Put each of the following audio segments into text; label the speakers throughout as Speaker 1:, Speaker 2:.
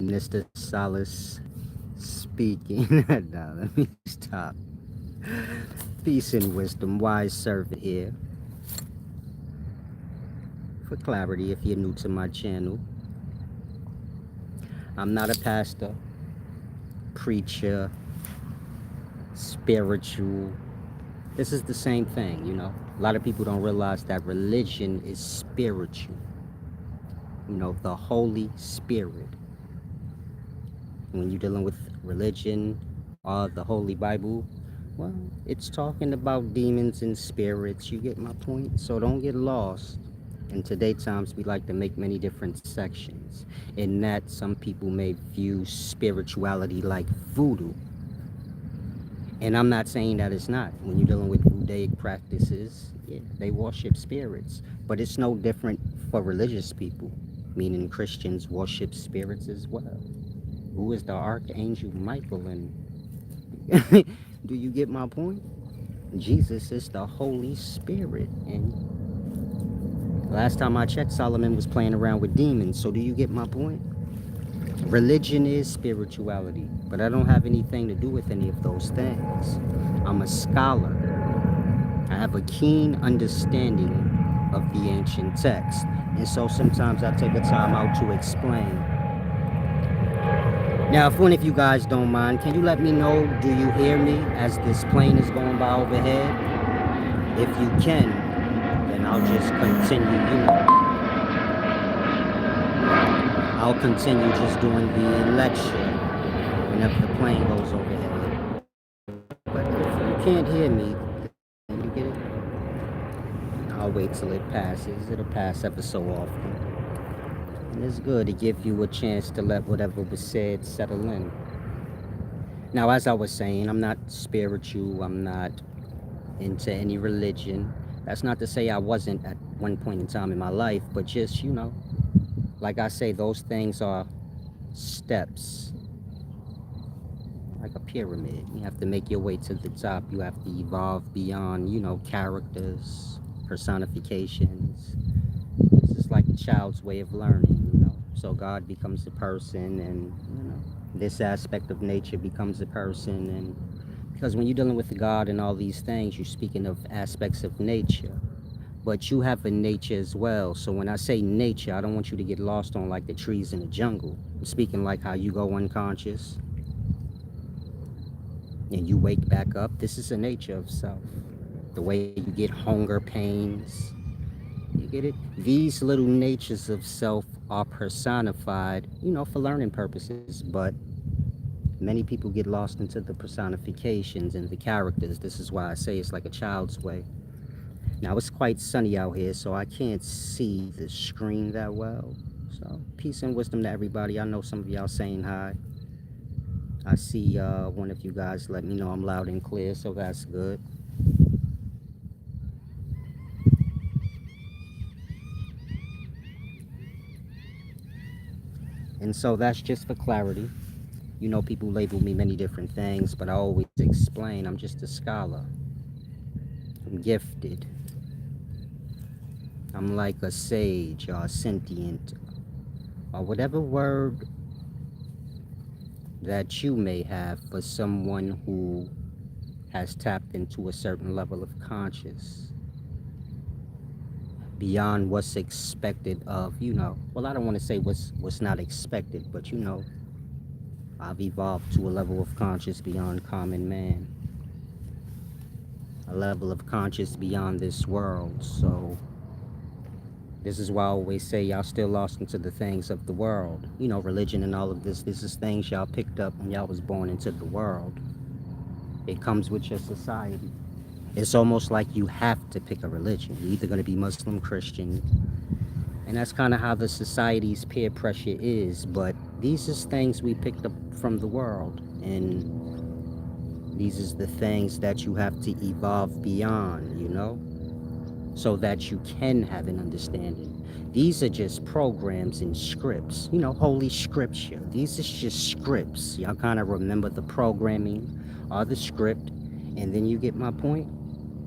Speaker 1: Mr. Solace speaking. Now, let me stop. Peace and wisdom, wise servant here. For clarity, if you're new to my channel, I'm not a pastor, preacher, spiritual. This is the same thing, you know. A lot of people don't realize that religion is spiritual. You know, the Holy Spirit. When you're dealing with religion or the Holy Bible, well, it's talking about demons and spirits. You get my point? So don't get lost. In today times, we like to make many different sections. In that, some people may view spirituality like voodoo. And I'm not saying that it's not. When you're dealing with Voodaic practices, yeah, they worship spirits. But it's no different for religious people, meaning Christians worship spirits as well. Who is the Archangel Michael? And do you get my point? Jesus is the Holy Spirit. And last time I checked, Solomon was playing around with demons. So do you get my point? Religion is spirituality, but I don't have anything to do with any of those things. I'm a scholar. I have a keen understanding of the ancient text. And so sometimes I take a time out to explain. Now, if one of you guys don't mind, can you let me know, do you hear me as this plane is going by overhead? If you can, then I'll just continue, I'll continue just doing the lecture whenever the plane goes overhead. But if you can't hear me, then you get it? I'll wait till it passes. It'll pass ever so often. And it's good to give you a chance to let whatever was said settle in. Now, as I was saying, I'm not spiritual. I'm not into any religion. That's not to say I wasn't at one point in time in my life, but just, like I say, those things are steps, like a pyramid. You have to make your way to the top. You have to evolve beyond, characters, personifications. This is like a child's way of learning. So God becomes a person, and, this aspect of nature becomes a person. And because when you're dealing with God and all these things, you're speaking of aspects of nature, but you have a nature as well. So when I say nature, I don't want you to get lost on like the trees in the jungle. I'm speaking like how you go unconscious and you wake back up. This is the nature of self. The way you get hunger pains, you get it? These little natures of self are personified, for learning purposes, but many people get lost into the personifications and the characters. This is why I say it's like a child's way. Now it's quite sunny out here, so I can't see the screen that well. So peace and wisdom to everybody. I know some of y'all saying hi. I see one of you guys let me know I'm loud and clear, so that's good. And so that's just for clarity. People label me many different things, but I always explain I'm just a scholar. I'm gifted. I'm like a sage or a sentient or whatever word that you may have for someone who has tapped into a certain level of conscious beyond what's expected of, well, I don't want to say what's not expected, but I've evolved to a level of conscious beyond common man, a level of conscious beyond this world. So this is why I always say y'all still lost into the things of the world. Religion and all of this. This is things y'all picked up when y'all was born into the world. It comes with your society. It's almost like you have to pick a religion. You're either going to be Muslim, Christian, and that's kind of how the society's peer pressure is. But these is things we picked up from the world, and these is the things that you have to evolve beyond, so that you can have an understanding. These are just programs and scripts, holy scripture. These is just scripts. Y'all kind of remember the programming or the script, and then you get my point.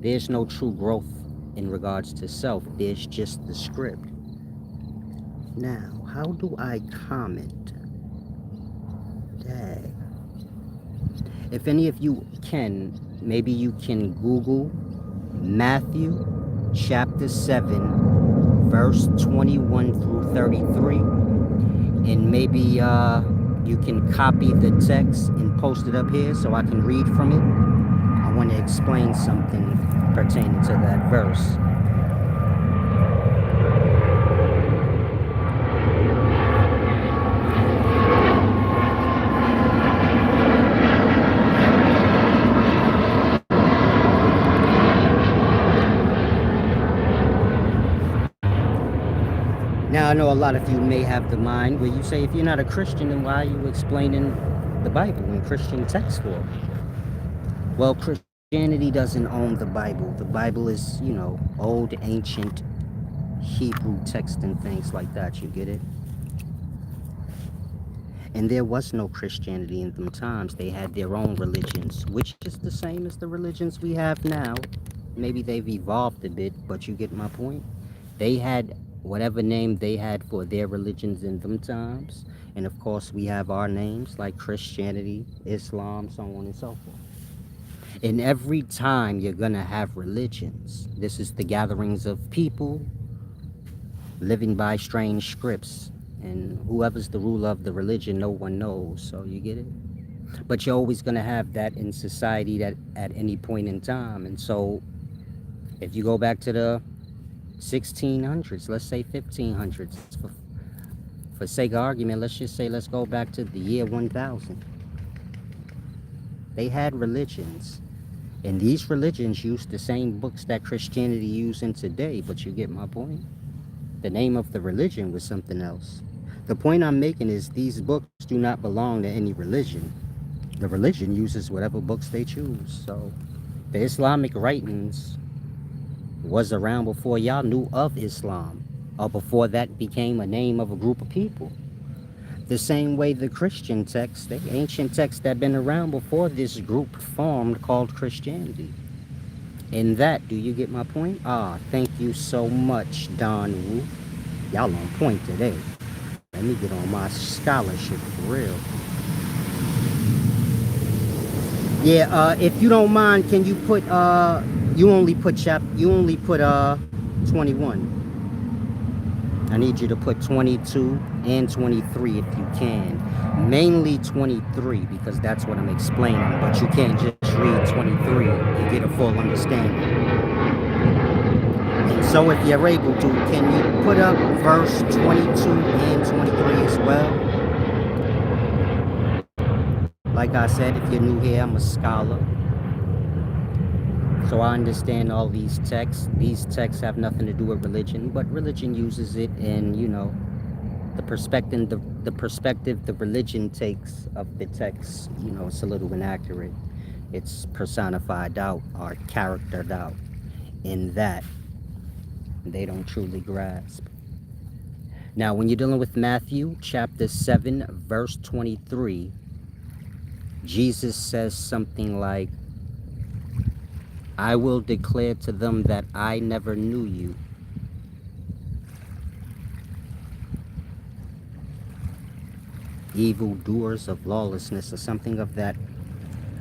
Speaker 1: There's no true growth in regards to self. There's just the script. Now, how do I comment? Dang. If any of you can, maybe you can Google Matthew chapter 7, verse 21 through 33. And maybe you can copy the text and post it up here so I can read from it. I want to explain something pertaining to that verse. Now, I know a lot of you may have the mind where you say, if you're not a Christian, then why are you explaining the Bible and Christian text for? Well, Christianity doesn't own the Bible. The Bible is, old, ancient Hebrew text and things like that. You get it? And there was no Christianity in them times. They had their own religions, which is the same as the religions we have now. Maybe they've evolved a bit, but you get my point. They had whatever name they had for their religions in them times. And of course, we have our names like Christianity, Islam, so on and so forth. And every time you're going to have religions, this is the gatherings of people living by strange scripts. And whoever's the ruler of the religion, no one knows. So you get it? But you're always going to have that in society that at any point in time. And so if you go back to the 1600s, let's say 1500s, for sake of argument, let's go back to the year 1000. They had religions, and these religions used the same books that Christianity using today, but you get my point. The name of the religion was something else. The point I'm making is these books do not belong to any religion. The religion uses whatever books they choose. So the Islamic writings was around before y'all knew of Islam, or before that became a name of a group of people. The same way the Christian texts, the ancient texts that have been around before this group formed called Christianity. In that, do you get my point? Thank you so much, Don Wu. Y'all on point today. Let me get on my scholarship for real. Yeah, if you don't mind, can you put you only put 21. I need you to put 22 and 23 if you can. Mainly 23 because that's what I'm explaining, but you can't just read 23 and get a full understanding. And so if you're able to, can you put up verse 22 and 23 as well? Like I said, if you're new here, I'm a scholar. So I understand all these texts. These texts have nothing to do with religion, but religion uses it, and the perspective the religion takes of the text, it's a little inaccurate. It's personified out or charactered out in that they don't truly grasp. Now, when you're dealing with Matthew chapter 7, verse 23, Jesus says something like, I will declare to them that I never knew you. Evildoers of lawlessness, or something of that.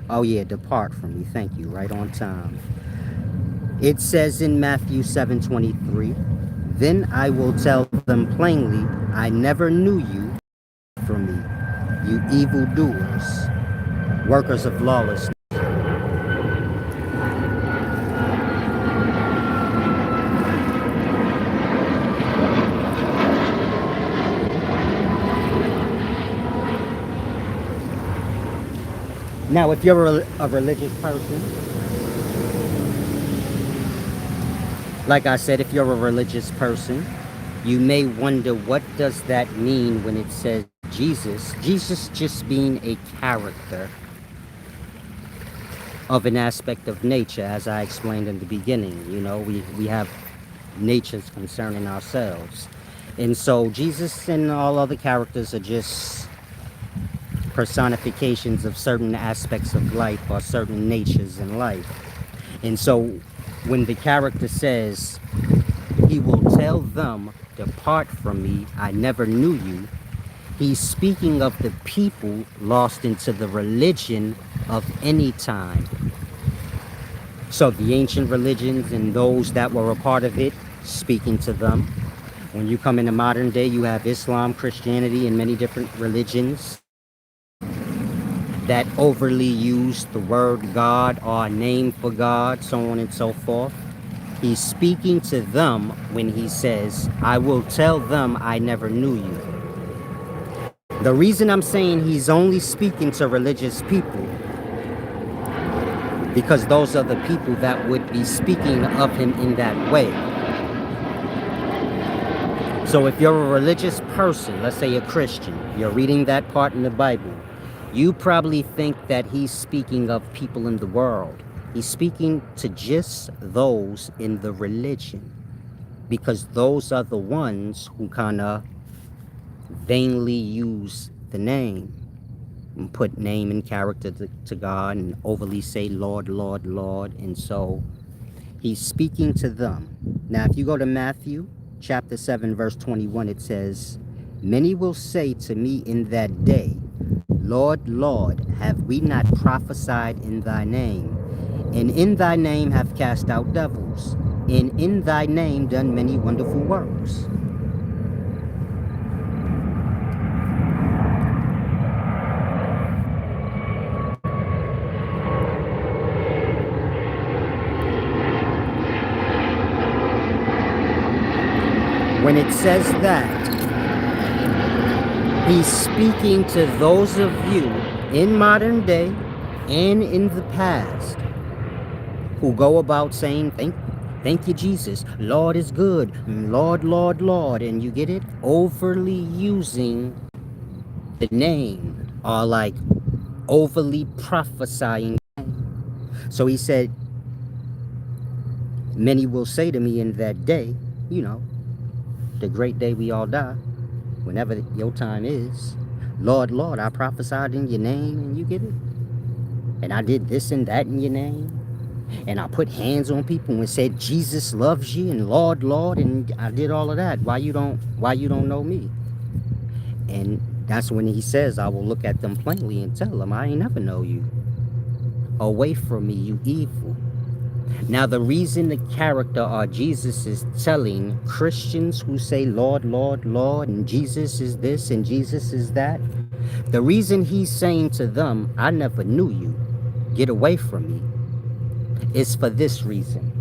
Speaker 1: Oh yeah, depart from me. Thank you. Right on time. It says in Matthew 7:23, then I will tell them plainly, I never knew you from me, you evildoers, workers of lawlessness. Now, if you're a religious person, like I said, if you're a religious person, you may wonder, what does that mean when it says Jesus? Jesus just being a character of an aspect of nature, as I explained in the beginning. We have natures concerning ourselves. And so Jesus and all other characters are just personifications of certain aspects of life or certain natures in life. And so when the character says, he will tell them, depart from me, I never knew you, He's speaking of the people lost into the religion of any time. So the ancient religions and those that were a part of it, speaking to them. When you come into modern day, you have Islam, Christianity, and many different religions that overly use the word God or a name for God, so on and so forth. He's speaking to them when he says, I will tell them I never knew you. The reason I'm saying he's only speaking to religious people, because those are the people that would be speaking of him in that way. So if you're a religious person, let's say a Christian, you're reading that part in the Bible, you probably think that he's speaking of people in the world. He's speaking to just those in the religion, because those are the ones who kind of vainly use the name and put name and character to God and overly say Lord, Lord, Lord. And so he's speaking to them. Now, if you go to Matthew chapter 7, verse 21, it says, many will say to me in that day, Lord, Lord, have we not prophesied in thy name? And in thy name have cast out devils, and in thy name done many wonderful works. When it says that, he's speaking to those of you in modern day and in the past who go about saying, thank you, Jesus. Lord is good. Lord, Lord, Lord. And you get it? Overly using the name, or like overly prophesying. So he said, many will say to me in that day, you know, the great day we all die, whenever your time is, Lord, Lord, I prophesied in your name, and you get it? And I did this and that in your name. And I put hands on people and said, Jesus loves you, and Lord, Lord, and I did all of that. Why you don't know me? And that's when he says, I will look at them plainly and tell them, I ain't never know you. Away from me, you evil. Now, the reason the character or Jesus is telling Christians who say, Lord, Lord, Lord, and Jesus is this and Jesus is that, the reason he's saying to them, I never knew you, get away from me, is for this reason.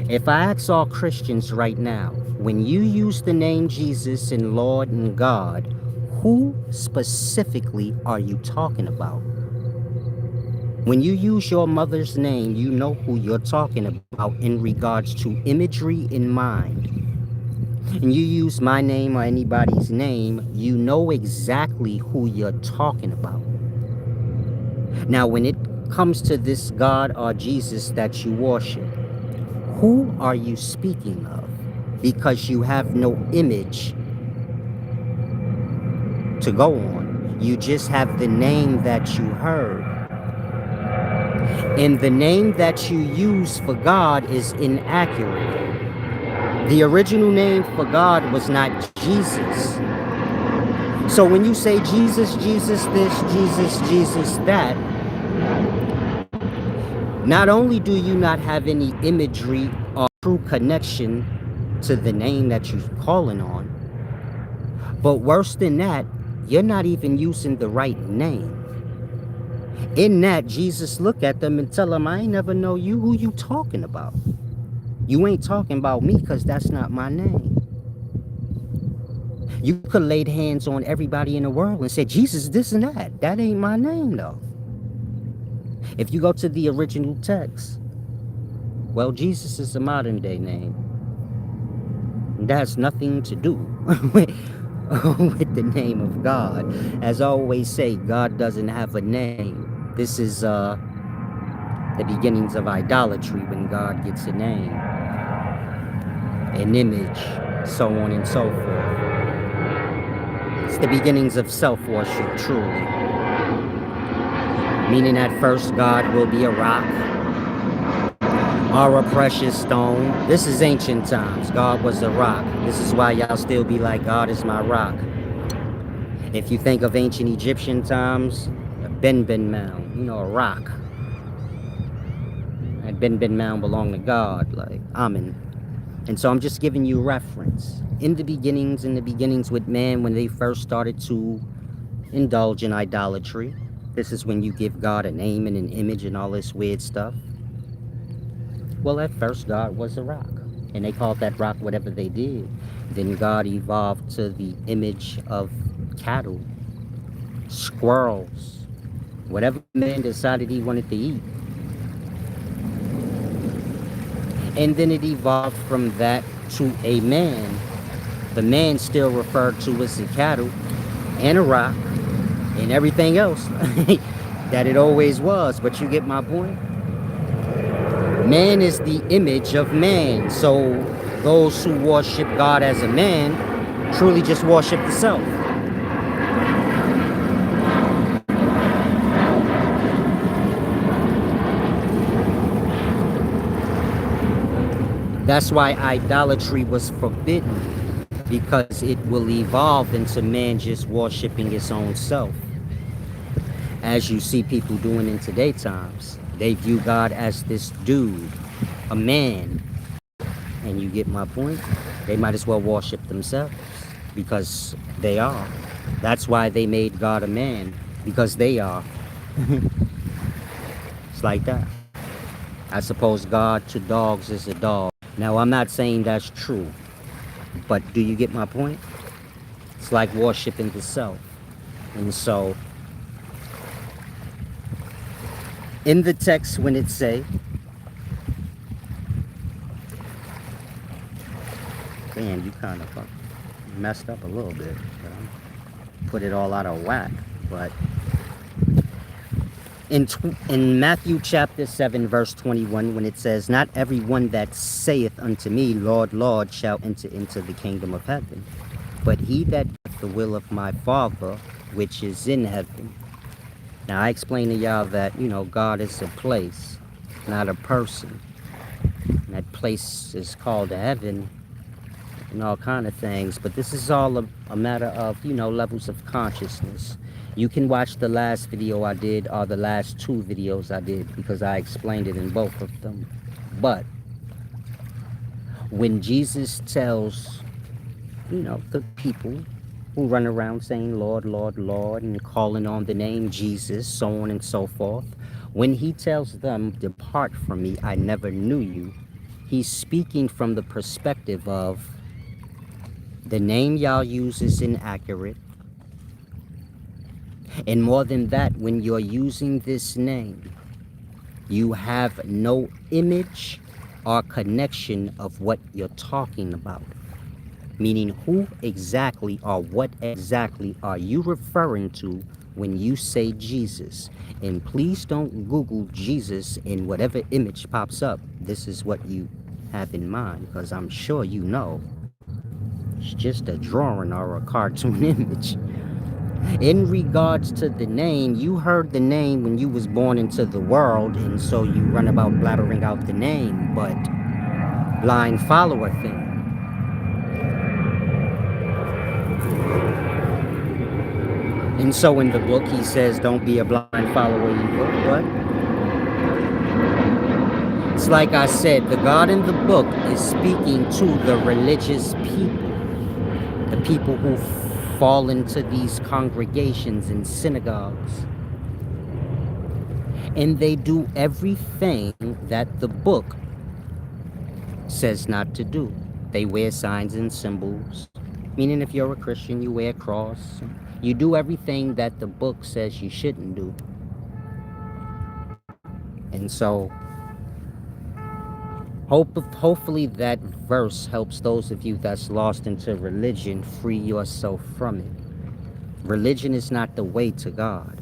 Speaker 1: If I ask all Christians right now, when you use the name Jesus and Lord and God, who specifically are you talking about? When you use your mother's name, you know who you're talking about in regards to imagery in mind. And you use my name or anybody's name, you know exactly who you're talking about. Now, when it comes to this God or Jesus that you worship, who are you speaking of? Because you have no image to go on. You just have the name that you heard. And the name that you use for God is inaccurate. The original name for God was not Jesus. So when you say Jesus, Jesus this, Jesus, Jesus that, not only do you not have any imagery or true connection to the name that you're calling on, but worse than that, you're not even using the right name. In that, Jesus look at them and tell them, I ain't never know you. Who you talking about? You ain't talking about me, because that's not my name. You could laid hands on everybody in the world and said, Jesus, this and that. That ain't my name, though. If you go to the original text, well, Jesus is a modern day name. That has nothing to do with, with the name of God. As I always say, God doesn't have a name. This is the beginnings of idolatry, when God gets a name, an image, so on and so forth. It's the beginnings of self-worship, truly. Meaning at first God will be a rock or a precious stone. This is ancient times. God was a rock. This is why y'all still be like, God is my rock. If you think of ancient Egyptian times, a Ben mound, a rock. That Ben mound belonged to God, like Amen. And so I'm just giving you reference. In the beginnings with man, when they first started to indulge in idolatry, this is when you give God a name and an image and all this weird stuff. Well, at first, God was a rock, and they called that rock whatever they did. Then God evolved to the image of cattle, squirrels, whatever man decided he wanted to eat. And then it evolved from that to a man. The man still referred to as a cattle and a rock and everything else that it always was. But you get my point? Man is the image of man. So those who worship God as a man truly just worship the self. That's why idolatry was forbidden, because it will evolve into man just worshiping his own self. As you see people doing in today times, they view God as this dude, a man. And you get my point? They might as well worship themselves, because they are. That's why they made God a man, because they are. It's like that. I suppose God to dogs is a dog. Now, I'm not saying that's true, but do you get my point? It's like worshiping the self. And so, in the text, when it say, man, you kind of messed up a little bit, put it all out of whack. But in Matthew chapter 7, verse 21, when it says, not everyone that saith unto me, Lord, Lord, shall enter into the kingdom of heaven, but he that doeth the will of my Father, which is in heaven. Now, I explained to y'all that, God is a place, not a person. And that place is called heaven and all kind of things. But this is all a matter of, levels of consciousness. You can watch the last video I did, or the last two videos I did, because I explained it in both of them. But when Jesus tells, the people who run around saying, Lord, Lord, Lord, and calling on the name Jesus, so on and so forth, when he tells them, depart from me, I never knew you, he's speaking from the perspective of the name y'all use is inaccurate. And more than that, when you're using this name, you have no image or connection of what you're talking about. Meaning, who exactly or what exactly are you referring to when you say Jesus? And please don't Google Jesus in whatever image pops up. This is what you have in mind, because I'm sure you know. It's just a drawing or a cartoon image. In regards to the name, you heard the name when you was born into the world, and so you run about blabbering out the name, but blind follower thing. And so in the book, he says, don't be a blind follower either. What? It's like I said, the God in the book is speaking to the religious people, the people who fall into these congregations and synagogues. And they do everything that the book says not to do. They wear signs and symbols. Meaning, if you're a Christian, you wear a cross. You do everything that the book says you shouldn't do. And so, hopefully that verse helps those of you that's lost into religion free yourself from it. Religion is not the way to God.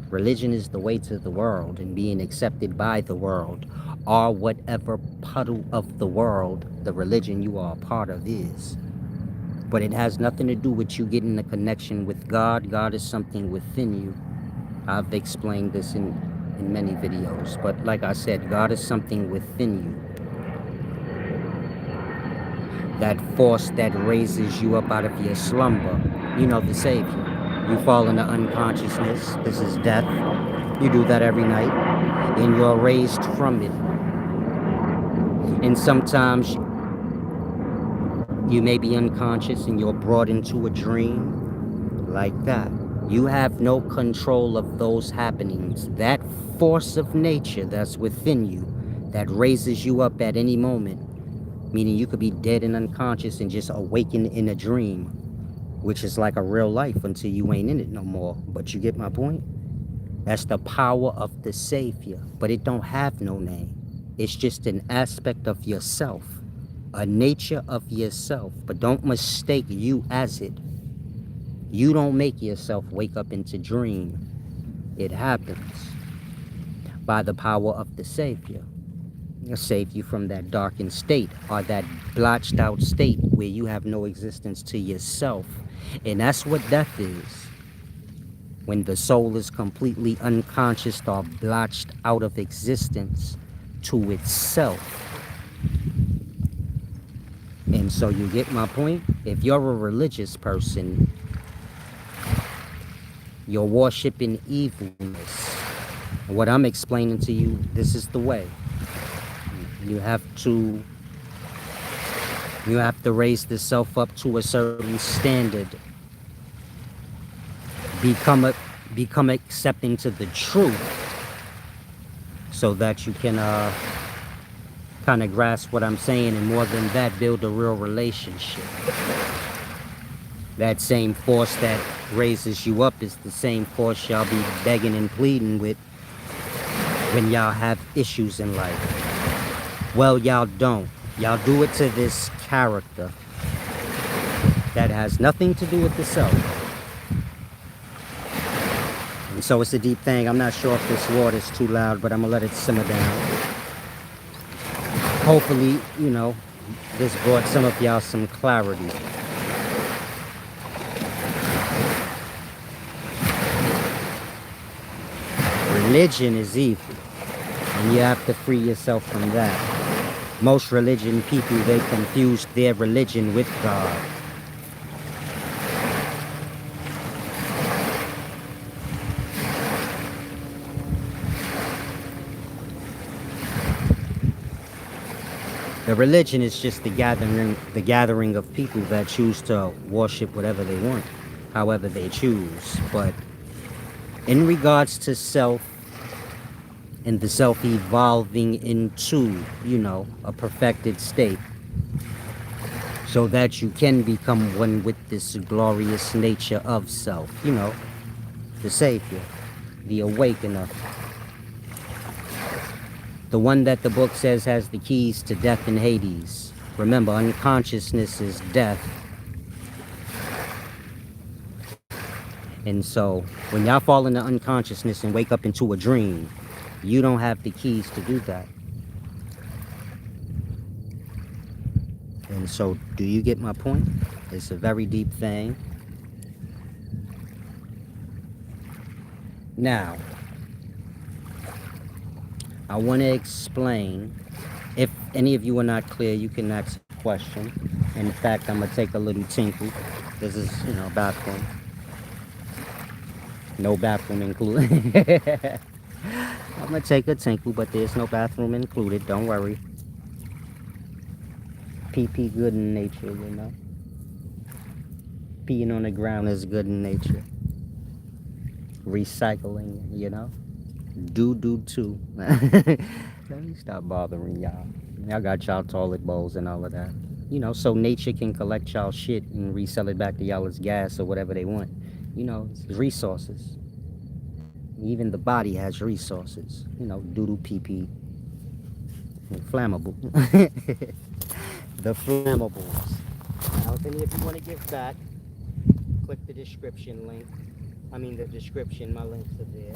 Speaker 1: Religion is the way to the world and being accepted by the world, or whatever puddle of the world the religion you are a part of is. But it has nothing to do with you getting a connection with God. God is something within you. I've explained this in many videos. But like I said, God is something within you. That force that raises you up out of your slumber. The Savior. You fall into unconsciousness. This is death. You do that every night, and you're raised from it. And sometimes you may be unconscious and you're brought into a dream like that. You have no control of those happenings. That force of nature that's within you that raises you up at any moment, meaning you could be dead and unconscious and just awaken in a dream, which is like a real life until you ain't in it no more. But you get my point? That's the power of the Savior, but it don't have no name. It's just an aspect of yourself, a nature of yourself, but don't mistake you as it. You don't make yourself wake up into dream. It happens by the power of the Savior. He'll save you from that darkened state or that blotched out state where you have no existence to yourself. And that's what death is. When the soul is completely unconscious or blotched out of existence to itself. And so you get my point? If you're a religious person, you're worshiping evilness. What I'm explaining to you, this is the way. You have to raise the self up to a certain standard. Become accepting to the truth so that you can kind of grasp what I'm saying, and more than that, build a real relationship. That same force that raises you up is the same force y'all be begging and pleading with when y'all have issues in life. Well, y'all don't. Y'all do it to this character that has nothing to do with the self. And so it's a deep thing. I'm not sure if this water's too loud, but I'm gonna let it simmer down. Hopefully, this brought some of y'all some clarity. Religion is evil, and you have to free yourself from that. Most religion people, they confuse their religion with God. The religion is just the gathering of people that choose to worship whatever they want, however they choose. But in regards to self and the self evolving into, a perfected state, so that you can become one with this glorious nature of self, the Savior, the Awakener. The one that the book says has the keys to death and Hades. Remember, unconsciousness is death. And so, when y'all fall into unconsciousness and wake up into a dream, you don't have the keys to do that. And so, do you get my point? It's a very deep thing. Now, I want to explain. If any of you are not clear, you can ask a question. In fact, I'm going to take a little tinkle. This is, bathroom. No bathroom included. I'm going to take a tinkle, but there's no bathroom included. Don't worry. PP good in nature, Peeing on the ground is good in nature. Recycling, Do too. Let me stop bothering y'all. Y'all got y'all toilet bowls and all of that. So nature can collect y'all shit and resell it back to y'all as gas or whatever they want. It's resources. Even the body has resources. Doo-doo, pee-pee, flammable. The flammables. Now, if any of you want to give back, click the description link. The description, my links are there.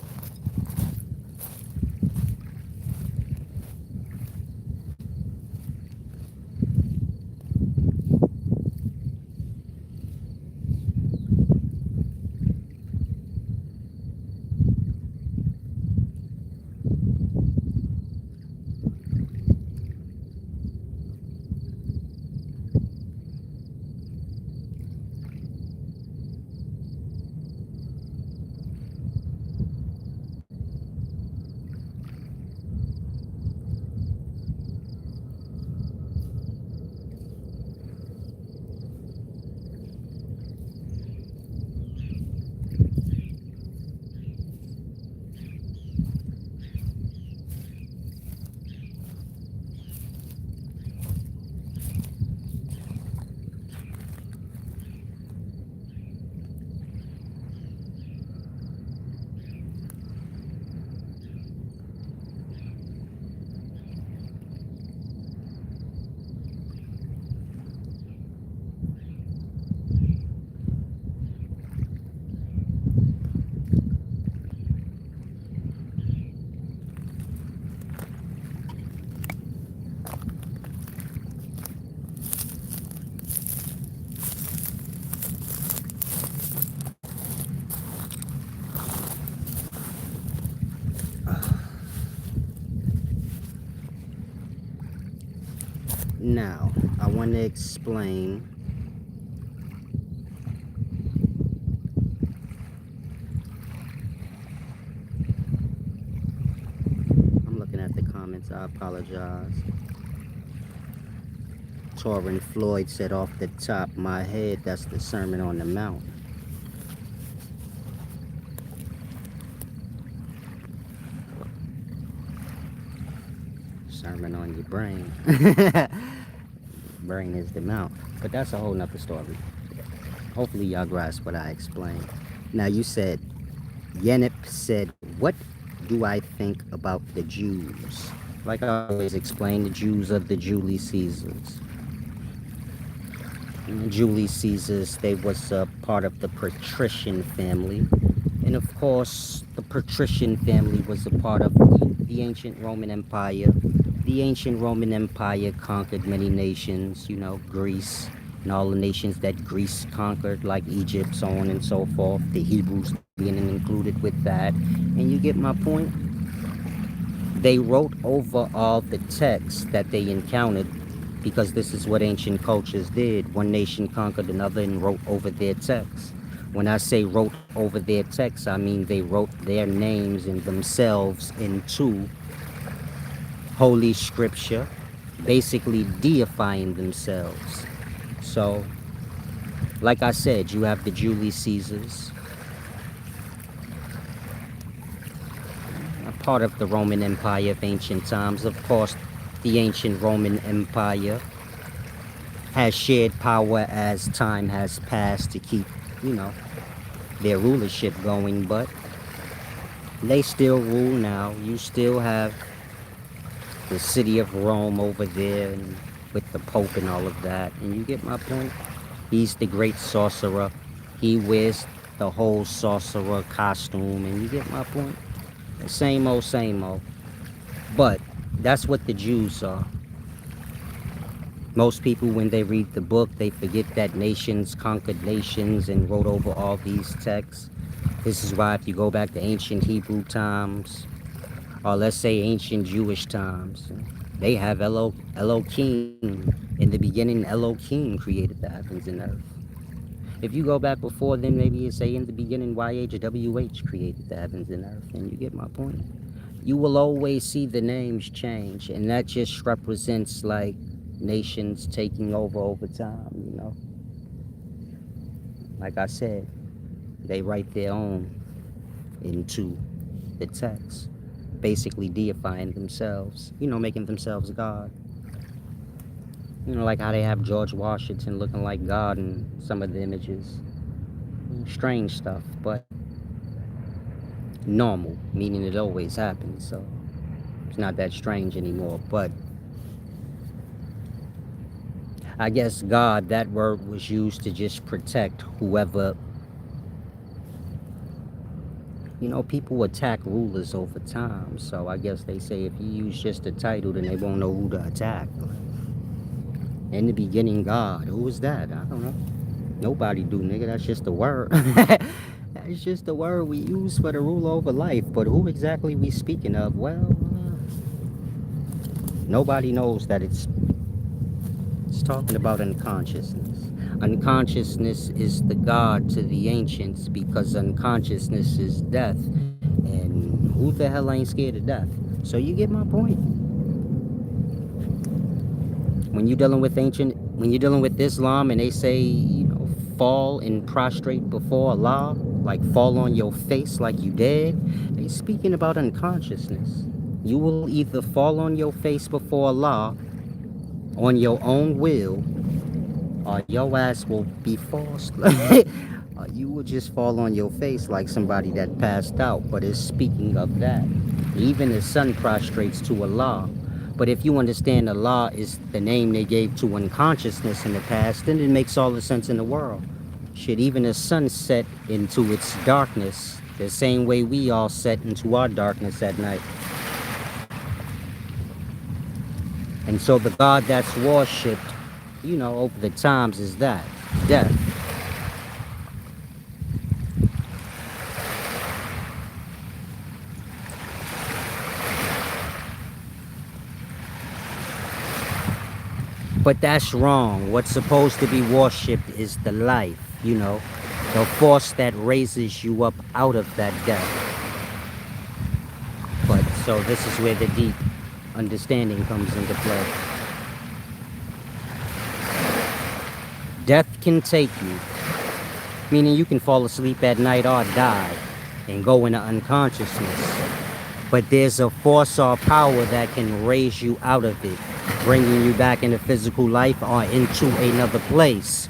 Speaker 1: Now, I want to explain. I'm looking at the comments. I apologize. Torrin Floyd said off the top of my head, that's the Sermon on the Mount. Sermon on your brain. Brain is the mount. But that's a whole nother story. Hopefully y'all grasp what I explained. Now you said, Yenip said, what do I think about the Jews? Like I always explain, the Jews are the Julius Caesars. And the Julius Caesars, they was a part of the patrician family. And of course, the patrician family was a part of the ancient Roman Empire. The ancient Roman Empire conquered many nations, Greece, and all the nations that Greece conquered, like Egypt, so on and so forth. The Hebrews being included with that. And you get my point? They wrote over all the texts that they encountered because this is what ancient cultures did. One nation conquered another and wrote over their texts. When I say wrote over their texts, I mean they wrote their names and themselves into Holy Scripture, basically deifying themselves. So, like I said, you have the Julius Caesars, a part of the Roman Empire of ancient times. Of course, the ancient Roman Empire has shared power as time has passed to keep, their rulership going, but they still rule now. You still have the city of Rome over there and with the Pope and all of that. And you get my point? He's the great sorcerer. He wears the whole sorcerer costume, and you get my point? Same old, same old. But that's what the Jews are. Most people, when they read the book, they forget that nations conquered nations and wrote over all these texts. This is why if you go back to ancient Hebrew times, or let's say ancient Jewish times, they have Elohim. In the beginning, Elohim created the heavens and earth. If you go back before then, maybe you say in the beginning, YHWH created the heavens and earth, and you get my point. You will always see the names change, and that just represents like nations taking over time. Like I said, they write their own into the text, basically deifying themselves, making themselves God. Like how they have George Washington looking like God in some of the images. Strange stuff, but normal, meaning it always happens, so it's not that strange anymore. But I guess God, that word was used to just protect whoever. People attack rulers over time, so I guess they say if you use just a title, then they won't know who to attack. In the beginning, God, who was that? I don't know. Nobody do, nigga. That's just a word. That's just the word we use for the rule over life. But who exactly we speaking of? Well, nobody knows that it's talking about unconsciousness. Unconsciousness is the God to the ancients because unconsciousness is death. And who the hell ain't scared of death? So you get my point. When you're dealing with Islam and they say, fall and prostrate before Allah, like fall on your face like you dead, they speaking about unconsciousness. You will either fall on your face before Allah on your own will, or your ass will be forced. You will just fall on your face like somebody that passed out. But it's speaking of that. Even the sun prostrates to Allah. But if you understand Allah is the name they gave to unconsciousness in the past, then it makes all the sense in the world. Shit, even the sun set into its darkness the same way we all set into our darkness at night. And so the God that's worshipped, over the times is that, death. But that's wrong. What's supposed to be worshipped is the life, the force that raises you up out of that death. But so this is where the deep understanding comes into play. Death can take you, meaning you can fall asleep at night or die and go into unconsciousness. But there's a force or power that can raise you out of it, bringing you back into physical life or into another place.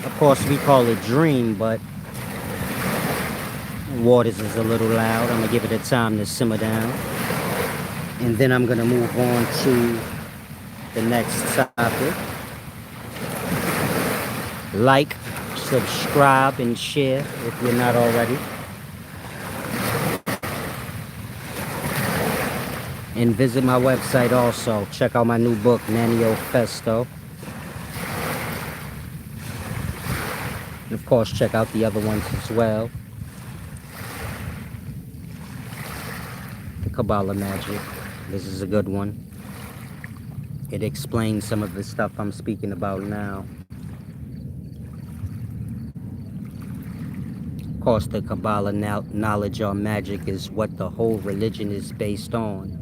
Speaker 1: Of course, we call it dream, but waters is a little loud. I'm gonna give it a time to simmer down. And then I'm gonna move on to the next topic. Like, subscribe, and share if you're not already. And visit my website also. Check out my new book, Manifesto. And of course, check out the other ones as well. The Kabbalah Magic. This is a good one. It explains some of the stuff I'm speaking about now. Of course, the Kabbalah knowledge or magic is what the whole religion is based on.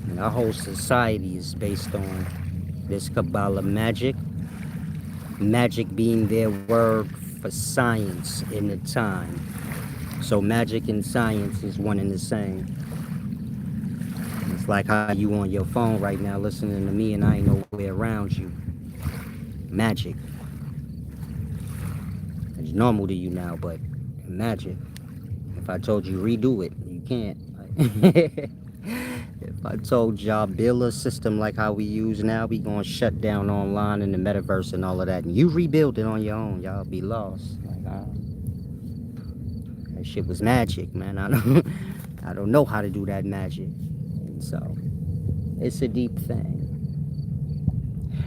Speaker 1: And our whole society is based on this Kabbalah magic. Magic being their word for science in the time. So magic and science is one and the same. It's like how you on your phone right now listening to me and I ain't nowhere around you. Magic. It's normal to you now, but magic. If I told you redo it, you can't. If I told y'all build a system like how we use now, we gonna shut down online in the metaverse and all of that, and you rebuild it on your own, y'all be lost. Like, that shit was magic, man. I don't know how to do that magic. And so it's a deep thing.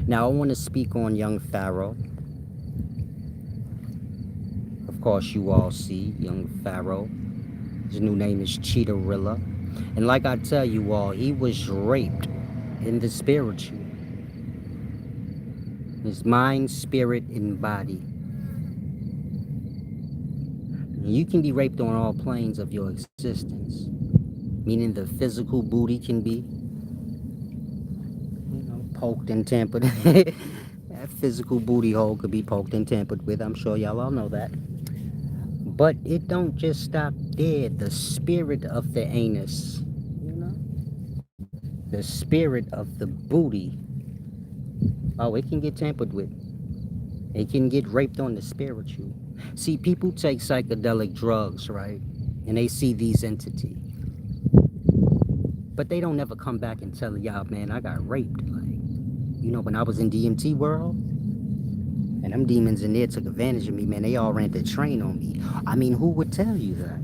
Speaker 1: Now I want to speak on young Pharaoh. Of course, you all see young Pharaoh. His new name is Cheetahilla. And like I tell you all, he was raped in the spiritual. His mind, spirit, and body. You can be raped on all planes of your existence. Meaning the physical booty can be poked and tampered. That physical booty hole could be poked and tampered with. I'm sure y'all all know that. But it don't just stop there. The spirit of the anus, the spirit of the booty, oh, it can get tampered with. It can get raped on the spiritual. See, people take psychedelic drugs, right? And they see these entities. But they don't ever come back and tell y'all, man, I got raped. Like, when I was in DMT world, and them demons in there took advantage of me, man, they all ran the train on me. I mean, who would tell you that?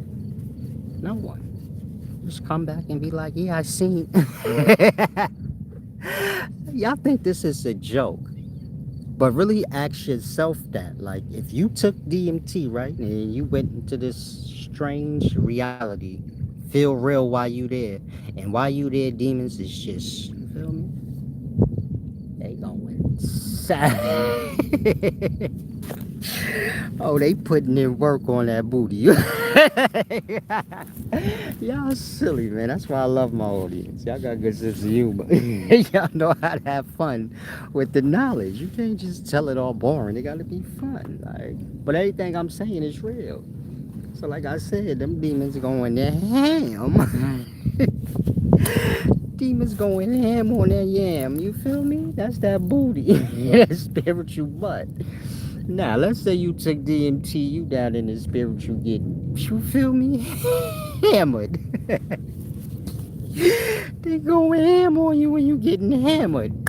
Speaker 1: No one. Just come back and be like, yeah, I seen. Y'all think this is a joke. But really ask yourself that. Like, if you took DMT, right, and you went into this strange reality, feel real while you there. And while you there, demons is just, you feel me? They going sad. Oh, they putting in work on that booty. Y'all silly, man. That's why I love my audience. Y'all got a good sense of humor. Y'all know how to have fun with the knowledge. You can't just tell it all boring. It gotta be fun. Like, but everything I'm saying is real. So like I said, them demons going there ham. Demons going ham on that yam. You feel me? That's that booty. That spiritual butt. Now, let's say you took DMT, you down in the spiritual getting, you feel me? Hammered. They going ham on you when you getting hammered.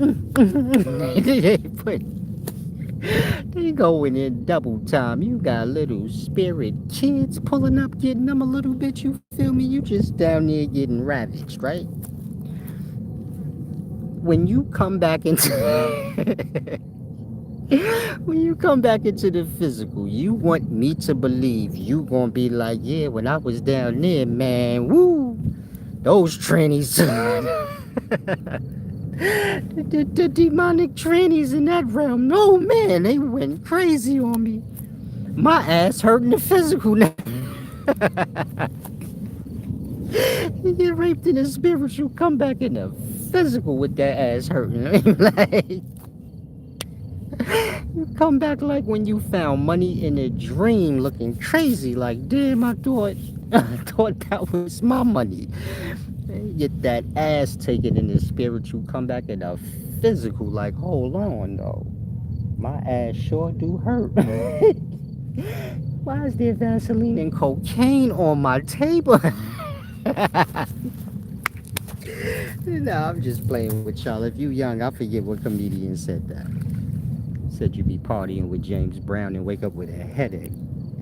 Speaker 1: They going in double time. You got little spirit kids pulling up, getting them a little bit, you feel me? You just down there getting ravaged, right? When you come back into when you come back into the physical, you want me to believe you gonna be like, yeah, when I was down there, man, woo, Those trannies. The demonic trannies in that realm. No, man, they went crazy on me. My ass hurting the physical now. You get raped in the spiritual, come back in the physical with that ass hurting. Like, you come back like when you found money in a dream looking crazy. Like, damn, I thought, I thought that was my money. Get that ass taken in the spiritual, come back in the physical. Like, hold on, though. My ass sure do hurt. Why is there Vaseline and cocaine on my table? Nah, I'm just playing with y'all. If you young, I forget what comedian said that. Said you be partying with James Brown and wake up with a headache.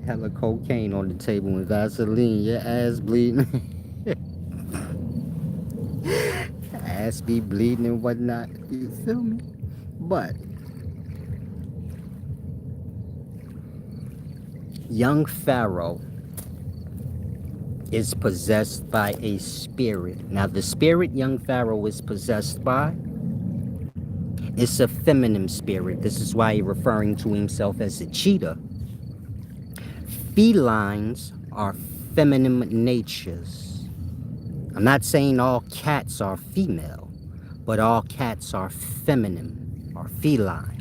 Speaker 1: Hella cocaine on the table and Vaseline, your ass bleeding. Ass be bleeding and whatnot. You feel me? But young Pharaoh is possessed by a spirit. Now, the spirit young Pharaoh is possessed by, it's a feminine spirit. This is why he's referring to himself as a cheetah. Felines are feminine natures. I'm not saying all cats are female, but all cats are feminine or feline.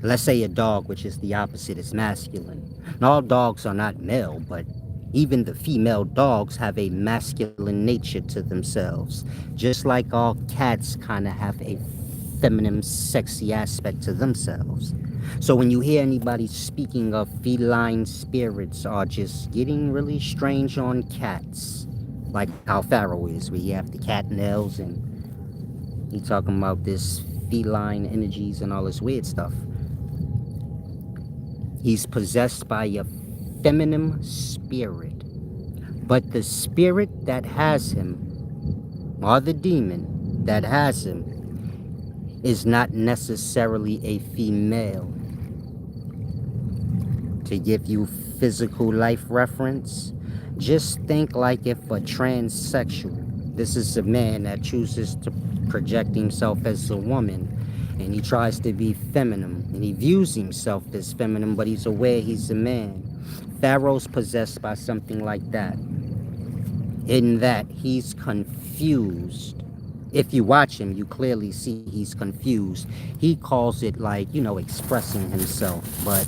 Speaker 1: Let's say a dog, which is the opposite, is masculine. And all dogs are not male, but even the female dogs have a masculine nature to themselves. Just like all cats kind of have a feminine, sexy aspect to themselves. So when you hear anybody speaking of feline spirits or just getting really strange on cats, like how Pharaoh is, where you have the cat nails and he talking about this feline energies and all this weird stuff. He's possessed by a feminine spirit. But the spirit that has him, or the demon that has him, is not necessarily a female. To give you physical life reference, just think like if a transsexual, this is a man that chooses to project himself as a woman, and he tries to be feminine, and he views himself as feminine, but he's aware he's a man. Pharaoh's possessed by something like that, in that he's confused. If you watch him, you clearly see he's confused. He calls it like, expressing himself, but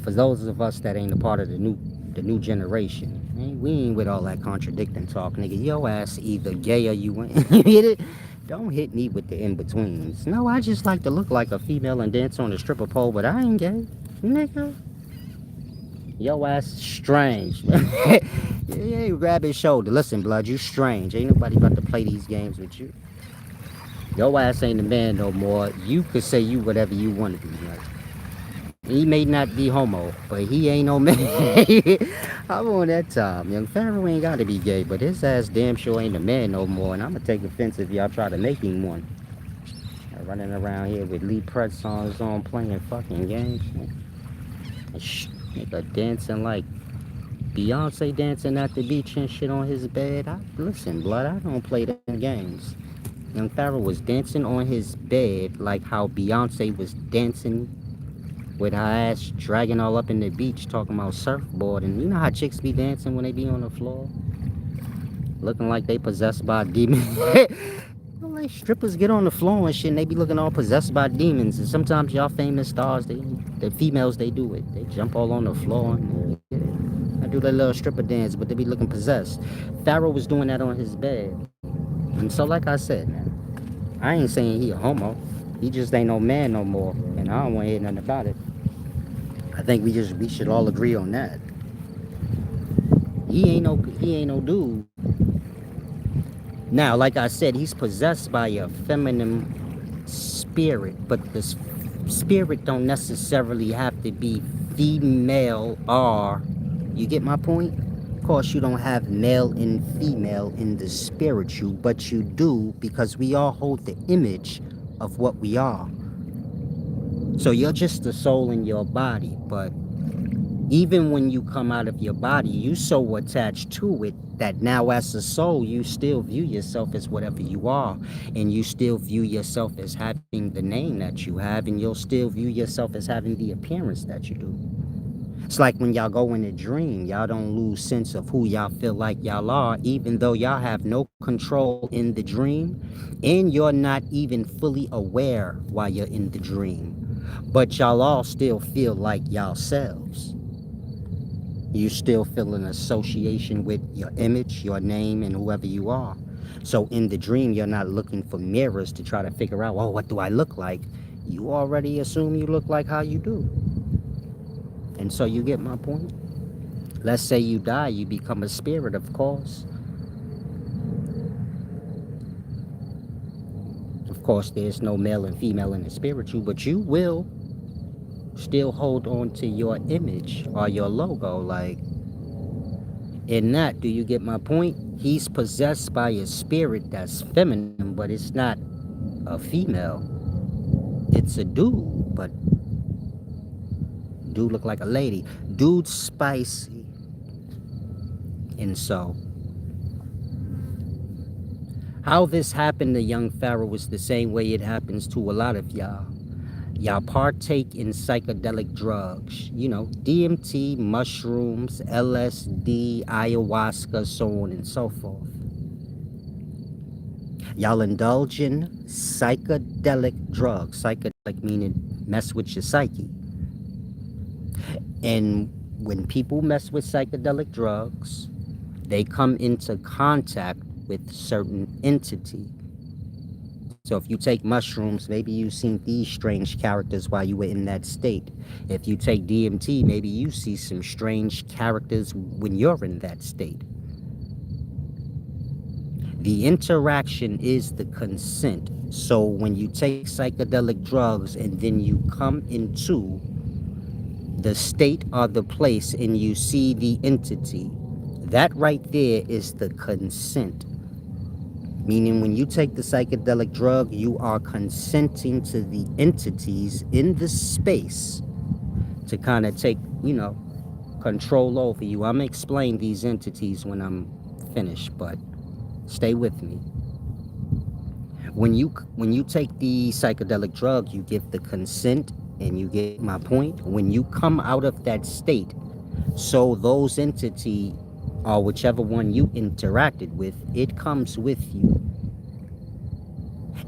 Speaker 1: for those of us that ain't a part of the new generation, we ain't with all that contradicting talk, nigga. Your ass either gay or you ain't. You hit it? Don't hit me with the in-betweens. No, I just like to look like a female and dance on a stripper pole, but I ain't gay, nigga. Your ass strange. Yeah, you grab his shoulder. Listen, blood, you strange. Ain't nobody about to play these games with you. Your ass ain't a man no more. You could say you whatever you want to be. Like, he may not be homo, but he ain't no man. I'm on that time. Young Pharaoh ain't got to be gay, but his ass damn sure ain't a man no more. And I'm going to take offense if y'all try to make him one. Running around here with Lee Pretz songs on playing fucking games. Nigga dancing like Beyonce dancing at the beach and shit on his bed. Listen, blood, I don't play them games. Young Pharaoh was dancing on his bed like how Beyonce was dancing with her ass dragging all up in the beach talking about surfboard. And you know how chicks be dancing when they be on the floor? Looking like they possessed by demons. Like strippers get on the floor and shit and they be looking all possessed by demons. And sometimes y'all famous stars, the females, they do it. They jump all on the floor and I do that little stripper dance, but they be looking possessed. Pharaoh was doing that on his bed. And so like I said, man, I ain't saying he a homo. He just ain't no man no more. And I don't want to hear nothing about it. I think we should all agree on that. He ain't no dude. Now, like I said, he's possessed by a feminine spirit, but the spirit don't necessarily have to be female or, you get my point? Of course, you don't have male and female in the spiritual, but you do because we all hold the image of what we are. So you're just the soul in your body, but Even when you come out of your body, you so attached to it that now as a soul, you still view yourself as whatever you are. And you still view yourself as having the name that you have. And you'll still view yourself as having the appearance that you do. It's like when y'all go in a dream, y'all don't lose sense of who y'all feel like y'all are, even though y'all have no control in the dream. And you're not even fully aware while you're in the dream. But y'all all still feel like y'all selves. You still feel an association with your image, your name, and whoever you are. So in the dream, you're not looking for mirrors to try to figure out, oh, what do I look like? You already assume you look like how you do. And so you get my point? Let's say you die, you become a spirit, of course. Of course, there's no male and female in the spiritual, but you will still hold on to your image or your logo. Like, in that, do you get my point? He's possessed by a spirit that's feminine, but it's not a female. It's a dude, but dude look like a lady. Dude's spicy. And so, how this happened to young Pharaoh is the same way it happens to a lot of y'all. Y'all partake in psychedelic drugs, DMT, mushrooms, LSD, ayahuasca, so on and so forth. Y'all indulge in psychedelic drugs, psychedelic meaning mess with your psyche. And when people mess with psychedelic drugs, they come into contact with certain entity. So if you take mushrooms, maybe you've seen these strange characters while you were in that state. If you take DMT, maybe you see some strange characters when you're in that state. The interaction is the consent. So when you take psychedelic drugs and then you come into the state or the place and you see the entity, that right there is the consent. Meaning when you take the psychedelic drug, you are consenting to the entities in the space to kind of take, control over you. I'm going to explain these entities when I'm finished, but stay with me. When you take the psychedelic drug, you give the consent, and you get my point. When you come out of that state, so those entity or whichever one you interacted with, it comes with you.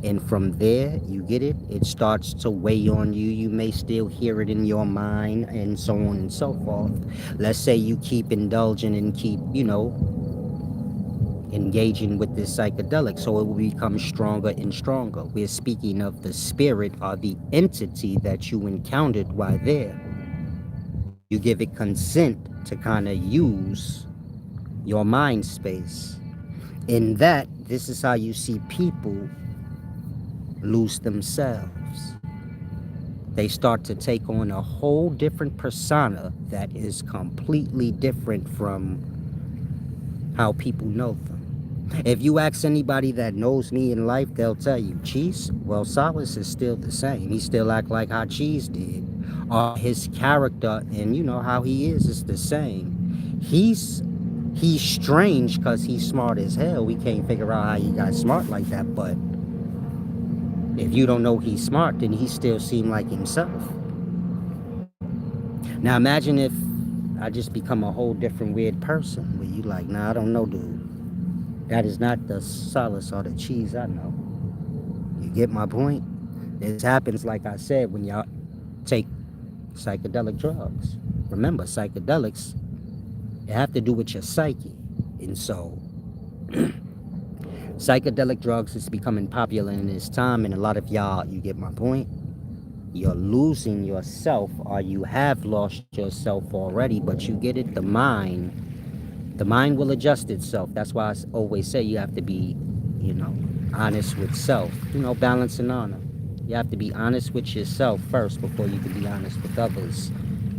Speaker 1: And from there, you get it, it starts to weigh on you. You may still hear it in your mind and so on and so forth. Let's say you keep indulging and keep, engaging with this psychedelic, so it will become stronger and stronger. We're speaking of the spirit or the entity that you encountered while there. You give it consent to kind of use your mind space. In that, this is how you see people lose themselves. They start to take on a whole different persona that is completely different from how people know them. If you ask anybody that knows me in life, they'll tell you, Cheese, well, Solace is still the same. He still act like how Cheese did. Or his character and how he is the same. He's strange because he's smart as hell. We can't figure out how he got smart like that, but if you don't know he's smart, then he still seem like himself. Now imagine if I just become a whole different weird person where you like, nah, I don't know, dude. That is not the Solace or the Cheese I know. You get my point? This happens, like I said, when y'all take psychedelic drugs. Remember, psychedelics, they have to do with your psyche. And so, psychedelic drugs is becoming popular in this time, and a lot of y'all, you get my point? You're losing yourself, or you have lost yourself already, but you get it, the mind will adjust itself. That's why I always say you have to be, honest with self. Balance and honor. You have to be honest with yourself first before you can be honest with others.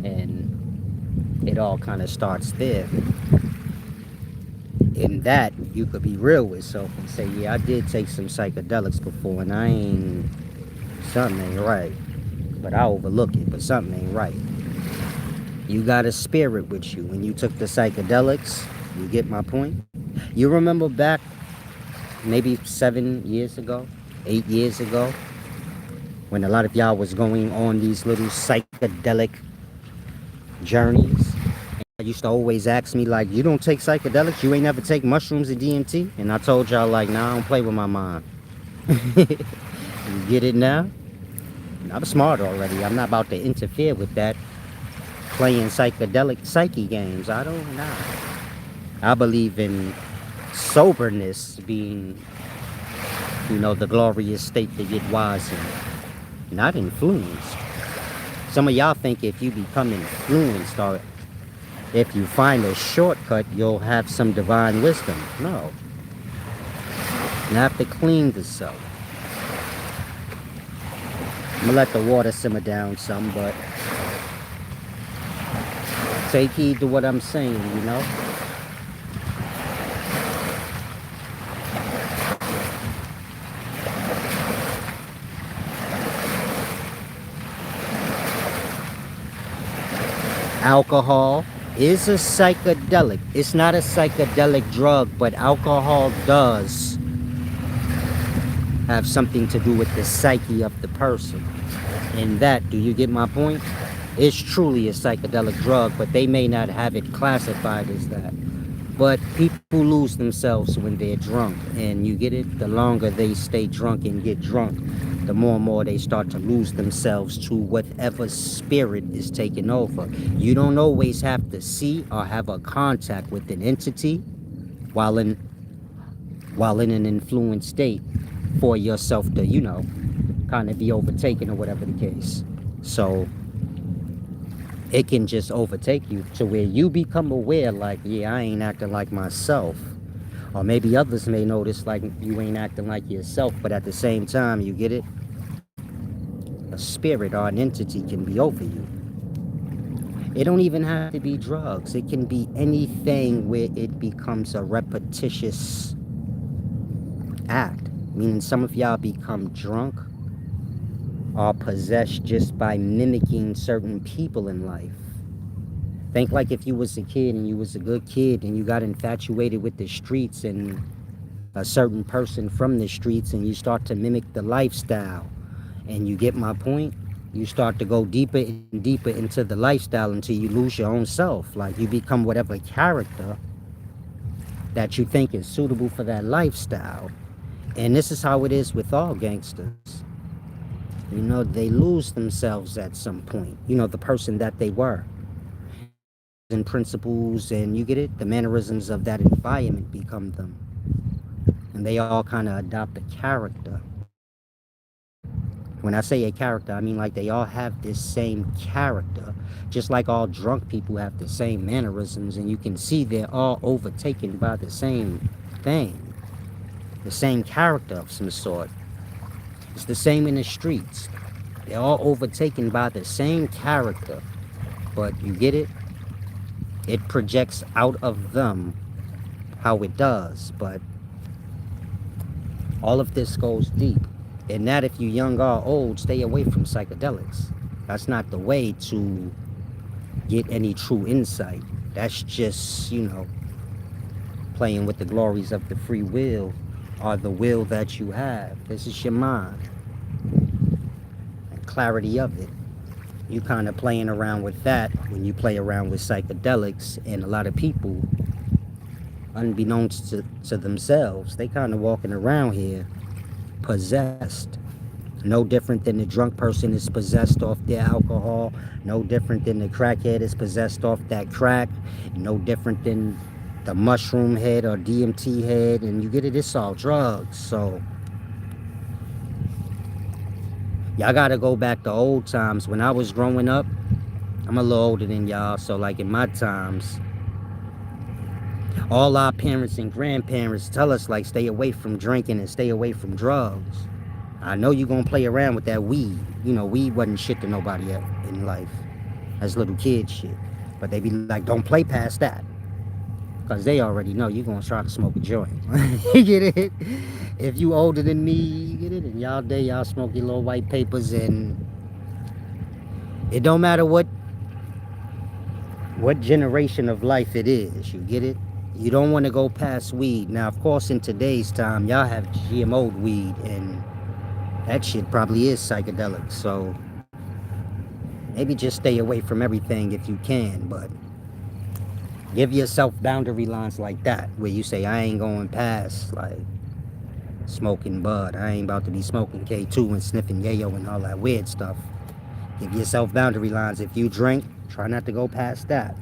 Speaker 1: And it all kind of starts there. In that, you could be real with yourself and say, yeah, I did take some psychedelics before, and something ain't right. But I overlook it, but something ain't right. You got a spirit with you. When you took the psychedelics, you get my point? You remember back maybe 7 years ago, 8 years ago, when a lot of y'all was going on these little psychedelic journeys. I used to always ask me like, you don't take psychedelics? You ain't never take mushrooms and DMT? And I told y'all like, nah, I don't play with my mind. You get it now? I'm smart already. I'm not about to interfere with that playing psychedelic psyche games. I don't know. I believe in soberness being, the glorious state to get wise in, not influenced. Some of y'all think if you become influenced or if you find a shortcut, you'll have some divine wisdom. No. You have to clean the self. I'm gonna let the water simmer down some, but take heed to what I'm saying. Alcohol is a psychedelic. It's not a psychedelic drug, but alcohol does have something to do with the psyche of the person. In that, do you get my point? It's truly a psychedelic drug, but they may not have it classified as that. But people lose themselves when they're drunk, and you get it? The longer they stay drunk and get drunk, the more and more they start to lose themselves to whatever spirit is taking over. You don't always have to see or have a contact with an entity while in an influenced state for yourself to, kind of be overtaken or whatever the case. So it can just overtake you to where you become aware like, yeah, I ain't acting like myself. Or maybe others may notice like you ain't acting like yourself, but at the same time, you get it? A spirit or an entity can be over you. It don't even have to be drugs. It can be anything where it becomes a repetitious act. Meaning some of y'all become drunk or possessed just by mimicking certain people in life. Think like if you was a kid and you was a good kid and you got infatuated with the streets and a certain person from the streets and you start to mimic the lifestyle. And you get my point? You start to go deeper and deeper into the lifestyle until you lose your own self. Like you become whatever character that you think is suitable for that lifestyle. And this is how it is with all gangsters. They lose themselves at some point. The person that they were. And principles and you get it? The mannerisms of that environment become them. And they all kind of adopt a character. When I say a character, I mean like they all have this same character. Just like all drunk people have the same mannerisms, and you can see they're all overtaken by the same thing. The same character of some sort. It's the same in the streets. They're all overtaken by the same character. But you get it? It projects out of them how it does. But all of this goes deep. And that if you young or old, stay away from psychedelics. That's not the way to get any true insight. That's just, playing with the glories of the free will or the will that you have. This is your mind. And clarity of it. You kind of playing around with that when you play around with psychedelics, and a lot of people, unbeknownst to themselves, they kind of walking around here possessed. No different than the drunk person is possessed off their alcohol. No different than the crackhead is possessed off that crack. No different than the mushroom head or DMT head. And you get it, it's all drugs. So y'all gotta go back to old times. When I was growing up, I'm a little older than y'all, so like in my times, all our parents and grandparents tell us like stay away from drinking and stay away from drugs. I know you're gonna play around with that weed. Weed wasn't shit to nobody in life. That's little kid shit. But they be like, don't play past that. Because they already know you're gonna try to smoke a joint. You get it? If you older than me, you get it? And y'all smoke your little white papers, and it don't matter what what generation of life it is. You get it? You don't want to go past weed. Now, of course, in today's time, y'all have GMO weed, and that shit probably is psychedelic. So maybe just stay away from everything if you can, but give yourself boundary lines like that, where you say, I ain't going past, like, smoking bud. I ain't about to be smoking K2 and sniffing yayo and all that weird stuff. Give yourself boundary lines. If you drink, try not to go past that.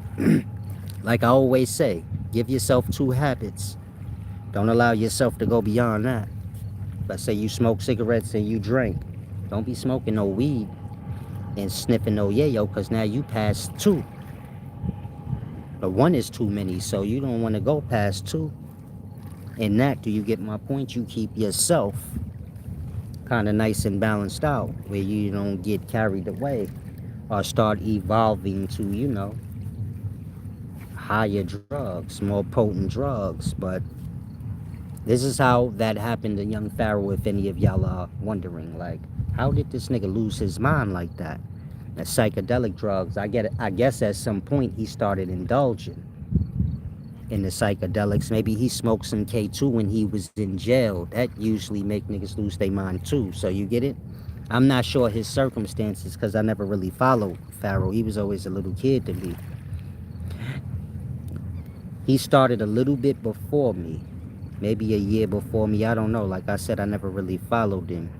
Speaker 1: Like I always say, give yourself two habits. Don't allow yourself to go beyond that. Let's say you smoke cigarettes and you drink. Don't be smoking no weed and sniffing no yayo, because now you passed two. But one is too many, so you don't want to go past two. In that, do you get my point? You keep yourself kind of nice and balanced out, where you don't get carried away or start evolving to, higher drugs, more potent drugs. But this is how that happened to young Pharaoh, if any of y'all are wondering. Like, how did this nigga lose his mind like that? The psychedelic drugs, I guess at some point he started indulging in the psychedelics. Maybe he smoked some K2 when he was in jail. That usually make niggas lose their mind too. So you get it? I'm not sure his circumstances, because I never really followed Pharaoh. He was always a little kid to me. He started a little bit before me, maybe a year before me. I don't know. Like I said, I never really followed him.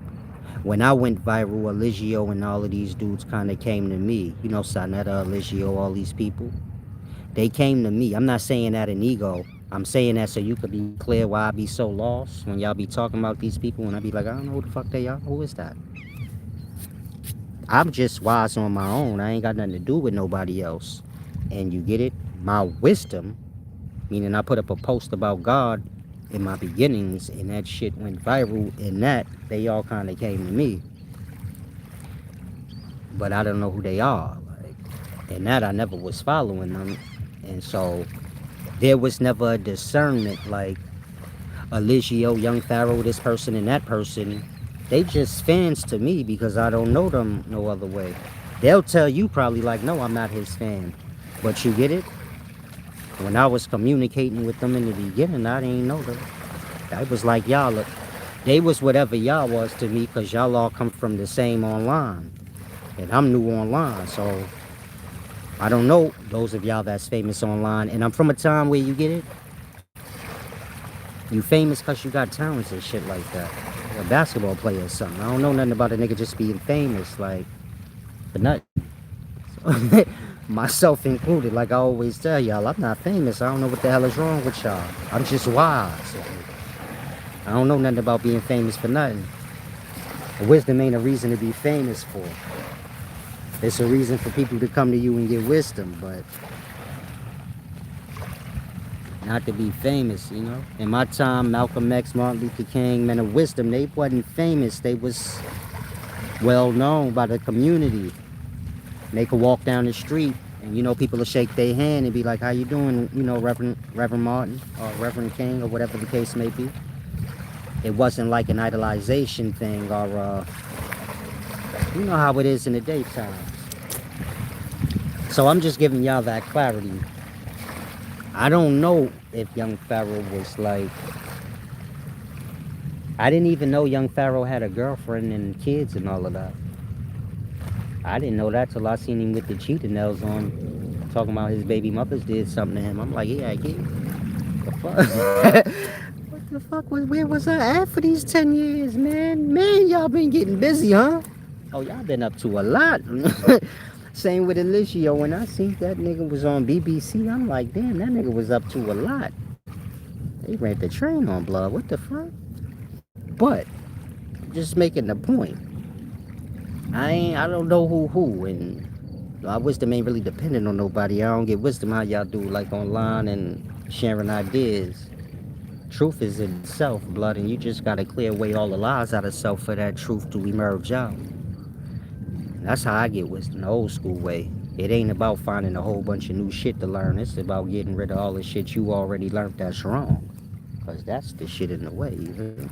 Speaker 1: When I went viral, Eligio and all of these dudes kind of came to me. You know, Sanetta, Eligio, all these people. They came to me. I'm not saying that in ego. I'm saying that so you could be clear why I be so lost when y'all be talking about these people, and I be like, I don't know who the fuck they are. Who is that? I'm just wise on my own. I ain't got nothing to do with nobody else. And you get it? My wisdom, meaning I put up a post about God in my beginnings, and that shit went viral. In that, they all kind of came to me, but I don't know who they are. Like, in that, I never was following them, and so there was never a discernment. Like Eligio, Young Pharaoh, this person and that person, they just fans to me because I don't know them no other way. They'll tell you probably like, no, I'm not his fan, but you get it. When I was communicating with them in the beginning, I didn't know them. I was like, y'all, they was whatever y'all was to me, because y'all all come from the same online. And I'm new online, so I don't know those of y'all that's famous online. And I'm from a time where you get it? You famous because you got talents and shit like that. You're a basketball player or something. I don't know nothing about a nigga just being famous, like, for nothing. So, myself included, like I always tell y'all, I'm not famous. I don't know what the hell is wrong with y'all. I'm just wise. I don't know nothing about being famous for nothing. Wisdom ain't a reason to be famous for. It's a reason for people to come to you and get wisdom, but not to be famous, you know? In my time, Malcolm X, Martin Luther King, men of wisdom, they wasn't famous. They was well known by the community. They could walk down the street and, people will shake their hand and be like, how you doing, Reverend Martin or Reverend King or whatever the case may be. It wasn't like an idolization thing, or, you know how it is in the daytime. So I'm just giving y'all that clarity. I don't know if young Pharaoh was like, I didn't even know young Pharaoh had a girlfriend and kids and all of that. I didn't know that till I seen him with the cheetah nails on, talking about his baby mothers did something to him. I'm like, yeah, kid. The fuck? What the fuck? Where was I at for these 10 years, man? Man, y'all been getting busy, huh? Oh, y'all been up to a lot. Same with Eligio. When I seen that nigga was on BBC, I'm like, damn, that nigga was up to a lot. They ran the train on blood. What the fuck? But just making the point. I don't know who, and my wisdom ain't really dependent on nobody. I don't get wisdom how y'all do, like online and sharing ideas. Truth is in self, blood, and you just gotta clear away all the lies out of self for that truth to emerge out. That's how I get wisdom, the old school way. It ain't about finding a whole bunch of new shit to learn. It's about getting rid of all the shit you already learned that's wrong. Because that's the shit in the way, you hear?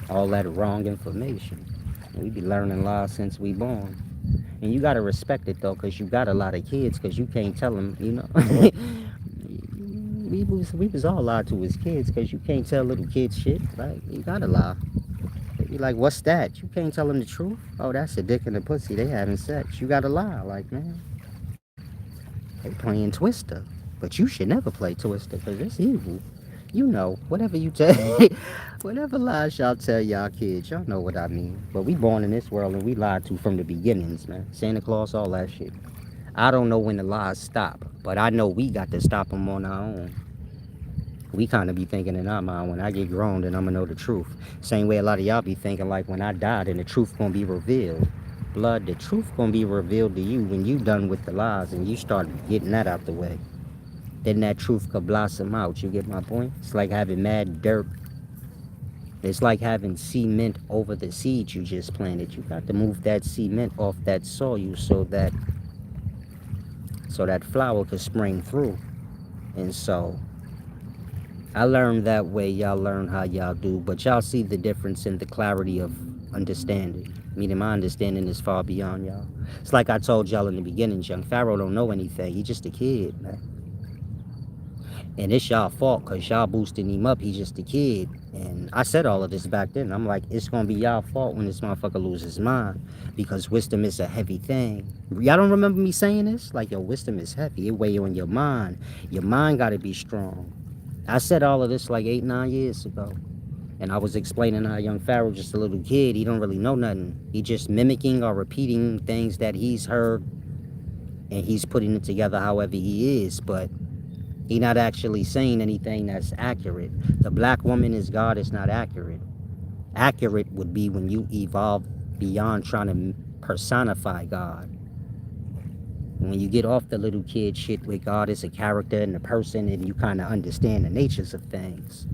Speaker 1: All that wrong information. We be learning lies since we born. And you gotta respect it though, cause you got a lot of kids, cause you can't tell them, you know. we was all lied to as kids, cause you can't tell little kids shit. Like you gotta lie. They be like, what's that? You can't tell them the truth. Oh, that's a dick and a pussy. They having sex. You gotta lie. Like man, they playing Twister, but you should never play Twister, cause it's evil. You know, whatever you tell, whatever lies y'all tell y'all kids, y'all know what I mean. But we born in this world and we lied to from the beginnings, man. Santa Claus, all that shit. I don't know when the lies stop, but I know we got to stop them on our own. We kind of be thinking in our mind, when I get grown, then I'm gonna know the truth. Same way a lot of y'all be thinking, like when I die, then the truth gonna be revealed. Blood, the truth gonna be revealed to you when you done with the lies and you start getting that out the way. Then that truth could blossom out. You get my point? It's like having mad dirt. It's like having cement over the seed you just planted. You got to move that cement off that soil so that flower could spring through. And so I learned that way. Y'all learn how y'all do, but y'all see the difference in the clarity of understanding. Meaning my understanding is far beyond y'all. It's like I told y'all in the beginning, young Pharaoh don't know anything. He just a kid, man. And it's y'all fault because y'all boosting him up. He's just a kid. And I said all of this back then. I'm like, it's going to be y'all fault when this motherfucker loses his mind, because wisdom is a heavy thing. Y'all don't remember me saying this? Like, yo, wisdom is heavy. It weigh on your mind. Your mind got to be strong. I said all of this like 8, 9 years ago. And I was explaining how young Pharaoh, just a little kid, he don't really know nothing. He just mimicking or repeating things that he's heard, and he's putting it together however he is. But he not actually saying anything that's accurate. The black woman is God is not accurate. Accurate would be when you evolve beyond trying to personify God. When you get off the little kid shit where God is a character and a person, and you kind of understand the natures of things.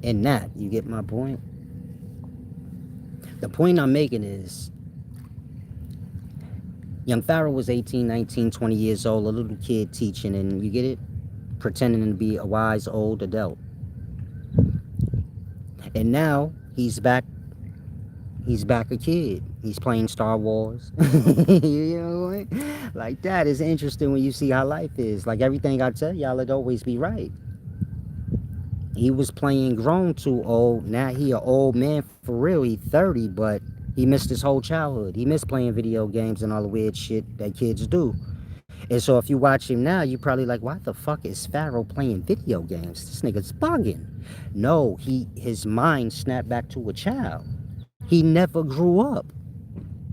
Speaker 1: In that, you get my point? The point I'm making is, young Pharaoh was 18, 19, 20 years old, a little kid teaching, and you get it? Pretending to be a wise old adult. And now he's back a kid. He's playing Star Wars. You know what? Like that is interesting when you see how life is. Like everything I tell y'all, it always be right. He was playing grown too old. Now he an old man for real. He 30, but he missed his whole childhood. He missed playing video games and all the weird shit that kids do. And so if you watch him now, you probably like, why the fuck is Pharaoh playing video games? This nigga's bugging. No, his mind snapped back to a child. He never grew up.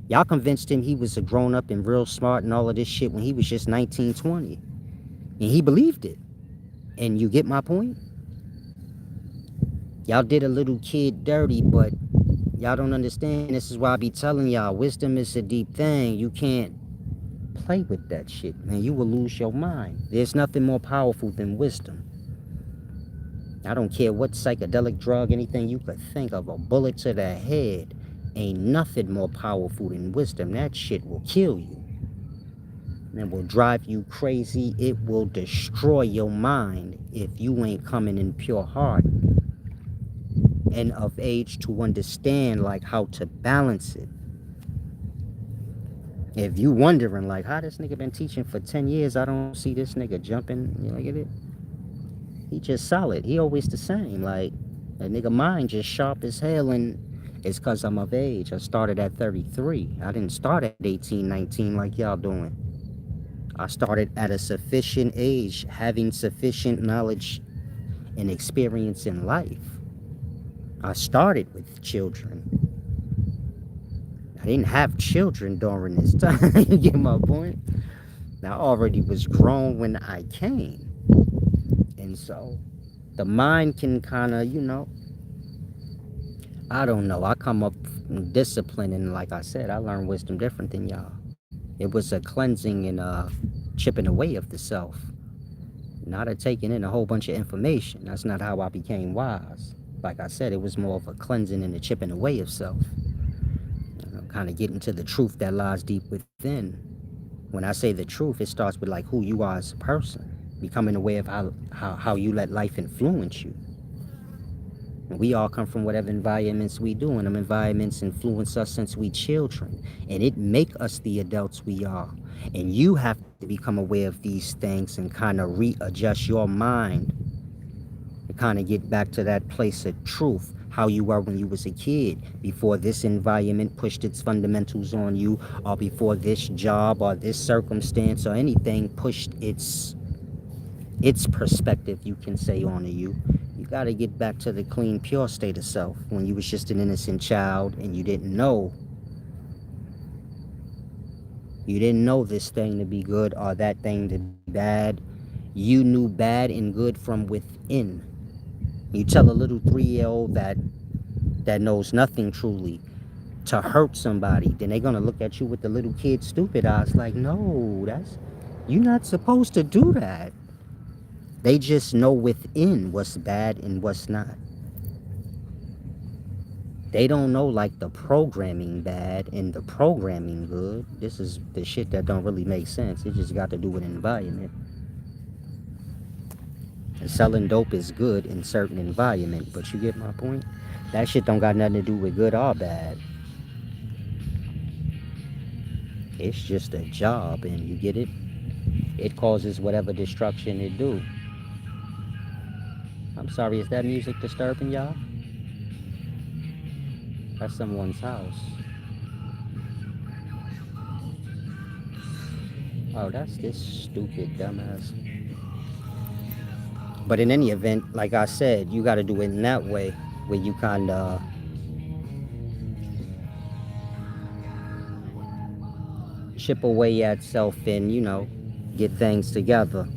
Speaker 1: Y'all convinced him he was a grown up and real smart and all of this shit when he was just 19, 20. And he believed it. And you get my point? Y'all did a little kid dirty, but y'all don't understand. This is why I be telling y'all, wisdom is a deep thing. You can't play with that shit, man. You will lose your mind. There's nothing more powerful than wisdom. I don't care what psychedelic drug, anything you could think of, a bullet to the head. Ain't nothing more powerful than wisdom. That shit will kill you. It will drive you crazy. It will destroy your mind if you ain't coming in pure heart and of age to understand like how to balance it. If you wondering like how this nigga been teaching for 10 years, I don't see this nigga jumping, you know, look at it. He just solid. He always the same. Like that nigga mind just sharp as hell, and it's cause I'm of age. I started at 33. I didn't start at 18, 19 like y'all doing. I started at a sufficient age, having sufficient knowledge and experience in life. I started with children. I didn't have children during this time. You get my point? I already was grown when I came. And so the mind can kind of, I don't know. I come up from discipline, and like I said, I learned wisdom different than y'all. It was a cleansing and chipping away of the self, not a taking in a whole bunch of information. That's not how I became wise. Like I said, it was more of a cleansing and a chipping away of self. Kind of getting to the truth that lies deep within. When I say the truth, it starts with like who you are as a person, becoming aware of how you let life influence you. We all come from whatever environments we do, and them environments influence us since we children, and it make us the adults we are. And you have to become aware of these things and kind of readjust your mind to kind of get back to that place of truth, how you were when you was a kid, before this environment pushed its fundamentals on you, or before this job or this circumstance or anything pushed its perspective, you can say, onto you. You got to get back to the clean, pure state of self when you was just an innocent child and you didn't know this thing to be good or that thing to be bad. You knew bad and good from within. You tell a little 3-year-old that knows nothing truly to hurt somebody, then they're gonna look at you with the little kid stupid eyes like, no, that's you're not supposed to do that. They just know within what's bad and what's not. They don't know like the programming bad and the programming good. This is the shit that don't really make sense. It just got to do with environment. And selling dope is good in certain environment, but you get my point? That shit don't got nothing to do with good or bad. It's just a job, and you get it? It causes whatever destruction it do. I'm sorry, is that music disturbing y'all? That's someone's house. Oh, that's this stupid dumbass. But in any event, like I said, you got to do it in that way where you kind of chip away at self and, get things together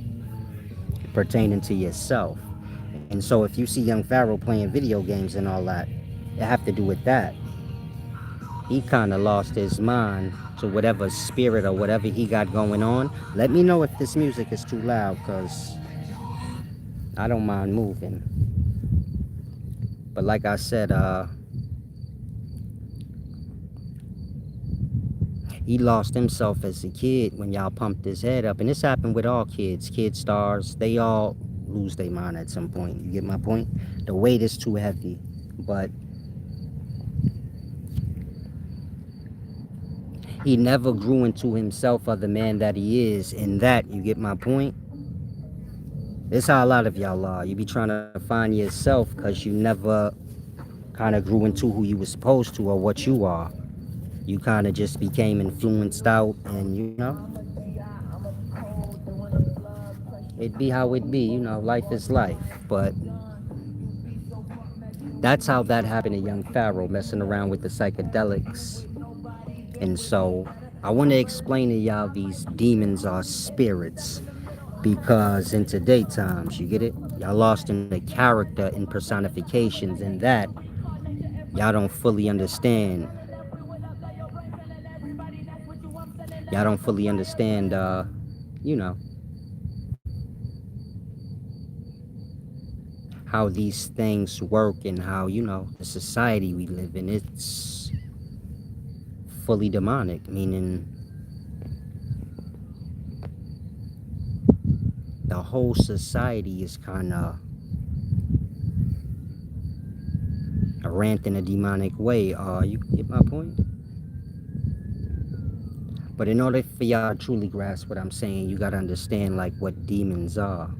Speaker 1: pertaining to yourself. And so if you see young Pharaoh playing video games and all that, it have to do with that. He kind of lost his mind to whatever spirit or whatever he got going on. Let me know if this music is too loud, because I don't mind moving. But like I said, he lost himself as a kid when y'all pumped his head up. And this happened with all kids. Kid stars, they all lose their mind at some point. You get my point? The weight is too heavy. But he never grew into himself or the man that he is. In that, you get my point? This how a lot of y'all are. You be trying to find yourself because you never kind of grew into who you were supposed to or what you are. You kind of just became influenced out, and it be how it be. Life is life. But that's how that happened to young Pharaoh, messing around with the psychedelics. And so I want to explain to y'all these demons are spirits, because in today times, you get it? Y'all lost in the character and personifications, and that y'all don't fully understand. Y'all don't fully understand, you know, how these things work and how, the society we live in, it's fully demonic, meaning the whole society is kind of a rant in a demonic way. You get my point? But in order for y'all to truly grasp what I'm saying, you gotta understand like what demons are.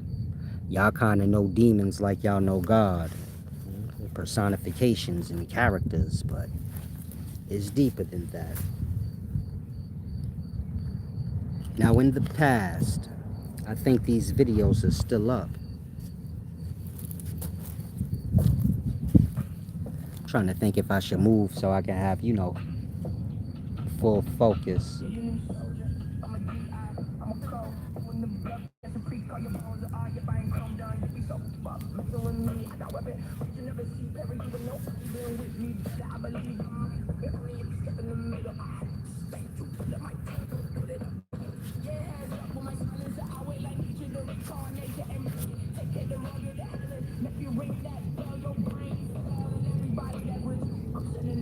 Speaker 1: Y'all kind of know demons like y'all know God, personifications and characters, but it's deeper than that. Now, in the past, I think these videos are still up. I'm trying to think if I should move so I can have, full focus.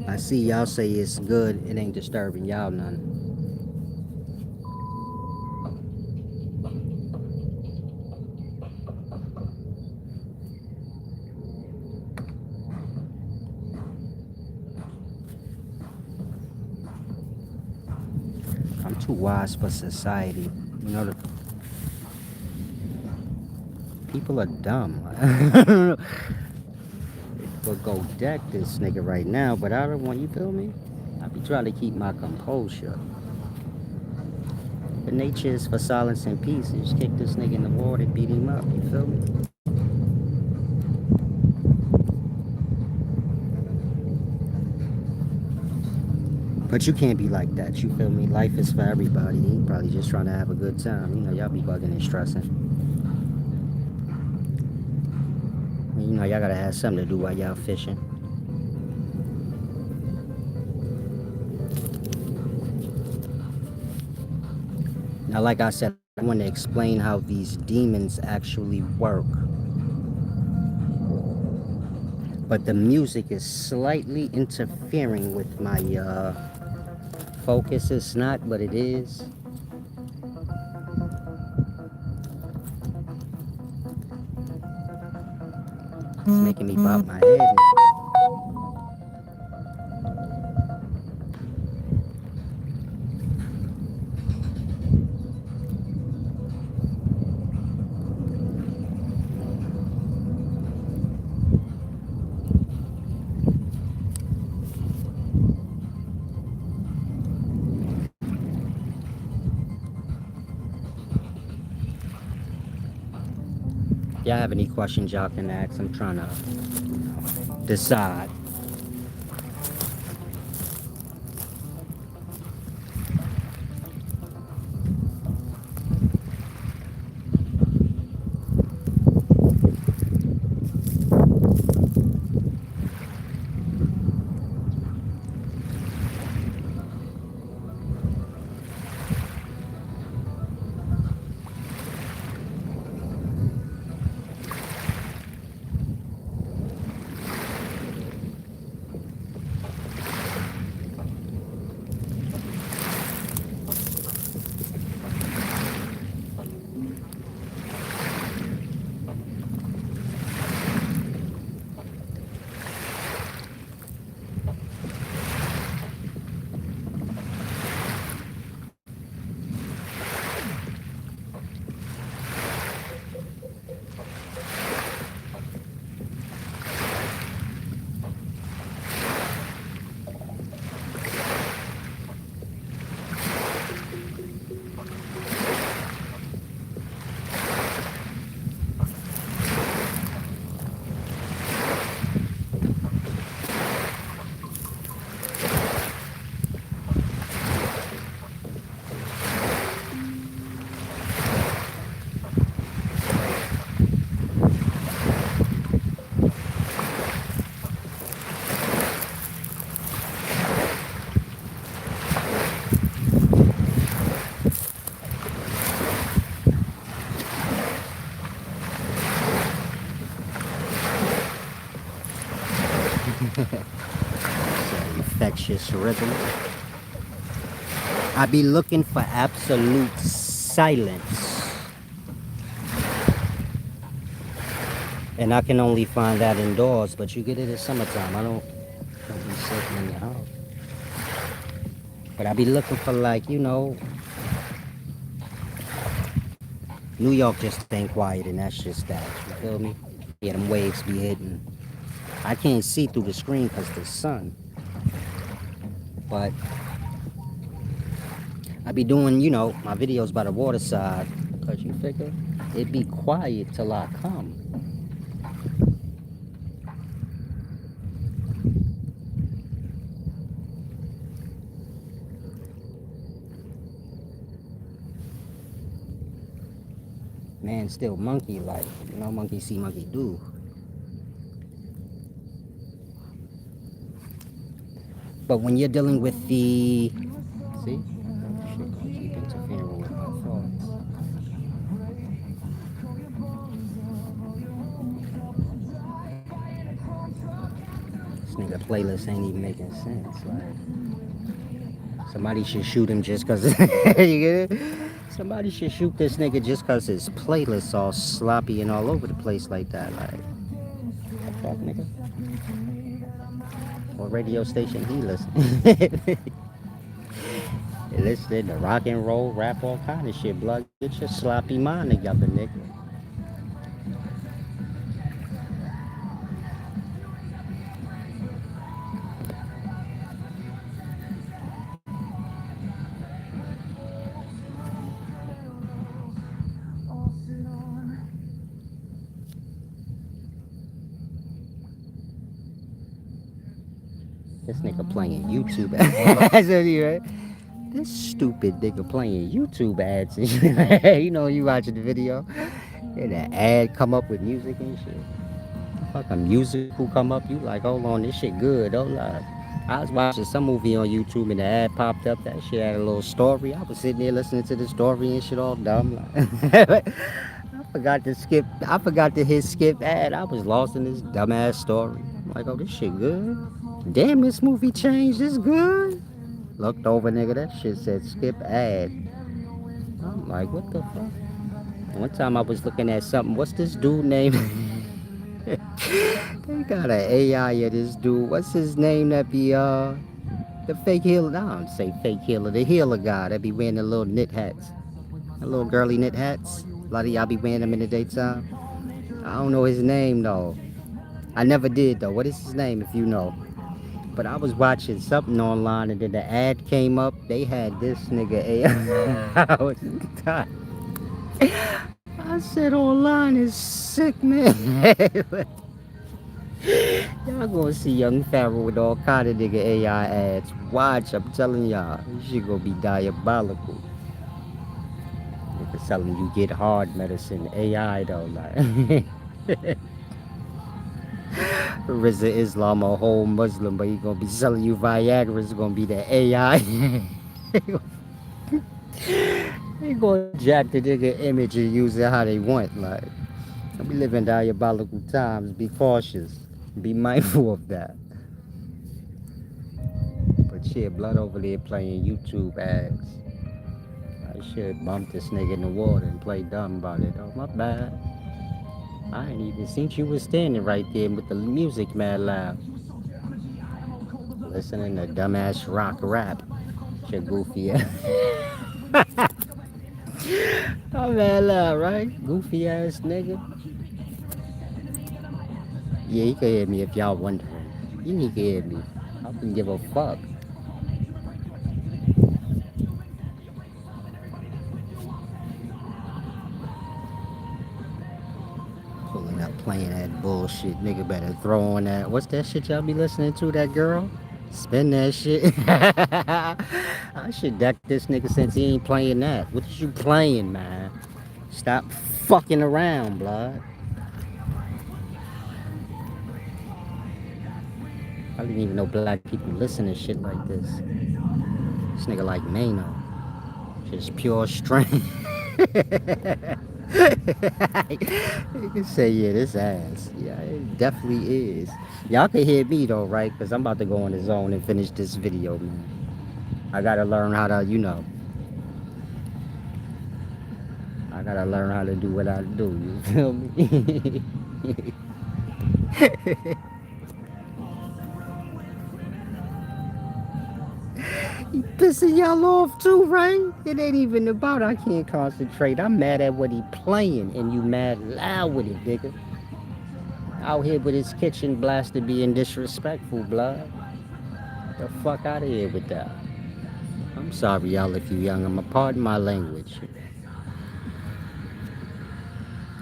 Speaker 1: I see y'all say it's good, it ain't disturbing y'all none. too wise for society. You know, the people are dumb. Would go deck this nigga right now, but I don't want, you feel me? I be trying to keep my composure. The nature is for silence and peace. You just kick this nigga in the water, beat him up, you feel me? But you can't be like that, you feel me? Life is for everybody. He probably just trying to have a good time. You know, y'all be bugging and stressing. You know, y'all gotta have something to do while y'all fishing. Now, like I said, I want to explain how these demons actually work. But the music is slightly interfering with my focus. It's not, but it is. It's making me bop my head. If y'all have any questions, y'all can ask. I'm trying to decide. Infectious rhythm. I be looking for absolute silence. And I can only find that indoors, but you get it in summertime. I don't be sitting in your house. But I be looking for, like, you know, New York just ain't quiet, and that's just that. You feel me? Yeah, them waves be hitting. I can't see through the screen because the sun. But I be doing, you know, my videos by the waterside, because you figure it be quiet till I come. Man, still monkey like, you know, monkey see, monkey do. But when you're dealing with the, see, shit gonna keep interfering with my thoughts. This nigga playlist ain't even making sense. Like, somebody should shoot him just cause, you get it? Somebody should shoot this nigga just cause his playlist all sloppy and all over the place like that. Like, fuck nigga. What radio station he listen? Listen to rock and roll, rap, all kind of shit, blood. Get your sloppy mind together, nigga. This nigga playing YouTube ads, right? This stupid nigga playing YouTube ads and shit. You know, you watching the video, and the ad come up with music and shit. Fucking musical come up, you like, hold on, this shit good, hold up. I was watching some movie on YouTube and the ad popped up. That shit had a little story. I was sitting there listening to the story and shit all dumb. Like, I forgot to skip. I forgot to hit skip ad. I was lost in this dumbass story. I'm like, oh, this shit good. Damn, this movie changed. This good. Looked over, nigga. That shit said skip ad. I'm like, what the fuck? One time I was looking at something. What's this dude name? They got an AI of this dude. What's his name that be the fake healer? No, I don't say fake healer. The healer guy that be wearing the little knit hats. The little girly knit hats. A lot of y'all be wearing them in the daytime. I don't know his name though. I never did though. What is his name if you know? But I was watching something online and then the ad came up. They had this nigga AI. I was dying. I said online is sick, man. Y'all gonna see young Pharaoh with all kind of nigga AI ads. Watch, I'm telling y'all, this shit gonna be diabolical. Nigga telling you get hard medicine, AI though, like. Rizza Islam, a whole Muslim, but he gonna be selling you Viagra. It's gonna be the AI. They gonna jack the nigga image and use it how they want. Like, we live in diabolical times. Be cautious. Be mindful of that. But shit, blood over there playing YouTube ads. I should bump this nigga in the water and play dumb about it. Oh, my bad. I ain't even seen you was standing right there with the music mad loud. Listening to dumbass rock rap. Shit goofy ass. Oh man, loud, right? Goofy ass nigga. Yeah, he can hear me if y'all wondering. He can hear me. I don't give a fuck. Pulling up playing that bullshit. Nigga better throw on that. What's that shit y'all be listening to, that girl? Spin that shit. I should deck this nigga since he ain't playing that. What is you playing, man? Stop fucking around, blood. I didn't even know black people listen to shit like this. This nigga like Mano. Just pure strength. You can say, yeah, this ass. Yeah, it definitely is. Y'all can hear me though, right? Because I'm about to go on the zone and finish this video, man. I gotta learn how to, I gotta learn how to do what I do. You feel me? He pissing y'all off too, right? It ain't even about I can't concentrate. I'm mad at what he playing, and you mad loud with it, nigga. Out here with his kitchen blaster being disrespectful, blood. The fuck out of here with that. I'm sorry, y'all, if you young. I'm a pardon my language.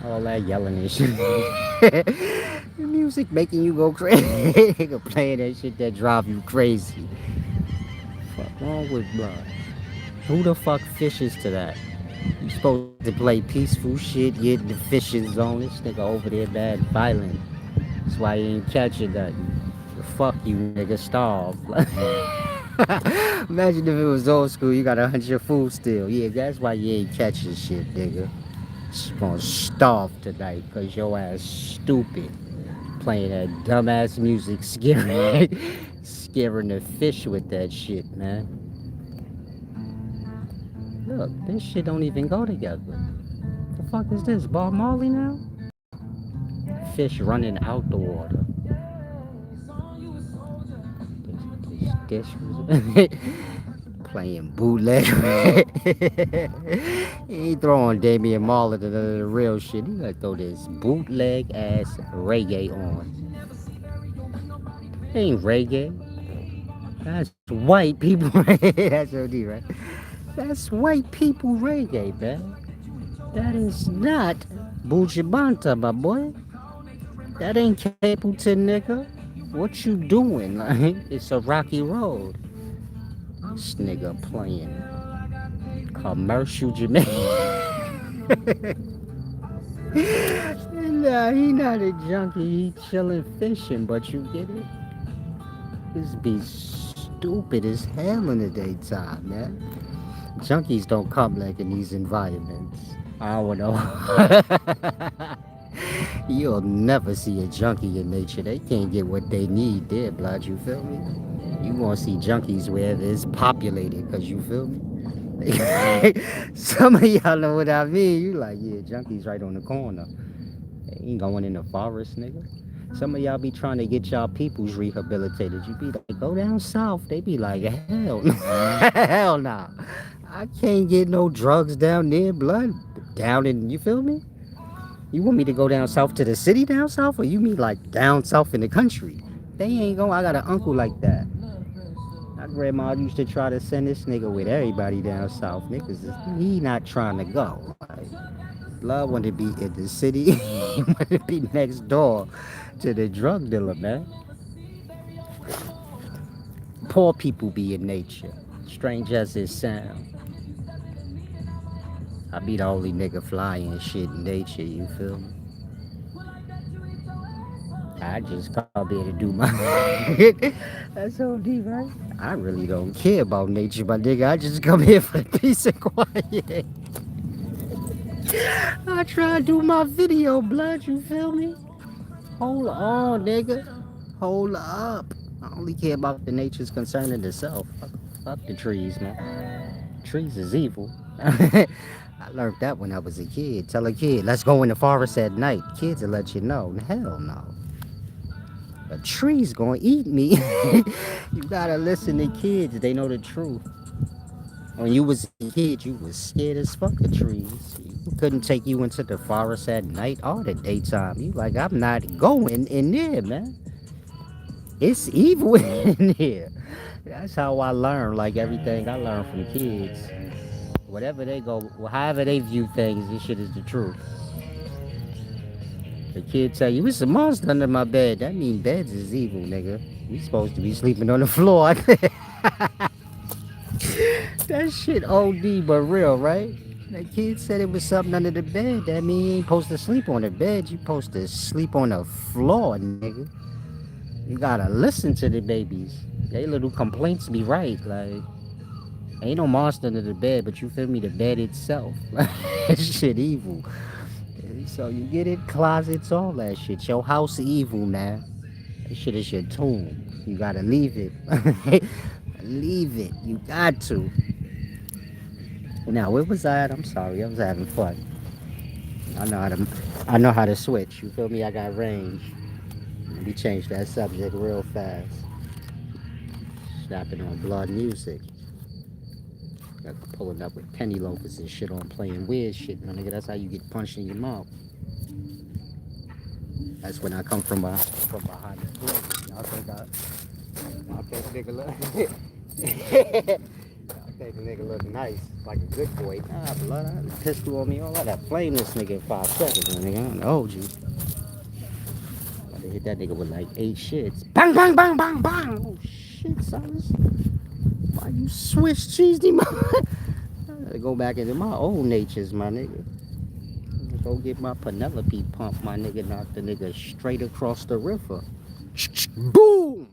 Speaker 1: All that yelling and shit. The music making you go crazy. Playing that shit that drive you crazy. Fuck wrong with blood? Who the fuck fishes to that? You supposed to play peaceful shit, get in the fishing zone. This nigga over there bad violent. That's why he ain't catching nothing. Fuck you, nigga, starve. Imagine if it was old school, you gotta hunt your food still. Yeah, that's why you ain't catching shit, nigga. Just gonna starve tonight, cause your ass stupid. Playing that dumbass music, scaring the fish with that shit, man. Look, this shit don't even go together. The fuck is this, Bob Marley now? Fish running out the water. This Playing bootleg. He ain't throwing Damian Marley to the real shit. He gonna throw this bootleg ass reggae on. Ain't reggae. That's white people. That's OD, right? That's white people reggae, man. That is not Bujibanta, my boy. That ain't Capleton, nigga. What you doing? Like, it's a rocky road. This nigga playing commercial Jamaican. Nah, he not a junkie. He chilling fishing, but you get it? This be stupid as hell in the daytime, man. Junkies don't come like in these environments. I don't know. You'll never see a junkie in nature. They can't get what they need there, blood. You feel me? You gonna see junkies where it's populated, cause you feel me? Some of y'all know what I mean. You like, yeah, junkies right on the corner. They ain't going in the forest, nigga. Some of y'all be trying to get y'all peoples rehabilitated. You be like, go down south. They be like, hell, hell nah. I can't get no drugs down there, blood. Down in, you feel me? You want me to go down south to the city down south, or you mean like down south in the country? They ain't going. I got an uncle like that. My grandma used to try to send this nigga with everybody down south. He not trying to go. Like, blood want to be in the city. He want to be next door to the drug dealer, man. Poor people be in nature. Strange as it sound. I be the only nigga flying shit in nature, you feel me? I just come here to do my That's so deep, right? I really don't care about nature, my nigga. I just come here for the peace and quiet. I try to do my video, blood, you feel me? Hold on, nigga. Hold up. I only care about the nature's concerning itself. Fuck the trees, man. Trees is evil. I learned that when I was a kid. Tell a kid, let's go in the forest at night. Kids will let you know. Hell no. A tree's gonna eat me. You gotta listen to kids. They know the truth. When you was a kid, you was scared as fuck of trees. You couldn't take you into the forest at night or the daytime. You like, I'm not going in there, man. It's evil in here. That's how I learn. Like everything I learned from kids. Whatever they go, however they view things, this shit is the truth. The kid tell you, it's a monster under my bed. That mean beds is evil, nigga. We supposed to be sleeping on the floor. That shit OD but real, right? That kid said it was something under the bed. That mean you ain't supposed to sleep on the bed. You supposed to sleep on the floor, nigga. You gotta listen to the babies. They little complaints be right. Like, ain't no monster under the bed, but you feel me? The bed itself. That shit evil. So you get it? Closets, all that shit. Your house evil, man. That shit is your tomb. You gotta leave it. Leave it. You got to. Now, where was I at? I'm sorry. I was having fun. I know how to. I know how to switch. You feel me? I got range. Let me change that subject real fast. Snapping on blood music. Got pulling up with penny loafers and shit on, playing weird shit, my nigga. That's how you get punched in your mouth. That's when I come from behind the door. Y'all think nigga look. Y'all think a nigga look nice, like a good boy. Nah, blood, I pistol on me. All I got flame this nigga in 5 seconds, nigga. I don't hold you. I hit that nigga with like 8 shits. Bang, bang, bang, bang, bang. Oh shit, son. Why you Swiss cheesy, man? I gotta go back into my old natures, my nigga. Go get my Penelope pump, my nigga. Knock the nigga straight across the river. Boom!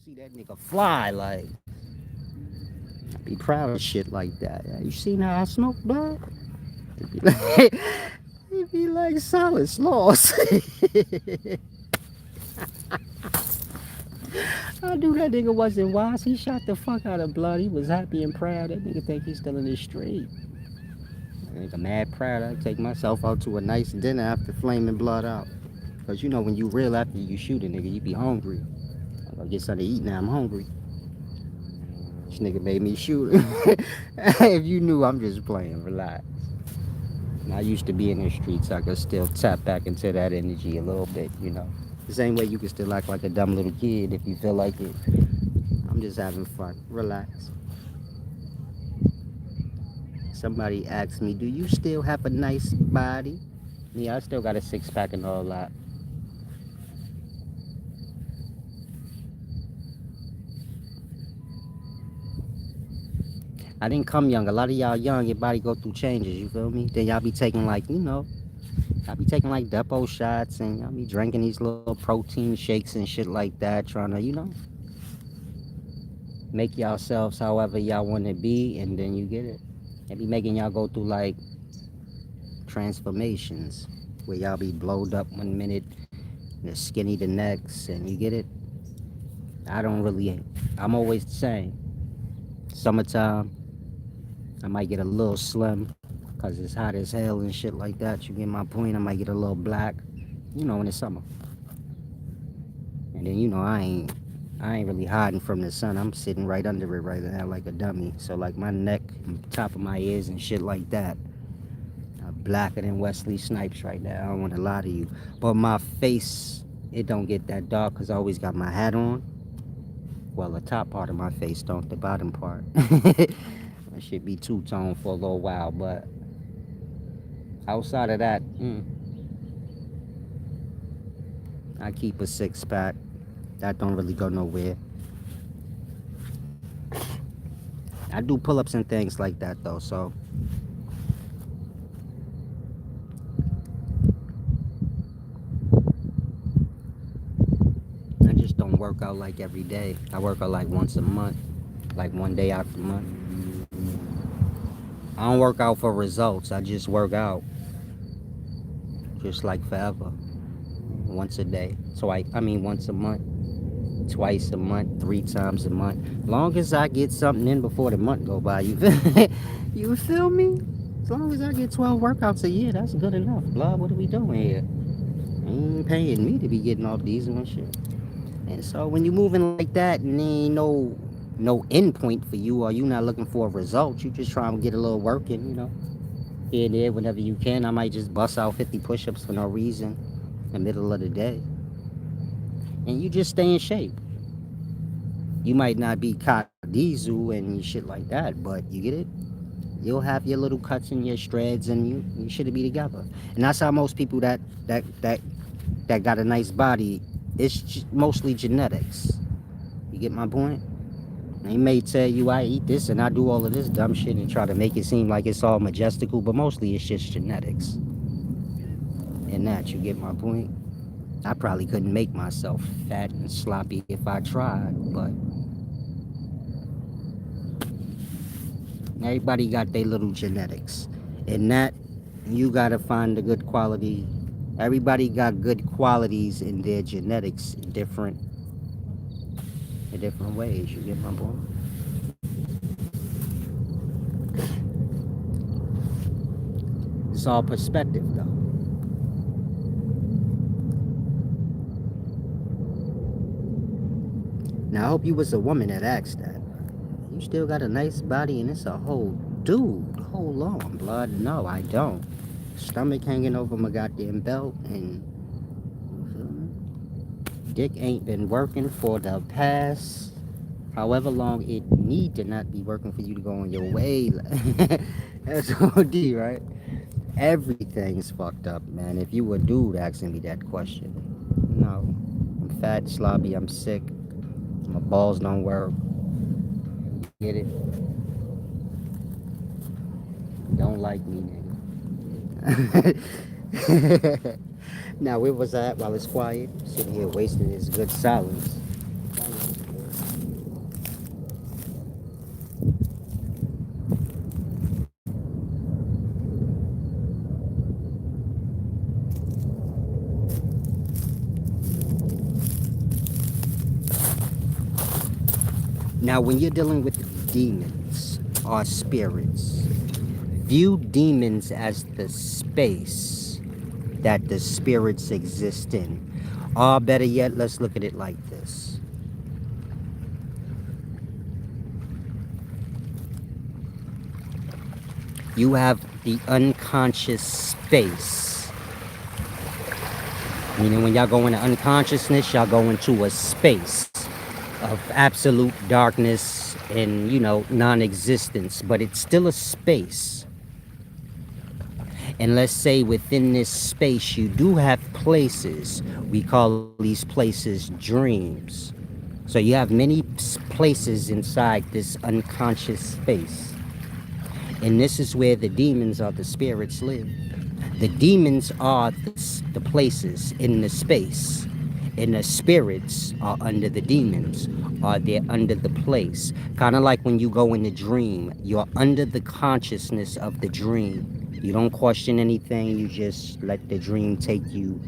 Speaker 1: See that nigga fly, like. I be proud of shit like that. You seen how I smoke, blood? It be like solid sloss. I knew that nigga wasn't wise. He shot the fuck out of blood. He was happy and proud. That nigga think he's still in the street. Nigga mad proud. I take myself out to a nice dinner after flaming blood out. Cause you know when you real after you shoot a nigga, you be hungry. I'm gonna get something to eat now. I'm hungry. This nigga made me shoot him. If you knew, I'm just playing. Relax. I used to be in the streets. I could still tap back into that energy a little bit, you know. The same way you can still act like a dumb little kid if you feel like it. I'm just having fun. Relax. Somebody asked me, "Do you still have a nice body?" Yeah, I still got a six pack and all that. I didn't come young. A lot of y'all young, your body go through changes, you feel me? Then y'all be taking like, y'all be taking like Depo shots and y'all be drinking these little protein shakes and shit like that, trying to, make yourselves however y'all want to be, and then you get it. They be making y'all go through like transformations where y'all be blowed up one minute, and skinny the next, and you get it. I don't really. I'm always the same. Summertime, I might get a little slim because it's hot as hell and shit like that. You get my point? I might get a little black, in the summer. And then I ain't really hiding from the sun. I'm sitting right under it right now like a dummy. So like my neck and top of my ears and shit like that, blacker than Wesley Snipes right now. I don't want to lie to you. But my face, it don't get that dark because I always got my hat on. Well, the top part of my face don't, the bottom part. That should be two-tone for a little while, but outside of that, I keep a six-pack. That don't really go nowhere. I do pull-ups and things like that, though, so I just don't work out like every day. I work out like once a month, like one day out the month. I don't work out for results. I just work out just like forever. Once a day. Once a month, twice a month, three times a month. Long as I get something in before the month go by, you feel me? As long as I get 12 workouts a year, that's good enough. Blah, what are we doing here? Ain't paying me to be getting all diesel and shit. And so when you moving like that and there ain't no end point for you, or you not looking for a result, you just trying to get a little work in. Here and there whenever you can. I might just bust out 50 push-ups for no reason in the middle of the day. And you just stay in shape. You might not be caught diesel and shit like that, but you get it? You'll have your little cuts and your shreds, and you should be together. And that's how most people that got a nice body, it's mostly genetics. You get my point? They may tell you I eat this and I do all of this dumb shit and try to make it seem like it's all majestical, but mostly it's just genetics. And that, you get my point? I probably couldn't make myself fat and sloppy if I tried, but everybody got their little genetics. And that, you gotta find the good quality. Everybody got good qualities in their genetics in different ways. You get my point? It's all perspective, though. Now, I hope you was a woman that asked that. You still got a nice body and it's a whole dude. Hold on, blood. No, I don't. Stomach hanging over my goddamn belt and dick ain't been working for the past however long it need to not be working for you to go on your way. That's OD, right? Everything's fucked up, man. If you a dude asking me that question, no. I'm fat, sloppy, I'm sick. My balls don't work. Get it? Don't like me, nigga. Now, where was I at while it's quiet? Sitting here wasting this good silence. Now, when you're dealing with demons or spirits, view demons as the space that the spirits exist in. Or better yet, let's look at it like this. You have the unconscious space. Meaning when y'all go into unconsciousness, y'all go into a space of absolute darkness and, non-existence, but it's still a space. And let's say within this space, you do have places. We call these places dreams. So you have many places inside this unconscious space. And this is where the demons or the spirits live. The demons are the places in the space, and the spirits are under the demons, or they're under the place. Kind of like when you go in a dream, you're under the consciousness of the dream. You don't question anything, you just let the dream take you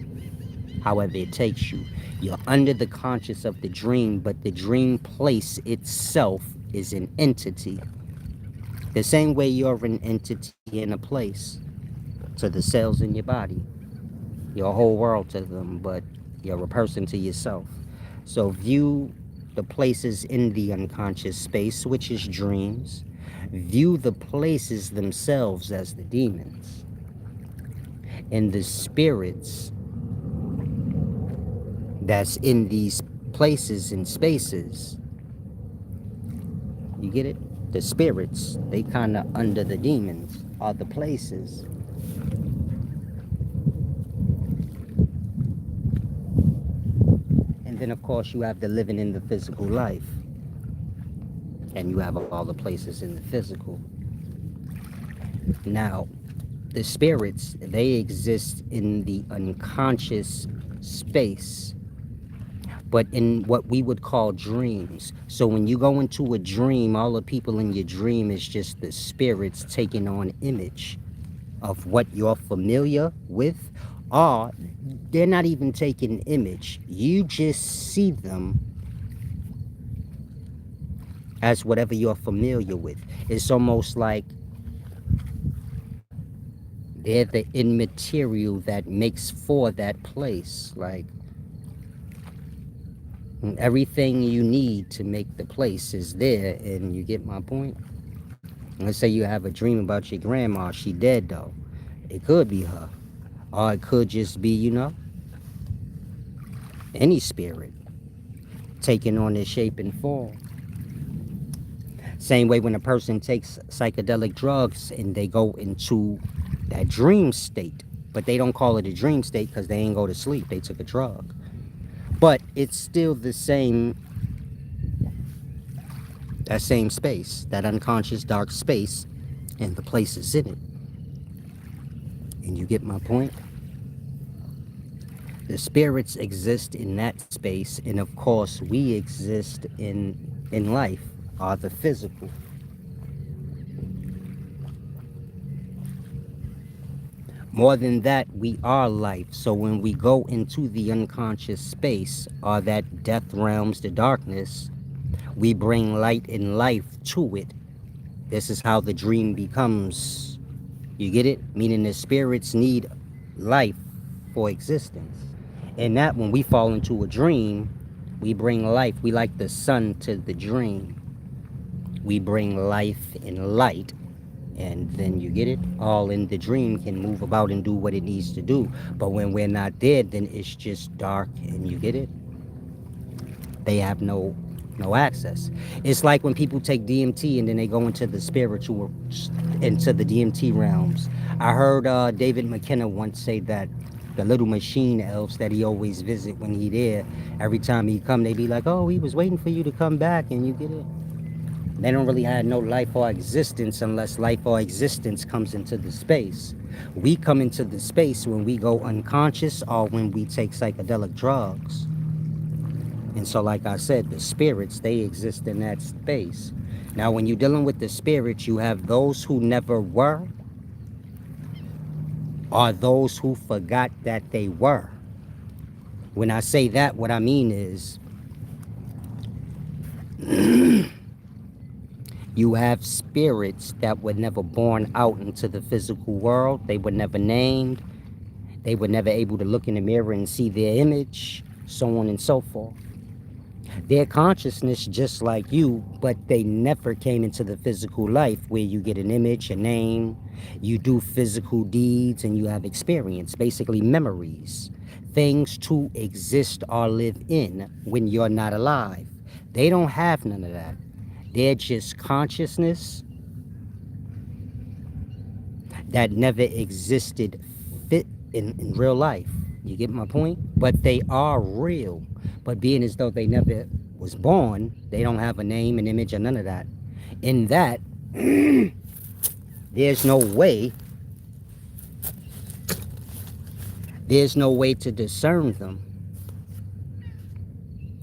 Speaker 1: however it takes you. You're under the conscious of the dream, but the dream place itself is an entity. The same way you're an entity in a place to the cells in your body. You're a whole world to them, but you're a person to yourself. So view the places in the unconscious space, which is dreams. View the places themselves as the demons. And the spirits that's in these places and spaces. You get it? The spirits, they kind of under the demons are the places. And then, of course, you have the living in the physical life. And you have all the places in the physical. Now, the spirits, they exist in the unconscious space, but in what we would call dreams. So when you go into a dream, all the people in your dream is just the spirits taking on image of what you're familiar with, or they're not even taking image. You just see them as whatever you're familiar with. It's almost like they're the immaterial that makes for that place. Like everything you need to make the place is there, and you get my point? Let's say you have a dream about your grandma. She dead though. It could be her. Or it could just be, any spirit taking on this shape and form. Same way when a person takes psychedelic drugs and they go into that dream state, but they don't call it a dream state because they ain't go to sleep. They took a drug. But it's still the same, that same space, that unconscious dark space, and the places in it. And you get my point? The spirits exist in that space, and of course we exist in life, or the physical. More than that, we are life. So when we go into the unconscious space, or that death realms, the darkness, we bring light and life to it. This is how the dream becomes. You get it? Meaning the spirits need life for existence. And that when we fall into a dream, we bring life. We like the sun to the dream. We bring life and light. And then you get it? All in the dream can move about and do what it needs to do. But when we're not there, then it's just dark, and you get it? They have no access. It's like when people take DMT and then they go into the spiritual, into the DMT realms. I heard David McKenna once say that the little machine elves that he always visit when he there, every time he come, they be like, oh, he was waiting for you to come back, and you get it? They don't really have no life or existence unless life or existence comes into the space. We come into the space when we go unconscious or when we take psychedelic drugs. And so, like I said, the spirits, they exist in that space. Now, when you're dealing with the spirits, you have those who never were, or those who forgot that they were. When I say that, what I mean is you have spirits that were never born out into the physical world. They were never named. They were never able to look in the mirror and see their image, so on and so forth. Their consciousness just like you, but they never came into the physical life where you get an image, a name, you do physical deeds, and you have experience, basically memories, things to exist or live in when you're not alive. They don't have none of that. They're just consciousness that never existed fit in real life. You get my point? But they are real. But being as though they never was born, they don't have a name, an image, or none of that. In that, there's no way, there's no way to discern them.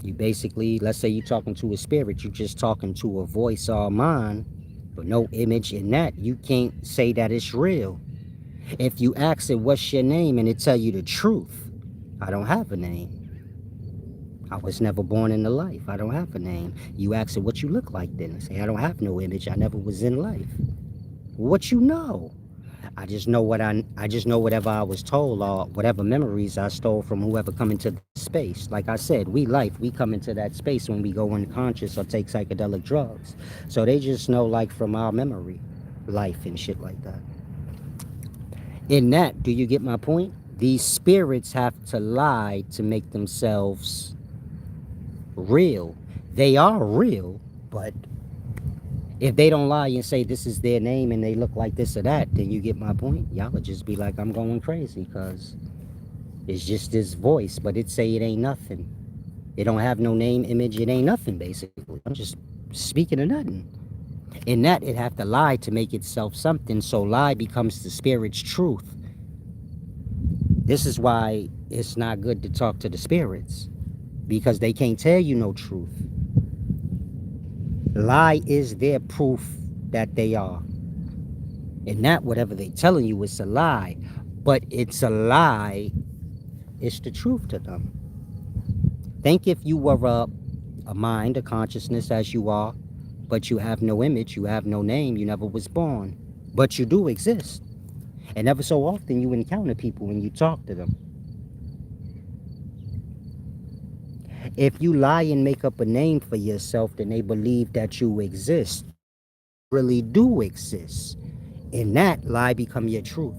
Speaker 1: You basically, let's say you're talking to a spirit, you're just talking to a voice or a mind, but no image in that. You can't say that it's real. If you ask it, what's your name, and it tell you the truth, I don't have a name. I was never born into life. I don't have a name. You ask it what you look like then. I say, I don't have no image. I never was in life. What you know? I just know whatever I was told or whatever memories I stole from whoever come into the space. Like I said, we come into that space when we go unconscious or take psychedelic drugs. So they just know like from our memory, life and shit like that. In that, do you get my point? These spirits have to lie to make themselves real. They are real, but if they don't lie and say this is their name and they look like this or that, then you get my point. Y'all would just be like, I'm going crazy because it's just this voice, but it say it ain't nothing. It don't have no name, image, it ain't nothing basically. I'm just speaking of nothing. In that, it have to lie to make itself something, so lie becomes the spirit's truth. This is why it's not good to talk to the spirits, because they can't tell you no truth. Lie is their proof that they are. And not whatever they telling you is a lie. But it's a lie, it's the truth to them. Think if you were a mind, a consciousness as you are, but you have no image, you have no name, you never was born. But you do exist. And ever so often you encounter people when you talk to them. If you lie and make up a name for yourself, then they believe that you exist. Really do exist. And that lie become your truth.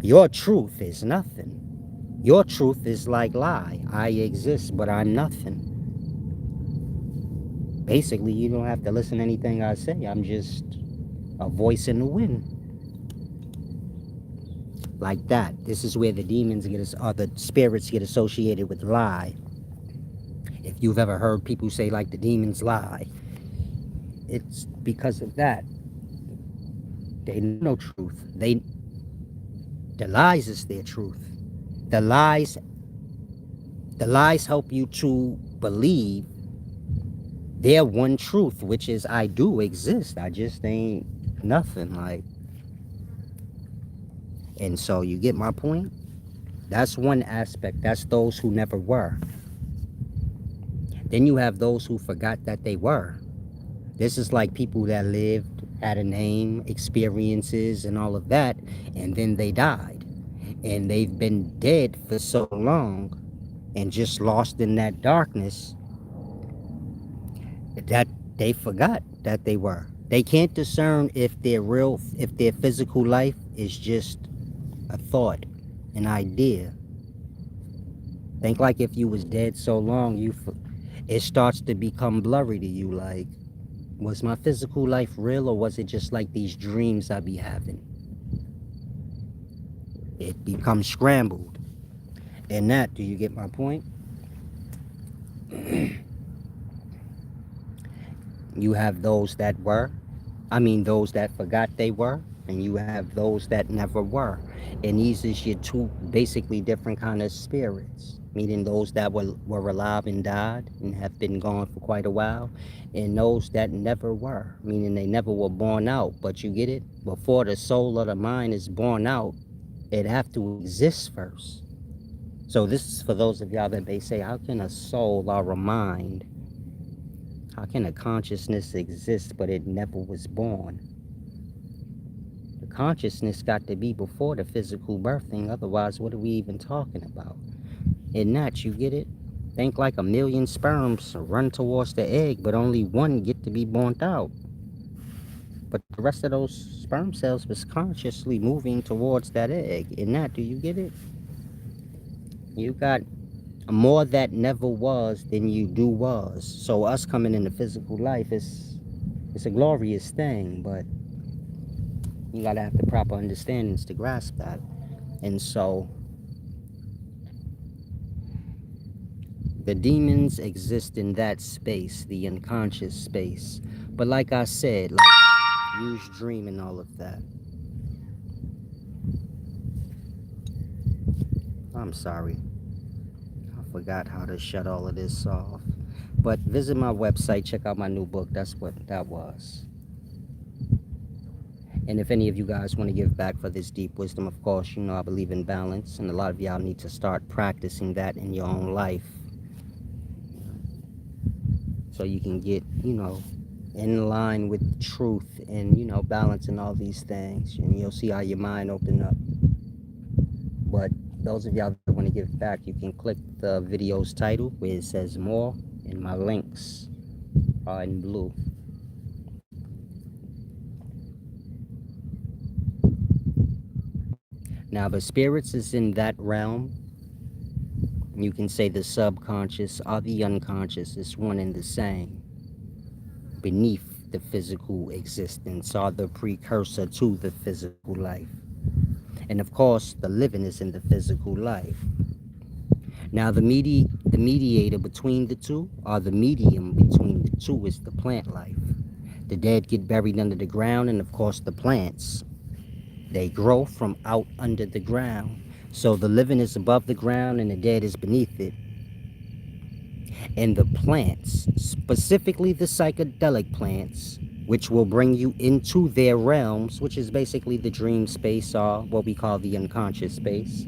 Speaker 1: Your truth is nothing. Your truth is like lie. I exist, but I'm nothing. Basically, you don't have to listen to anything I say. I'm just a voice in the wind. Like that. This is where the demons get, or the spirits get associated with lie. If you've ever heard people say like the demons lie, it's because of that. They know no truth. The lies is their truth. The lies help you to believe their one truth, which is I do exist. I just ain't nothing. Like, and so you get my point? That's one aspect. That's those who never were. Then you have those who forgot that they were. This is like people that lived, had a name, experiences, and all of that, and then they died. And they've been dead for so long and just lost in that darkness that they forgot that they were. They can't discern if if their physical life is just a thought, an idea. Think like if you was dead so long, it starts to become blurry to you. Like, was my physical life real, or was it just like these dreams I be having? It becomes scrambled. And that, do you get my point? You have those that were, those that forgot they were, and you have those that never were. And these is your two basically different kind of spirits, meaning those that were alive and died and have been gone for quite a while, and those that never were, meaning they never were born out. But you get it? Before the soul or the mind is born out, it have to exist first. So this is for those of y'all that may say, how can a soul or a mind, how can a consciousness exist but it never was born? The consciousness got to be before the physical birthing, otherwise what are we even talking about? And that, you get it? Think like a million sperms run towards the egg, but only one get to be born out. But the rest of those sperm cells was consciously moving towards that egg. In that, do you get it? You got more that never was than you do was. So us coming into physical life is it's a glorious thing, but you gotta have the proper understandings to grasp that. And so the demons exist in that space, the unconscious space. But like I said, like use dream and all of that. I'm sorry. I forgot how to shut all of this off. But visit my website, check out my new book. That's what that was. And if any of you guys want to give back for this deep wisdom, of course, you know I believe in balance, and a lot of y'all need to start practicing that in your own life so you can get, in line with truth and, balance and all these things. And you'll see how your mind open up. But those of y'all that want to give back, you can click the video's title where it says more, and my links are in blue. Now, the spirits is in that realm. You can say the subconscious or the unconscious is one and the same. Beneath the physical existence or the precursor to the physical life. And of course, the living is in the physical life. Now, the mediator between the two, or the medium between the two, is the plant life. The dead get buried under the ground, and of course, the plants, they grow from out under the ground. So the living is above the ground, and the dead is beneath it. And the plants, specifically the psychedelic plants, which will bring you into their realms, which is basically the dream space or what we call the unconscious space.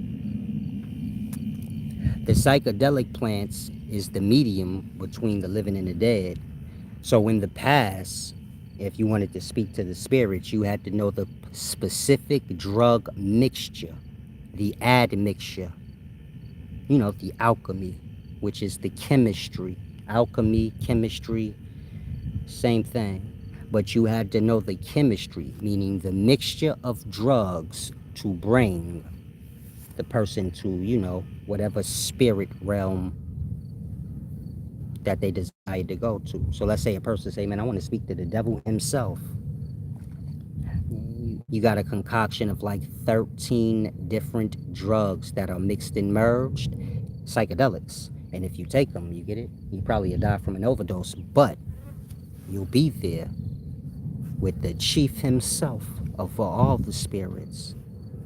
Speaker 1: The psychedelic plants is the medium between the living and the dead. So in the past, if you wanted to speak to the spirits, you had to know the specific drug mixture, the admixture, the alchemy, which is the chemistry. Alchemy, chemistry, same thing. But you had to know the chemistry, meaning the mixture of drugs to bring the person to, whatever spirit realm that they desire to go to. So let's say a person say, man, I want to speak to the devil himself. You got a concoction of like 13 different drugs that are mixed and merged, psychedelics. And if you take them, you get it, you probably die from an overdose, but you'll be there with the chief himself of all the spirits.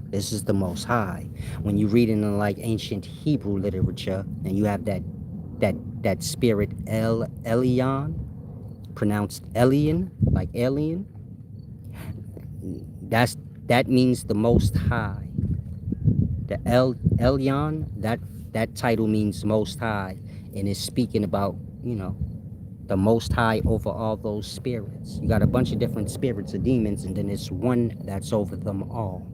Speaker 1: This is the Most High. When you read in like ancient Hebrew literature, and you have that spirit Elyon, pronounced Elion, like alien. That means the Most High. The Elyon, that title means Most High, and is speaking about the Most High over all those spirits. You got a bunch of different spirits or demons, and then it's one that's over them all.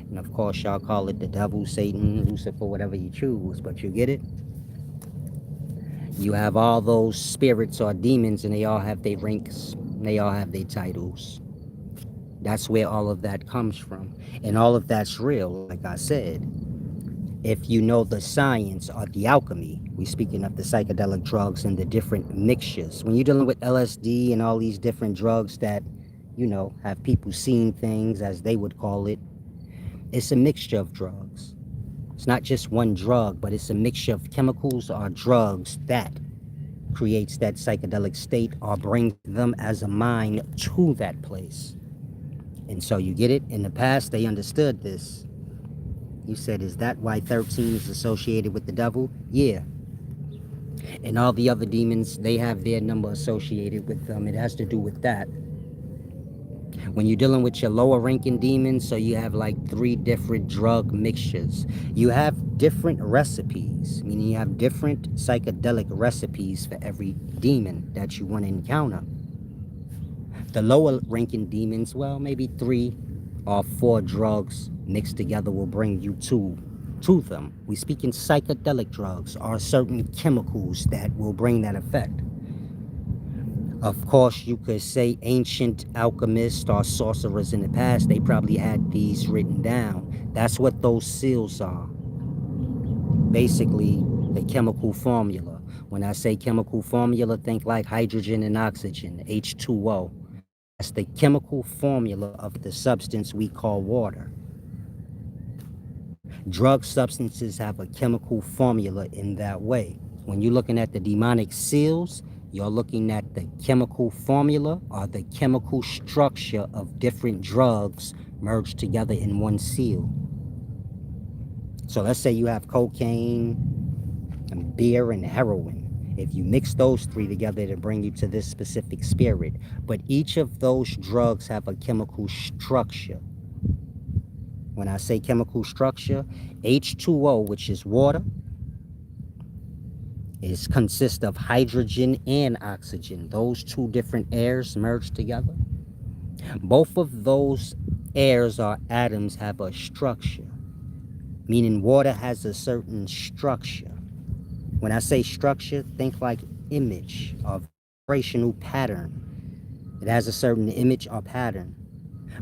Speaker 1: And of course, y'all call it the devil, Satan, Lucifer, whatever you choose, but you get it? You have all those spirits or demons, and they all have their ranks, and they all have their titles. That's where all of that comes from. And all of that's real, like I said. If you know the science or the alchemy, we speaking of the psychedelic drugs and the different mixtures. When you're dealing with LSD and all these different drugs that, have people seeing things, as they would call it, it's a mixture of drugs. It's not just one drug, but it's a mixture of chemicals or drugs that creates that psychedelic state or brings them as a mind to that place. And so you get it? In the past, they understood this. You said, is that why 13 is associated with the devil? Yeah. And all the other demons, they have their number associated with them. It has to do with that. When you're dealing with your lower ranking demons, so you have like 3 different drug mixtures. You have different recipes, meaning you have different psychedelic recipes for every demon that you want to encounter. The lower ranking demons, well, maybe 3 or 4 drugs mixed together will bring you to to them. We speak in psychedelic drugs or certain chemicals that will bring that effect. Of course, you could say ancient alchemists or sorcerers in the past, they probably had these written down. That's what those seals are. Basically, the chemical formula. When I say chemical formula, think like hydrogen and oxygen, H2O. That's the chemical formula of the substance we call water. Drug substances have a chemical formula in that way. When you're looking at the demonic seals, you're looking at the chemical formula or the chemical structure of different drugs merged together in one seal. So let's say you have cocaine and beer and heroin. If you mix those three together, it'll bring you to this specific spirit. But each of those drugs have a chemical structure. When I say chemical structure, H2O, which is water, is consists of hydrogen and oxygen. Those two different airs merged together. Both of those airs or atoms have a structure, meaning water has a certain structure. When I say structure, think like image or vibrational pattern. It has a certain image or pattern.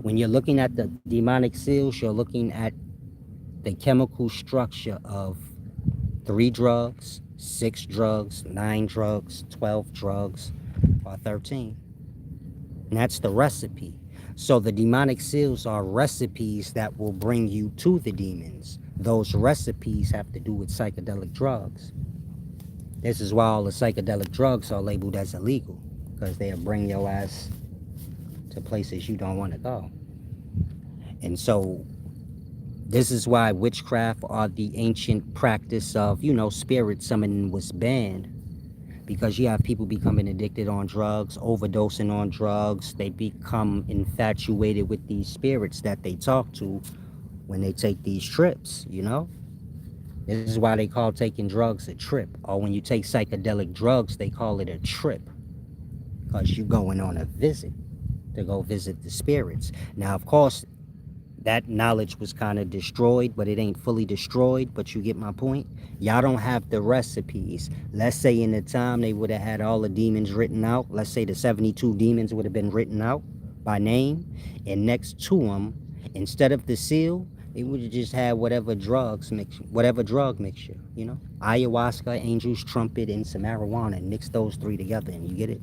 Speaker 1: When you're looking at the demonic seals, you're looking at the chemical structure of 3 drugs, 6 drugs, 9 drugs, 12 drugs, or 13. And that's the recipe. So the demonic seals are recipes that will bring you to the demons. Those recipes have to do with psychedelic drugs. This is why all the psychedelic drugs are labeled as illegal, because they'll bring your ass to places you don't want to go. And so this is why witchcraft or the ancient practice of, spirit summoning was banned. Because you have people becoming addicted on drugs, overdosing on drugs. They become infatuated with these spirits that they talk to when they take these trips. This is why they call taking drugs a trip. Or when you take psychedelic drugs, they call it a trip. Because you're going on a visit to go visit the spirits. Now, of course, that knowledge was kind of destroyed, but it ain't fully destroyed. But you get my point. Y'all don't have the recipes. Let's say in the time they would have had all the demons written out. Let's say the 72 demons would have been written out by name, and next to them, instead of the seal, they would have just had whatever drug mixture. Ayahuasca, angel's trumpet, and some marijuana, and mix those 3 together, and you get it.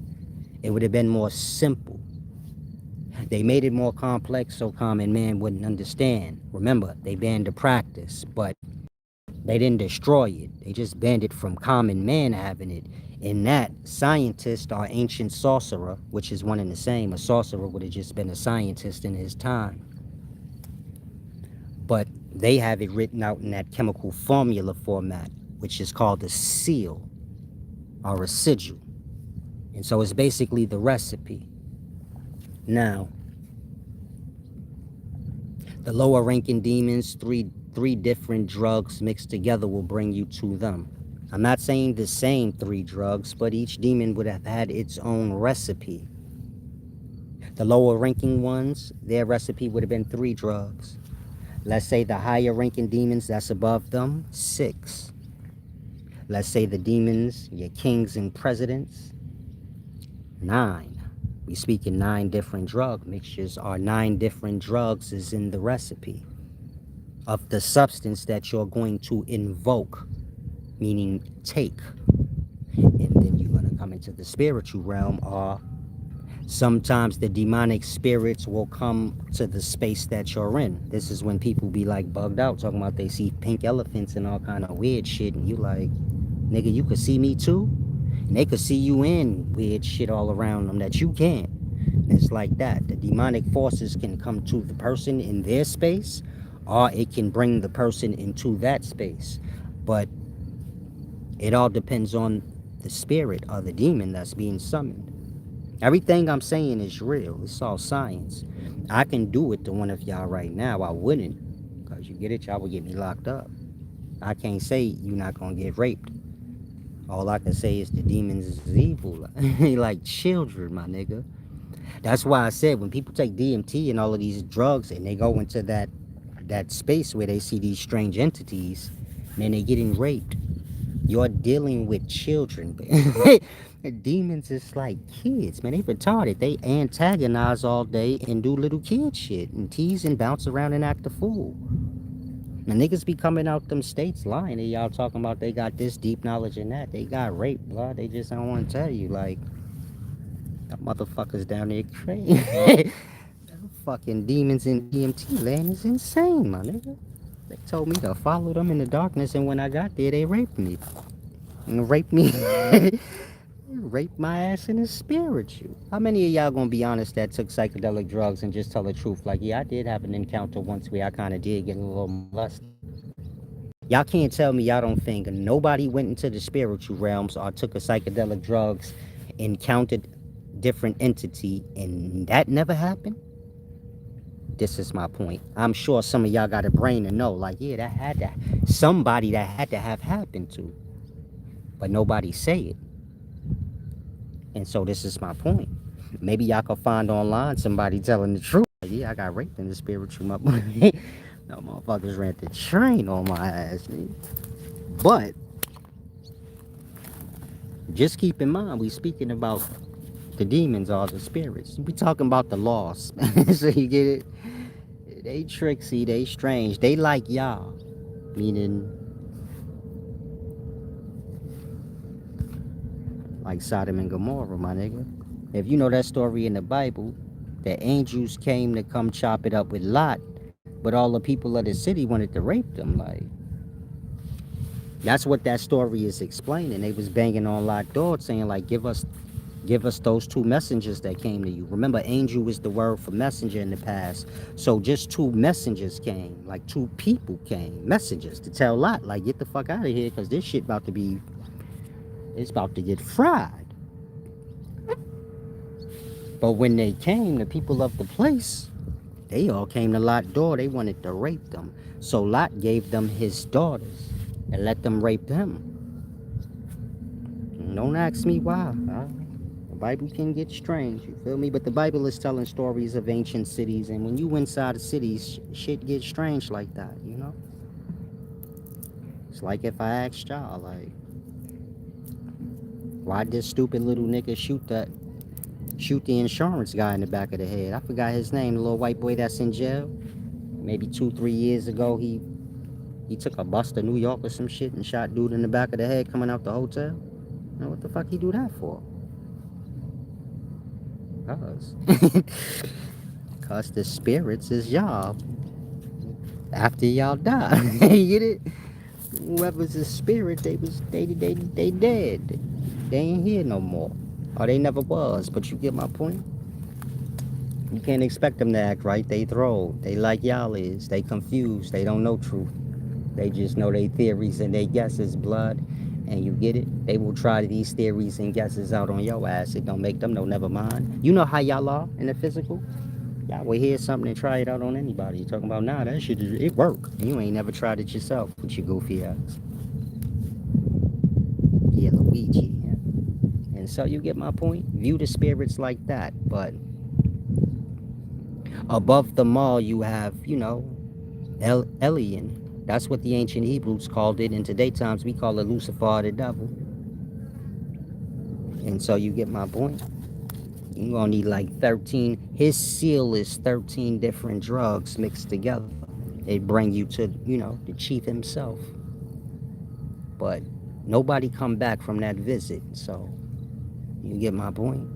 Speaker 1: It would have been more simple. They made it more complex so common man wouldn't understand. Remember, they banned the practice, but they didn't destroy it. They just banned it from common man having it. In that, scientist or ancient sorcerer, which is one and the same, a sorcerer would have just been a scientist in his time. But they have it written out in that chemical formula format, which is called a seal or a sigil. And so it's basically the recipe. Now, the lower ranking demons, three different drugs mixed together will bring you to them. I'm not saying the same 3 drugs, but each demon would have had its own recipe. The lower ranking ones, their recipe would have been 3 drugs. Let's say the higher ranking demons that's above them, 6. Let's say the demons, your kings and presidents, 9. We speak in 9 different drug mixtures, or 9 different drugs is in the recipe of the substance that you're going to invoke, meaning take. And then you're going to come into the spiritual realm, or sometimes the demonic spirits will come to the space that you're in. This is when people be like bugged out, talking about they see pink elephants and all kind of weird shit, and you like, nigga, you could see me too? And they could see you in weird shit all around them that you can't. And it's like that. The demonic forces can come to the person in their space, or it can bring the person into that space. But it all depends on the spirit or the demon that's being summoned. Everything I'm saying is real. It's all science. I can do it to one of y'all right now. I wouldn't, because you get it, y'all would get me locked up. I can't say you're not going to get raped. All I can say is the demons is evil. Like children, my nigga. That's why I said when people take DMT and all of these drugs and they go into that that space where they see these strange entities, man, they getting raped. You're dealing with children. Demons is like kids, man. They retarded. They antagonize all day and do little kid shit and tease and bounce around and act a fool. The niggas be coming out them states lying to y'all talking about they got this deep knowledge and that. They got raped, blah. They just don't want to tell you. Like, that motherfuckers down there crazy. Fucking demons in EMT land is insane, my nigga. They told me to follow them in the darkness, and when I got there, they raped me. And raped me. Raped my ass in the spiritual. How many of y'all gonna be honest that took psychedelic drugs and just tell the truth? Like, yeah, I did have an encounter once where I kind of did get a little molested. Y'all can't tell me y'all don't think nobody went into the spiritual realms or took a psychedelic drugs, encountered different entity, and that never happened? This is my point. I'm sure some of y'all got a brain to know, like, yeah, that had to, somebody that had to have happened to, but nobody say it. And so this is my point. Maybe y'all can find online somebody telling the truth. Like, yeah, I got raped in the spiritual. No motherfuckers ran the train on my ass, man. But just keep in mind, we speaking about the demons or the spirits. We talking about the lost. So you get it? They tricksy, they strange, they like y'all. Meaning, like Sodom and Gomorrah, my nigga. If you know that story in the Bible, the angels came to come chop it up with Lot, but all the people of the city wanted to rape them. Like, that's what that story is explaining. They was banging on Lot's door saying, like, give us those two messengers that came to you. Remember, angel is the word for messenger in the past. So just two messengers came, like two people came, messengers to tell Lot, like, get the fuck out of here, because this shit about to be, it's about to get fried. But when they came, the people of the place, they all came to Lot's door. They wanted to rape them. So Lot gave them his daughters and let them rape him. Don't ask me why. The Bible can get strange, you feel me? But the Bible is telling stories of ancient cities, and when you inside the cities, shit gets strange like that, you know? It's like if I asked y'all, like, why'd this stupid little nigga shoot the insurance guy in the back of the head? I forgot his name, the little white boy that's in jail. Maybe 2-3 years ago, he took a bus to New York or some shit and shot dude in the back of the head coming out the hotel. You know what the fuck he do that for? Cause the spirits is y'all after y'all die. You get it? Whoever's a spirit, they dead. They ain't here no more. Or they never was, but you get my point? You can't expect them to act right. They throw. They like y'all is. They confused. They don't know truth. They just know their theories and they guesses, blood. And you get it? They will try these theories and guesses out on your ass. It don't make them no never mind. You know how y'all are in the physical? Y'all will hear something and try it out on anybody. You're talking about, nah, that shit, it work. You ain't never tried it yourself with your goofy ass. Yeah, Luigi. Yeah. And so you get my point? View the spirits like that. But above them all, you have, you know, Elian. That's what the ancient Hebrews called it. In today times, we call it Lucifer, the devil. And so you get my point? You're gonna need like 13. His seal is 13 different drugs mixed together. It bring you to, you know, the chief himself. But nobody come back from that visit. So you get my point?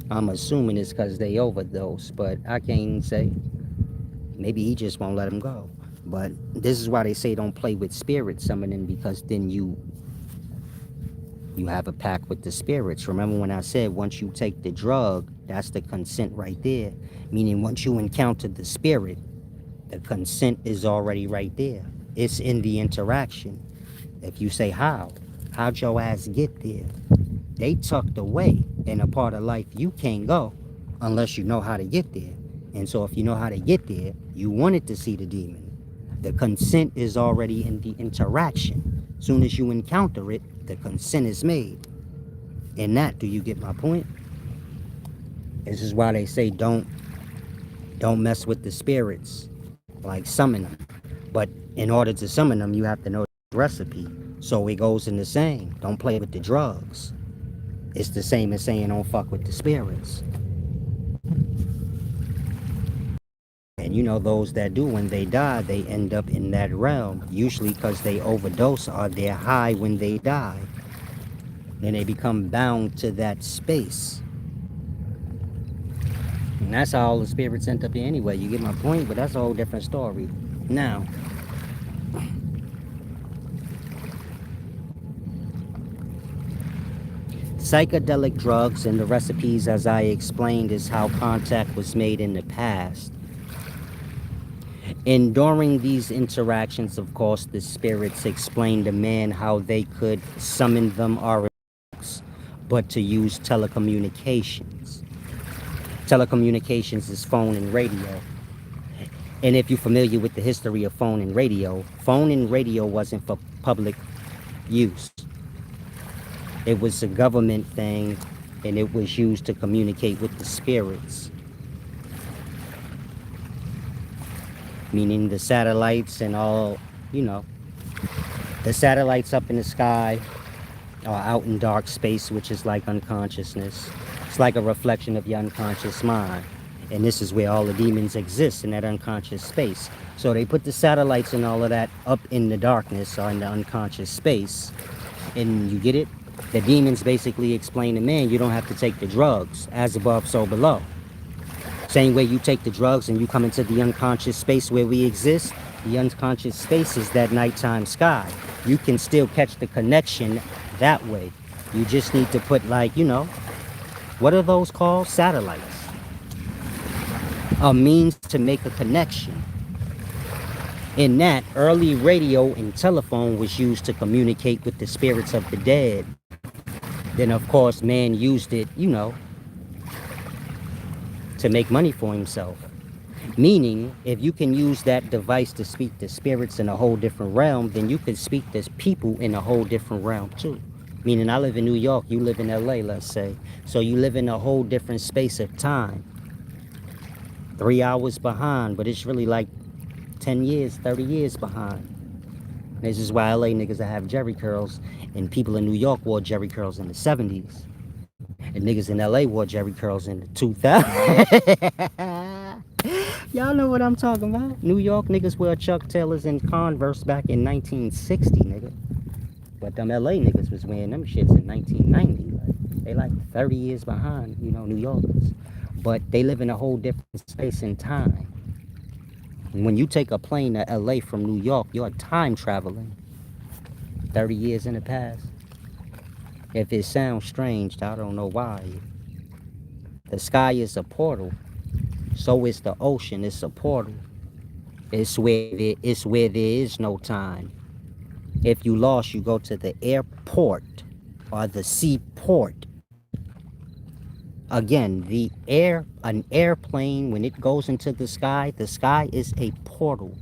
Speaker 1: I'm assuming it's because they overdose, but I can't say. Maybe he just won't let him go. But this is why they say don't play with spirit summoning, because then you have a pact with the spirits. Remember when I said once you take the drug, that's the consent right there. Meaning once you encounter the spirit, the consent is already right there. It's in the interaction. If you say how'd your ass get there? They tucked away in a part of life you can't go unless you know how to get there. And so if you know how to get there, you wanted to see the demon. The consent is already in the interaction. Soon as you encounter it, the consent is made. In that, do you get my point? This is why they say don't mess with the spirits. Like summon them. But in order to summon them, you have to know the recipe. So it goes in the same. Don't play with the drugs. It's the same as saying don't fuck with the spirits. And you know, those that do, when they die, they end up in that realm. Usually because they overdose or they're high when they die. Then they become bound to that space. And that's how all the spirits end up here anyway. You get my point? But that's a whole different story. Now, psychedelic drugs and the recipes, as I explained, is how contact was made in the past. And during these interactions, of course, the spirits explained to man how they could summon them or but to use telecommunications. Telecommunications is phone and radio. And if you're familiar with the history of phone and radio wasn't for public use. It was a government thing, and it was used to communicate with the spirits. Meaning the satellites and all, you know, the satellites up in the sky or out in dark space, which is like unconsciousness. It's like a reflection of your unconscious mind. And this is where all the demons exist, in that unconscious space. So they put the satellites and all of that up in the darkness or in the unconscious space. And you get it? The demons basically explain to man, you don't have to take the drugs, as above, so below. Same way you take the drugs and you come into the unconscious space where we exist, the unconscious space is that nighttime sky. You can still catch the connection that way. You just need to put, like, you know, what are those called? Satellites. A means to make a connection. In that, early radio and telephone was used to communicate with the spirits of the dead. Then, of course, man used it, you know, to make money for himself. Meaning, if you can use that device to speak to spirits in a whole different realm, then you can speak to people in a whole different realm too. Meaning, I live in New York, you live in LA, let's say. So you live in a whole different space of time. 3 hours behind, but it's really like 10 years, 30 years behind. This is why LA niggas have Jerry curls, and people in New York wore Jerry curls in the 70s. And niggas in LA wore Jerry curls in the 2000s. Y'all know what I'm talking about. New York niggas wear Chuck Taylors and Converse back in 1960, nigga. But them LA niggas was wearing them shits in 1990. Like, they like 30 years behind, you know, New Yorkers. But they live in a whole different space and time. And when you take a plane to LA from New York, you're time traveling 30 years in the past. If it sounds strange, I don't know why. The sky is a portal. So is the ocean. It's a portal. It's where there is no time. If you lost, you go to the airport or the seaport. Again, an airplane, when it goes into the sky is a portal.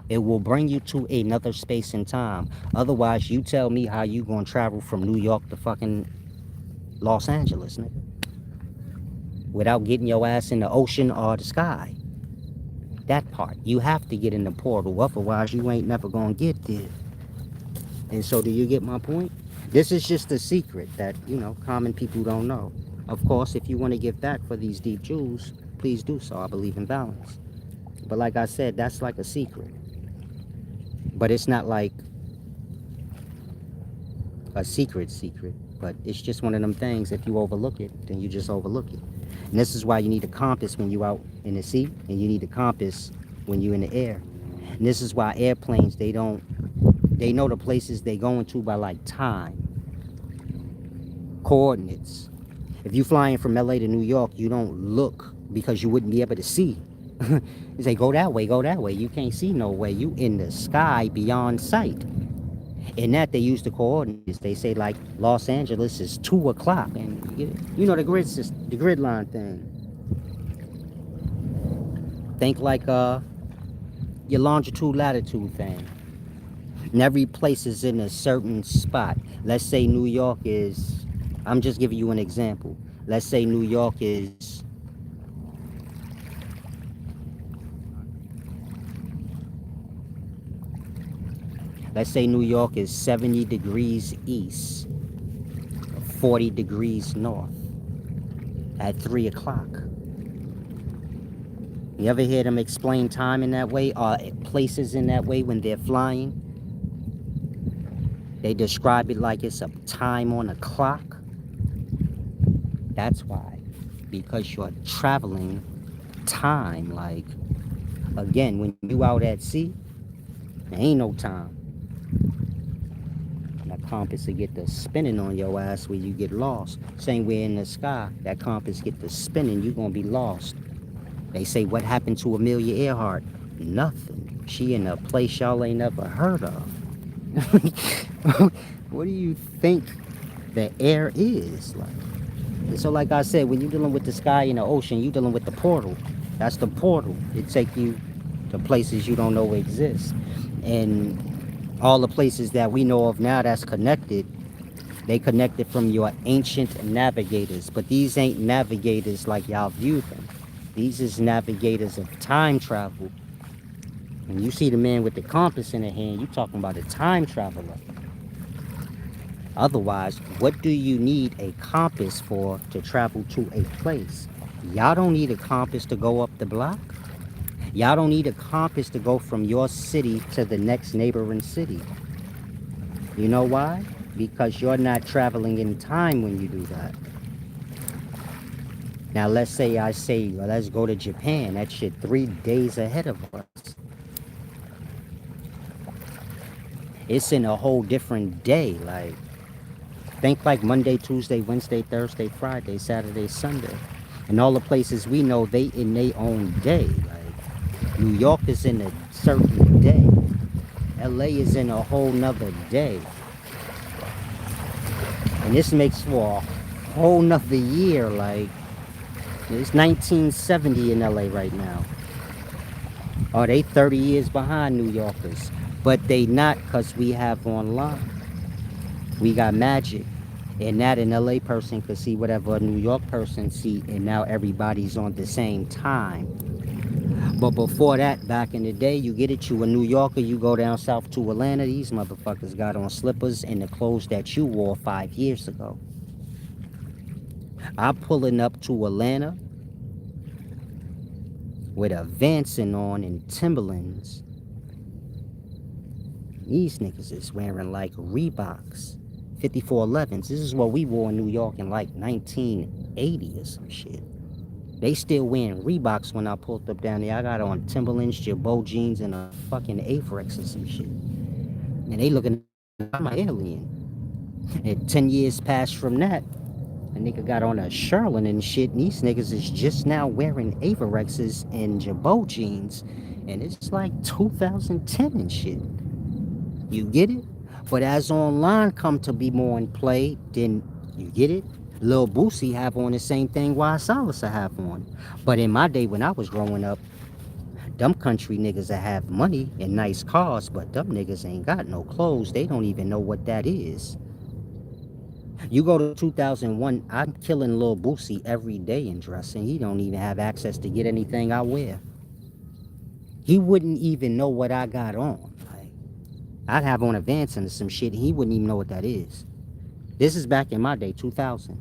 Speaker 1: It will bring you to another space and time. Otherwise, you tell me how you gonna travel from New York to fucking Los Angeles, nigga, without getting your ass in the ocean or the sky. That part. You have to get in the portal, otherwise you ain't never gonna get there. And so do you get my point? This is just a secret that, you know, common people don't know. Of course, if you want to give back for these deep jewels, please do so. I believe in balance. But like I said, that's like a secret. But it's not like a secret, but it's just one of them things. If you overlook it, then you just overlook it. And this is why you need a compass when you out in the sea, and you need a compass when you're in the air. And this is why airplanes, they know the places they going to by like time, coordinates. If you flying from LA to New York, you don't look because you wouldn't be able to see. You say, go that way, go that way. You can't see no way. You in the sky beyond sight. In that, they use the coordinates. They say, like, Los Angeles is 2 o'clock. And, you know, the grid line thing. Think like your longitude, latitude thing. And every place is in a certain spot. Let's say New York is, I'm just giving you an example. Let's say New York is Let's say New York is 70 degrees east, 40 degrees north at 3 o'clock. You ever hear them explain time in that way, or places in that way when they're flying? They describe it like it's a time on a clock. That's why. Because you're traveling time. Like, again, when you out at sea, there ain't no time. That compass will get the spinning on your ass where you get lost. Same way in the sky, that compass get the spinning, you're gonna be lost. They say, what happened to Amelia Earhart? Nothing. She in a place y'all ain't never heard of. What do you think the air is like? And so like I said, when you're dealing with the sky and the ocean, you're dealing with the portal. That's the portal. It take you to places you don't know exist. And all the places that we know of now that's connected, they connected from your ancient navigators. But these ain't navigators like y'all view them. These is navigators of time travel. When you see the man with the compass in the hand, you talking about a time traveler. Otherwise, what do you need a compass for to travel to a place? Y'all don't need a compass to go up the block. Y'all don't need a compass to go from your city to the next neighboring city. You know why? Because you're not traveling in time when you do that. Now, let's say I say, well, let's go to Japan. That shit 3 days ahead of us. It's in a whole different day. Like, think like Monday, Tuesday, Wednesday, Thursday, Friday, Saturday, Sunday. And all the places we know, they in their own day. Like, New York is in a certain day. LA is in a whole nother day. And this makes for a whole nother year. Like, it's 1970 in LA right now. Oh, they 30 years behind New Yorkers. But they not, because we have online. We got magic. And that an LA person could see whatever a New York person see, and now everybody's on the same time. But before that, back in the day, you get it, you a New Yorker, you go down south to Atlanta, these motherfuckers got on slippers and the clothes that you wore 5 years ago. I'm pulling up to Atlanta with a Vanson on and Timberlands. These niggas is wearing like Reeboks, 5411s. This is what we wore in New York in like 1980 or some shit. They still wearing Reeboks when I pulled up down there. I got on Timberlands, Jabot jeans, and a fucking Averex or some shit. And they looking like I'm an alien. And 10 years past from that, a nigga got on a Sherlin and shit, and these niggas is just now wearing Averexes and Jabot jeans. And it's like 2010 and shit. You get it? But as online come to be more in play, then you get it? Lil Boosie have on the same thing Why Silas have on. But in my day when I was growing up, them country niggas that have money and nice cars, but them niggas ain't got no clothes. They don't even know what that is. You go to 2001, I'm killing Lil Boosie every day in dressing. He don't even have access to get anything I wear. He wouldn't even know what I got on. Like, I'd have on a Vans and some shit, and he wouldn't even know what that is. This is back in my day, 2000.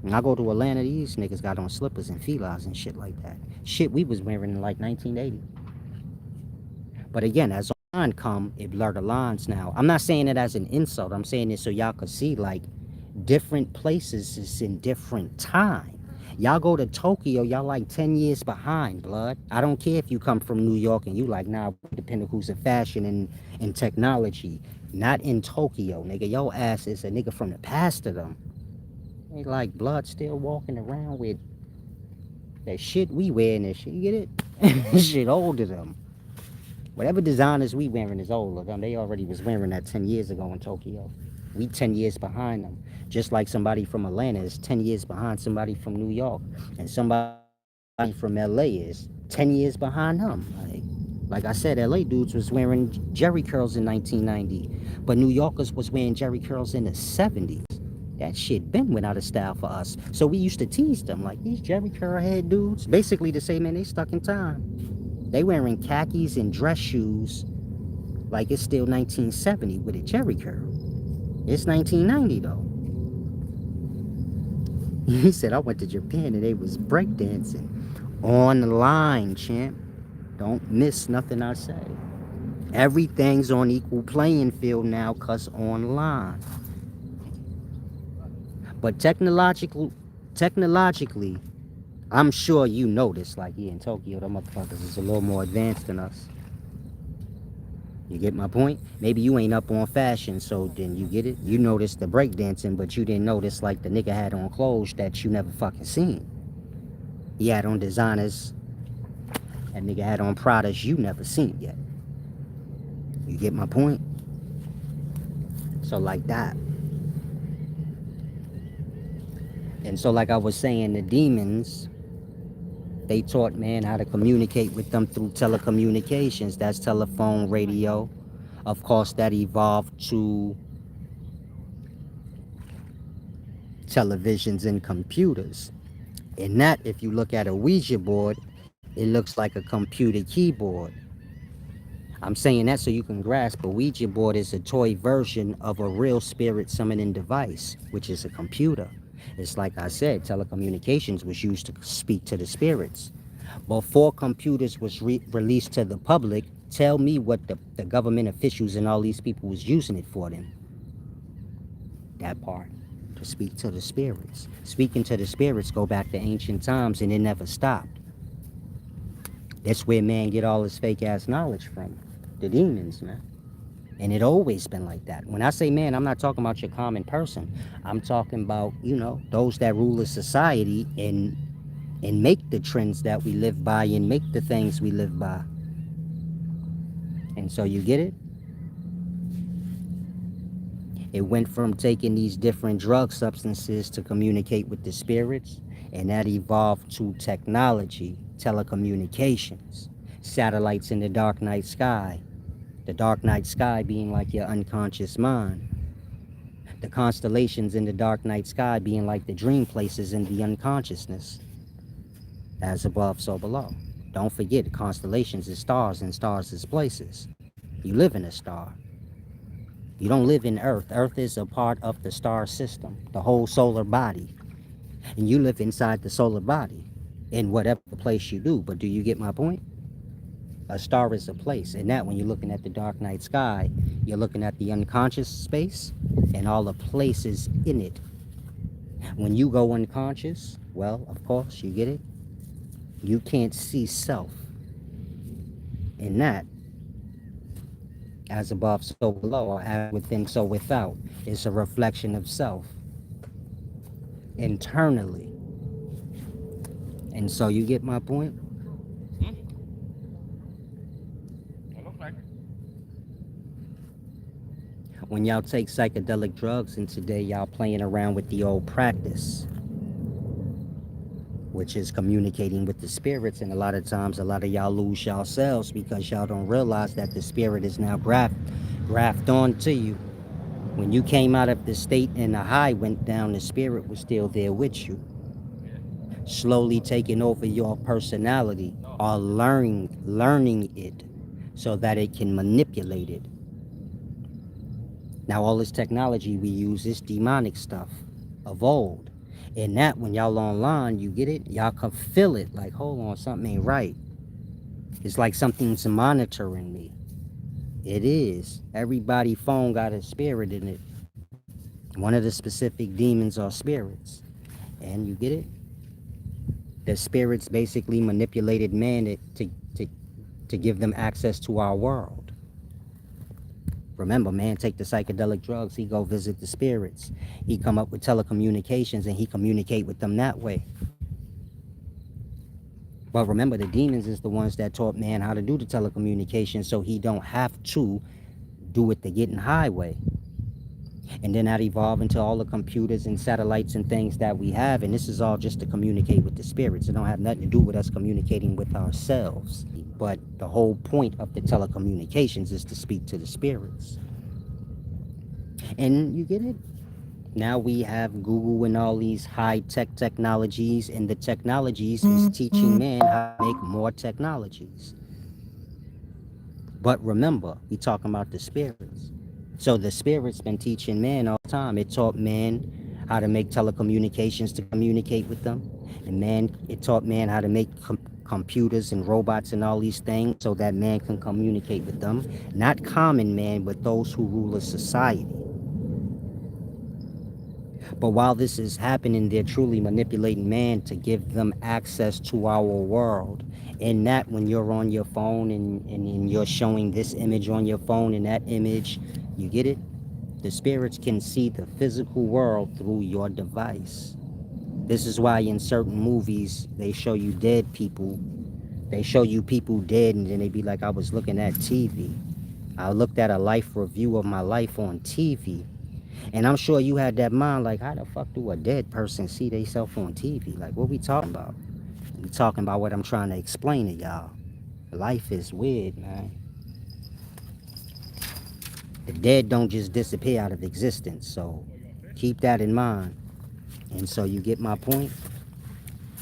Speaker 1: When I go to Atlanta, these niggas got on slippers and felines and shit like that. Shit we was wearing in like 1980. But again, as online come, it blur the lines now. I'm not saying it as an insult. I'm saying it so y'all could see like different places is in different time. Y'all go to Tokyo, y'all like 10 years behind, blood. I don't care if you come from New York and you like, nah, depending who's in fashion and technology. Not in Tokyo, nigga. Your ass is a nigga from the past of them. They like blood still walking around with that shit we wearing and shit. You get it? Shit older them. Whatever designers we wearing is older them. They already was wearing that 10 years ago in Tokyo. We 10 years behind them. Just like somebody from Atlanta is 10 years behind somebody from New York. And somebody from LA is 10 years behind them. Like I said, LA dudes was wearing Jerry curls in 1990. But New Yorkers was wearing Jerry curls in the 70s. That shit been went out of style for us. So we used to tease them like these Jerry curl head dudes. Basically to say, man, they stuck in time. They wearing khakis and dress shoes Like it's still 1970 with a Jerry curl. It's 1990 though. He said I went to Japan and they was breakdancing online, champ. Don't miss nothing I say. Everything's on equal playing field now, cause online. But technologically, I'm sure you noticed, like here in Tokyo, the motherfuckers is a little more advanced than us. You get my point? Maybe you ain't up on fashion, so then you get it. You noticed the breakdancing, but you didn't notice like the nigga had on clothes that you never fucking seen. He had on designers. That nigga had on products you never seen yet. You get my point? So like that. And so like I was saying, the demons, they taught man how to communicate with them through telecommunications. That's telephone, radio. Of course, that evolved to televisions and computers. And that, if you look at a Ouija board, it looks like a computer keyboard. I'm saying that so you can grasp a Ouija board is a toy version of a real spirit summoning device, which is a computer. It's like I said, telecommunications was used to speak to the spirits. Before computers was released to the public, tell me what the government officials and all these people was using it for then. That part. To speak to the spirits. Speaking to the spirits go back to ancient times and it never stopped. That's where man get all his fake ass knowledge from. The demons, man. And it always been like that. When I say man, I'm not talking about your common person. I'm talking about, those that rule a society and make the trends that we live by and make the things we live by. And so you get it? It went from taking these different drug substances to communicate with the spirits, and that evolved to technology, telecommunications, satellites in the dark night sky. The dark night sky being like your unconscious mind. The constellations in the dark night sky being like the dream places in the unconsciousness. As above, so below. Don't forget, constellations is stars and stars is places. You live in a star. You don't live in Earth. Earth is a part of the star system, the whole solar body. And you live inside the solar body in whatever place you do. But do you get my point? A star is a place. And that when you're looking at the dark night sky, you're looking at the unconscious space and all the places in it. When you go unconscious, well, of course, you get it. You can't see self. And that, as above, so below, or as within, so without, is a reflection of self internally. And so you get my point? When y'all take psychedelic drugs and today y'all playing around with the old practice, which is communicating with the spirits, and a lot of times a lot of y'all lose yourselves because y'all don't realize that the spirit is now grafted onto you. When you came out of the state and the high went down, the spirit was still there with you, slowly taking over your personality or learning it so that it can manipulate it. Now all this technology we use is demonic stuff of old. And that when y'all online, you get it? Y'all can feel it like, hold on, something ain't right. It's like something's monitoring me. It is. Everybody phone got a spirit in it. One of the specific demons are spirits. And you get it? The spirits basically manipulated man to give them access to our world. Remember, man take the psychedelic drugs, he go visit the spirits. He come up with telecommunications and he communicate with them that way. But remember, the demons is the ones that taught man how to do the telecommunications so he don't have to do it the getting highway. And then that evolved into all the computers and satellites and things that we have, and this is all just to communicate with the spirits. It don't have nothing to do with us communicating with ourselves. But the whole point of the telecommunications is to speak to the spirits. And you get it? Now we have Google and all these high-tech technologies, and the technologies is teaching man how to make more technologies. But remember, we talking about the spirits. So the spirits been teaching man all the time. It taught man how to make telecommunications to communicate with them. And man, it taught man how to make computers and robots and all these things so that man can communicate with them. Not common man, but those who rule a society. But while this is happening, they're truly manipulating man to give them access to our world. And that when you're on your phone and you're showing this image on your phone and that image, you get it? The spirits can see the physical world through your device. This is why in certain movies they show you dead people. They show you people dead and then they be like, I was looking at TV. I looked at a life review of my life on TV. And I'm sure you had that mind like, how the fuck do a dead person see themselves on TV? Like, what we talking about? We talking about what I'm trying to explain to y'all. Life is weird, man. The dead don't just disappear out of existence, so keep that in mind. And so you get my point?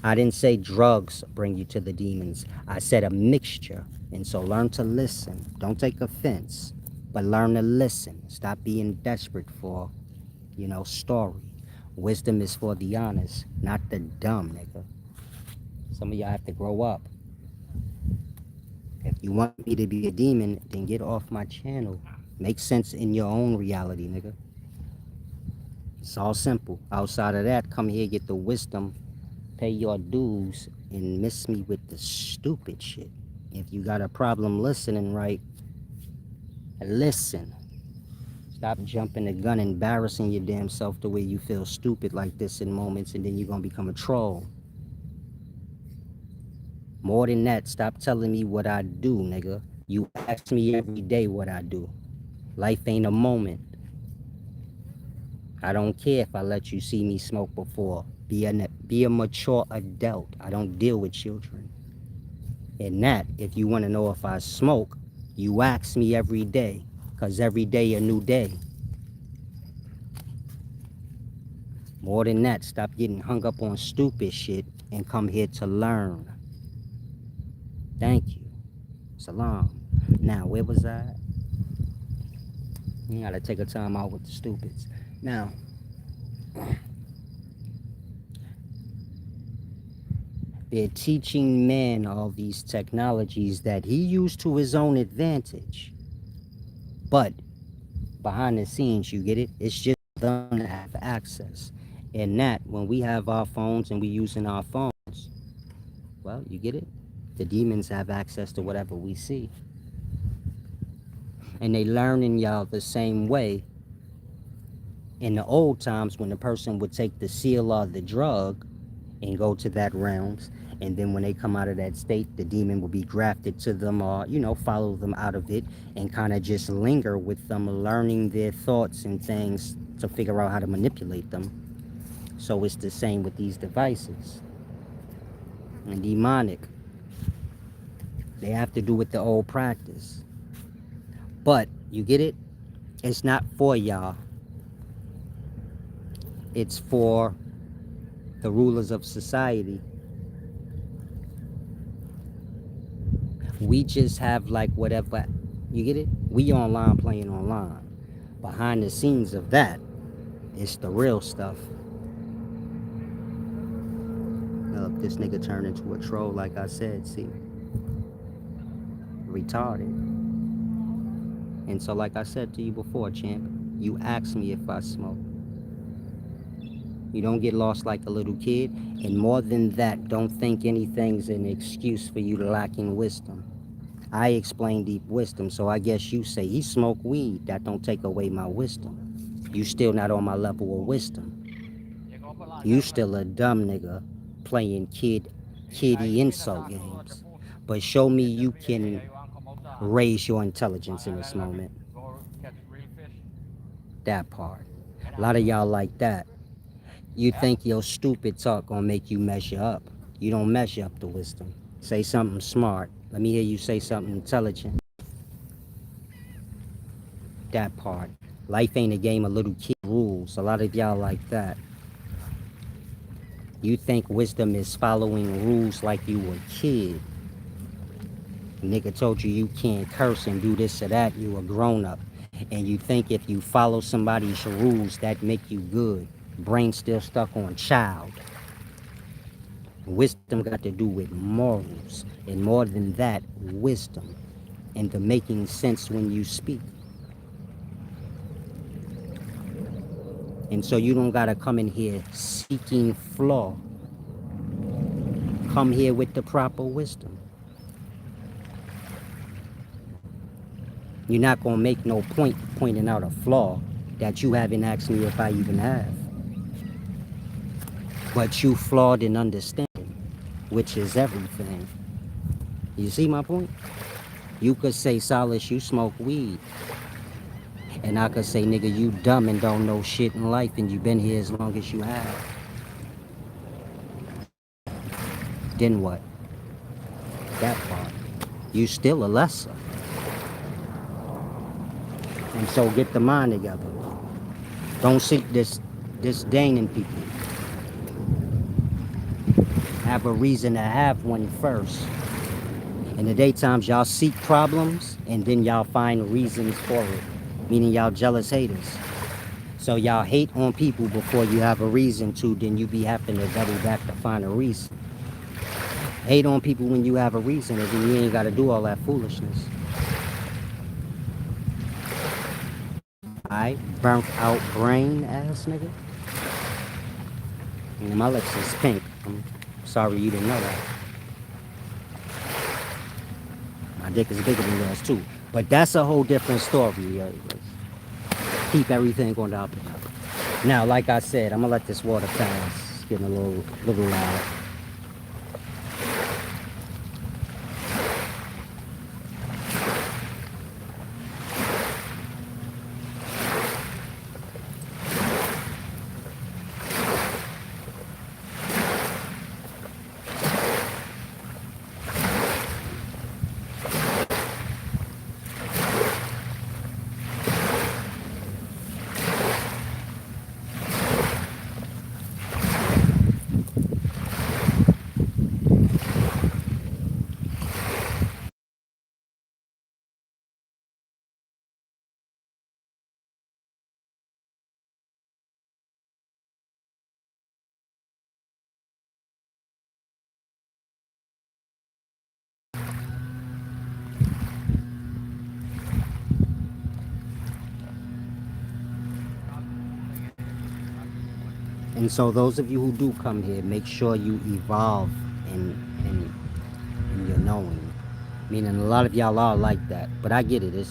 Speaker 1: I didn't say drugs bring you to the demons. I said a mixture. And so learn to listen. Don't take offense, but learn to listen. Stop being desperate for, story. Wisdom is for the honest, not the dumb, nigga. Some of y'all have to grow up. If you want me to be a demon, then get off my channel. Make sense in your own reality, nigga. It's all simple. Outside of that, come here, get the wisdom, pay your dues, and miss me with the stupid shit. If you got a problem listening right, listen. Stop jumping the gun, embarrassing your damn self the way you feel stupid like this in moments, and then you're gonna become a troll. More than that, stop telling me what I do, nigga. You ask me every day what I do. Life ain't a moment. I don't care if I let you see me smoke before. Be a mature adult. I don't deal with children. And that, if you want to know if I smoke, you ask me every day, because every day a new day. More than that, stop getting hung up on stupid shit and come here to learn. Thank you. Salam. Now, where was I? You gotta take a time out with the stupids. Now, they're teaching man all these technologies that he used to his own advantage. But behind the scenes, you get it? It's just them to have access. And that, when we have our phones and we using our phones, well, you get it? The demons have access to whatever we see. And they learning y'all the same way. In the old times, when the person would take the seal of the drug and go to that realms, and then when they come out of that state, the demon will be grafted to them or, follow them out of it and kind of just linger with them, learning their thoughts and things to figure out how to manipulate them. So it's the same with these devices. And demonic, they have to do with the old practice. But, you get it? It's not for y'all. It's for the rulers of society. We just have like whatever, you get it? We online playing online. Behind the scenes of that, it's the real stuff. Look, this nigga turned into a troll, like I said, see? Retarded. And so, like I said to you before, champ, you ask me if I smoke. You don't get lost like a little kid. And more than that, don't think anything's an excuse for you lacking wisdom. I explain deep wisdom, so I guess you say he smoke weed. That don't take away my wisdom. You still not on my level of wisdom. You still a dumb nigga playing kiddie insult games. But show me you can raise your intelligence in this moment. That part. A lot of y'all like that. You think your stupid talk gonna make you measure up. You don't measure up to wisdom. Say something smart. Let me hear you say something intelligent. That part. Life ain't a game of little kid rules. A lot of y'all like that. You think wisdom is following rules like you were a kid. Nigga told you you can't curse and do this or that. You a grown up. And you think if you follow somebody's rules that make you good. Brain still stuck on child. Wisdom got to do with morals. And more than that, wisdom. And the making sense when you speak. And so you don't gotta come in here seeking flaw. Come here with the proper wisdom. You're not gonna make no point pointing out a flaw that you haven't asked me if I even have. But you flawed in understanding, which is everything. You see my point? You could say, Solace, you smoke weed. And I could say, nigga, you dumb and don't know shit in life and you been here as long as you have. Then what? That part. You still a lesser. And so get the mind together. Don't seek this disdain in people. Have a reason to have one first. In the daytimes, y'all seek problems and then y'all find reasons for it. Meaning y'all jealous haters. So y'all hate on people before you have a reason to, then you be having to double back to find a reason. Hate on people when you have a reason, and then you ain't gotta do all that foolishness. Alright, burnt out brain ass nigga. And my lips is pink. I'm sorry you didn't know that. My dick is bigger than yours too. But that's a whole different story. Keep everything on the up and up. Now, like I said, I'm gonna let this water pass. It's getting a little loud. And so those of you who do come here, make sure you evolve in your knowing. Meaning a lot of y'all are like that. But I get it.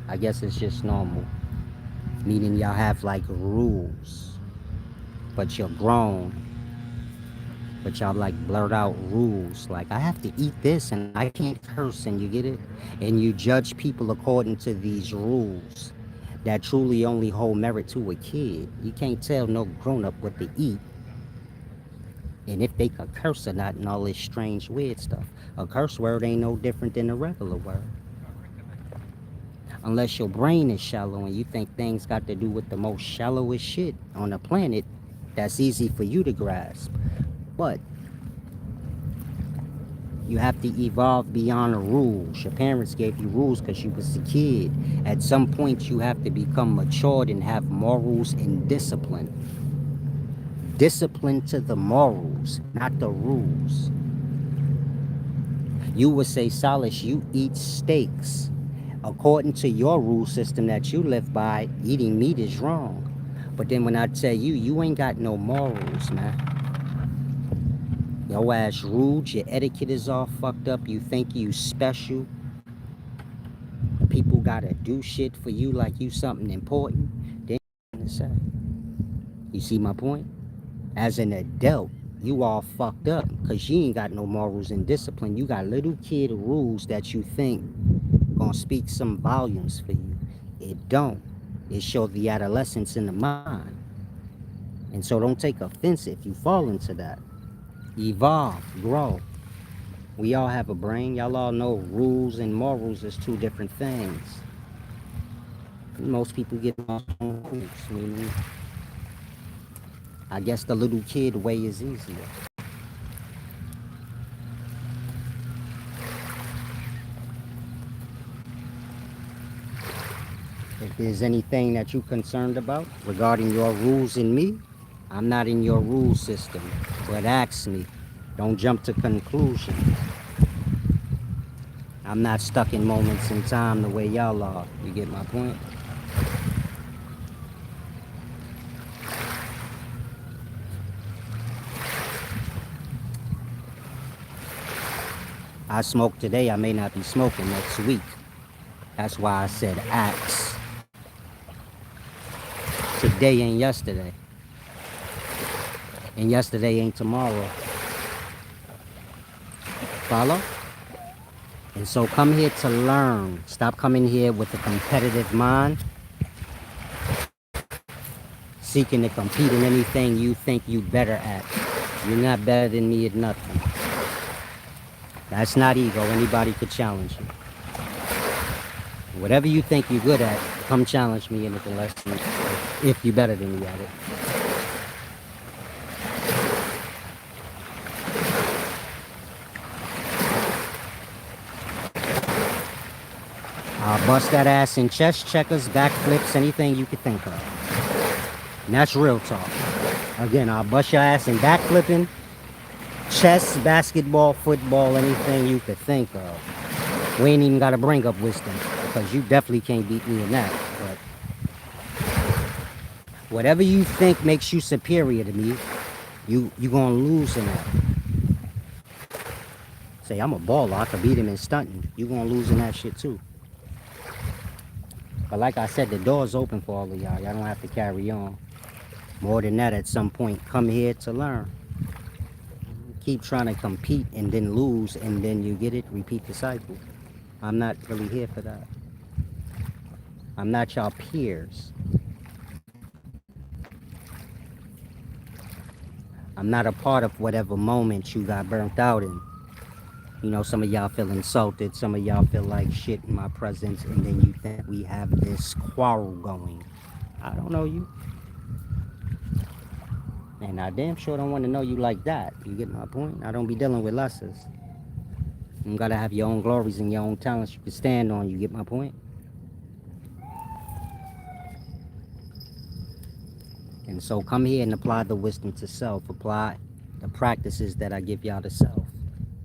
Speaker 1: I guess it's just normal. Meaning y'all have like rules. But you're grown. But y'all like blurt out rules. Like I have to eat this and I can't curse, and you get it? And you judge people according to these rules that truly only hold merit to a kid. You can't tell no grown up what to eat. And if they could curse or not and all this strange weird stuff. A curse word ain't no different than a regular word. Unless your brain is shallow and you think things got to do with the most shallowest shit on the planet, that's easy for you to grasp. But you have to evolve beyond the rules. Your parents gave you rules because you was a kid. At some point, you have to become matured and have morals and discipline. Discipline to the morals, not the rules. You would say, Solace, you eat steaks. According to your rule system that you live by, eating meat is wrong. But then when I tell you, you ain't got no morals, man. Your ass rude, your etiquette is all fucked up, you think you special. People gotta do shit for you like you something important. Then you say, you see my point? As an adult, you all fucked up because you ain't got no morals and discipline. You got little kid rules that you think gonna speak some volumes for you. It don't. It show the adolescence in the mind. And so don't take offense if you fall into that. Evolve, grow. We all have a brain. Y'all all know rules and morals is two different things. Most people get lost on rules. Meaning, I guess the little kid way is easier. If there's anything that you're concerned about regarding your rules and me, I'm not in your rule system. But ask me. Don't jump to conclusions. I'm not stuck in moments in time the way y'all are. You get my point? I smoke today, I may not be smoking next week. That's why I said ask. Today ain't yesterday. And yesterday ain't tomorrow. Follow? And so come here to learn. Stop coming here with a competitive mind, seeking to compete in anything you think you better at. You're not better than me at nothing. That's not ego. Anybody could challenge you. Whatever you think you're good at, come challenge me in it unless if you're better than me at it. I'll bust that ass in chest checkers, backflips, anything you could think of. And that's real talk. Again, I'll bust your ass in backflipping, chess, basketball, football, anything you could think of. We ain't even got to bring up wisdom because you definitely can't beat me in that. But whatever you think makes you superior to me, you gonna lose in that. Say, I'm a baller, I could beat him in stunting. You gonna lose in that shit too. But like I said, the door's open for all of y'all. Y'all don't have to carry on. More than that, at some point, come here to learn. Keep trying to compete and then lose, and then you get it, repeat the cycle. I'm not really here for that. I'm not y'all peers. I'm not a part of whatever moment you got burnt out in. You know, some of y'all feel insulted, some of y'all feel like shit in my presence, and then you think we have this quarrel going. I don't know you. And I damn sure don't want to know you like that. You get my point? I don't be dealing with lessers. You gotta have your own glories and your own talents you can stand on. You get my point? And so come here and apply the wisdom to self. Apply the practices that I give y'all to self.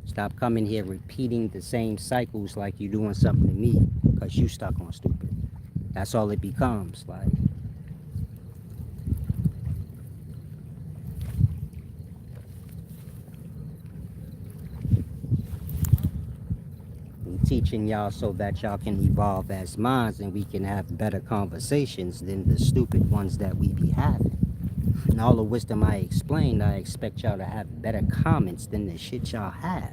Speaker 1: Stop coming here repeating the same cycles like you doing something to me because you stuck on stupid. That's all it becomes. Like, I'm teaching y'all so that y'all can evolve as minds and we can have better conversations than the stupid ones that we be having. And all the wisdom I explained, I expect y'all to have better comments than the shit y'all have.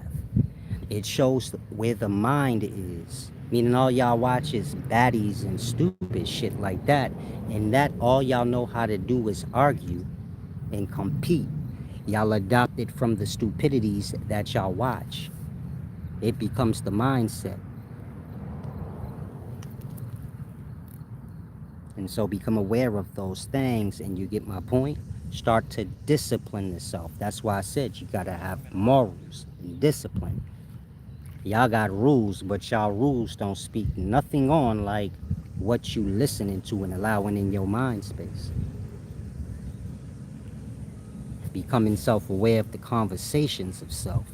Speaker 1: It shows where the mind is. Meaning all y'all watch is baddies and stupid shit like that. And that all y'all know how to do is argue and compete. Y'all adopt it from the stupidities that y'all watch. It becomes the mindset. And so become aware of those things, and you get my point? Start to discipline yourself. That's why I said you gotta have morals and discipline. Y'all got rules, but y'all rules don't speak nothing on like what you listening to and allowing in your mind space. Becoming self-aware of the conversations of self.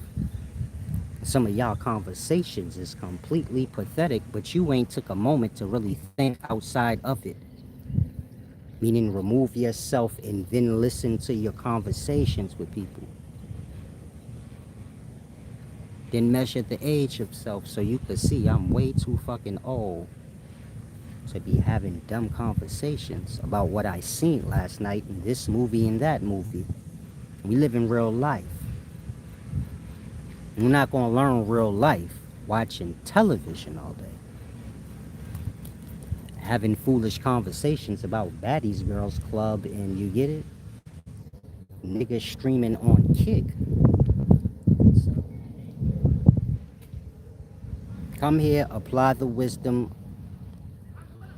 Speaker 1: Some of y'all conversations is completely pathetic, but you ain't took a moment to really think outside of it. Meaning remove yourself and then listen to your conversations with people. Then measure the age of self so you could see I'm way too fucking old to be having dumb conversations about what I seen last night in this movie and that movie. We live in real life. You're not gonna learn real life watching television all day. Having foolish conversations about Baddies Girls Club and you get it? Niggas streaming on Kick. So, come here, apply the wisdom,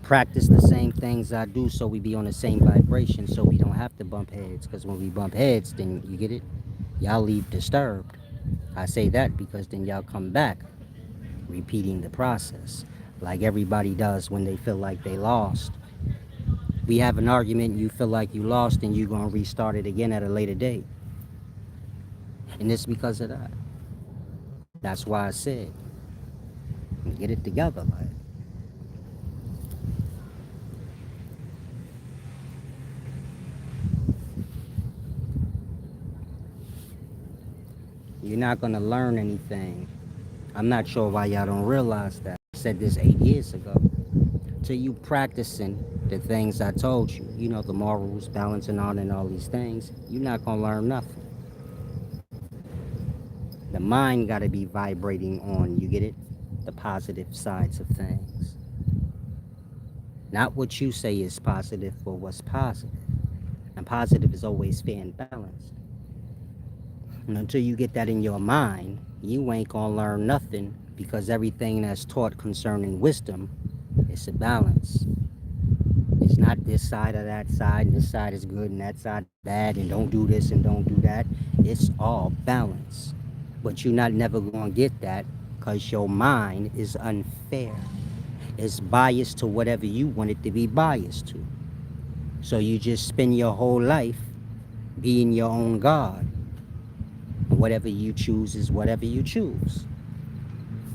Speaker 1: practice the same things I do so we be on the same vibration so we don't have to bump heads. Because when we bump heads, then you get it? Y'all leave disturbed. I say that because then y'all come back repeating the process. like everybody does when they feel like they lost. We have an argument, you feel like you lost, and you're going to restart it again at a later date. And it's because of that. That's why I said, get it together. Like, you're not going to learn anything. I'm not sure why y'all don't realize that. I said this 8 years ago. Till you practicing the things I told you, you know, the morals, balancing on and all these things, you're not going to learn nothing. The mind got to be vibrating on, you get it? The positive sides of things. Not what you say is positive, but what's positive. And positive is always fair and balanced. And until you get that in your mind, you ain't gonna learn nothing, because everything that's taught concerning wisdom is a balance. It's not this side or that side, and this side is good and that side is bad, and don't do this and don't do that. It's all balance. But you're not never gonna get that because your mind is unfair. It's biased to whatever you want it to be biased to. So you just spend your whole life being your own God. Whatever you choose is whatever you choose.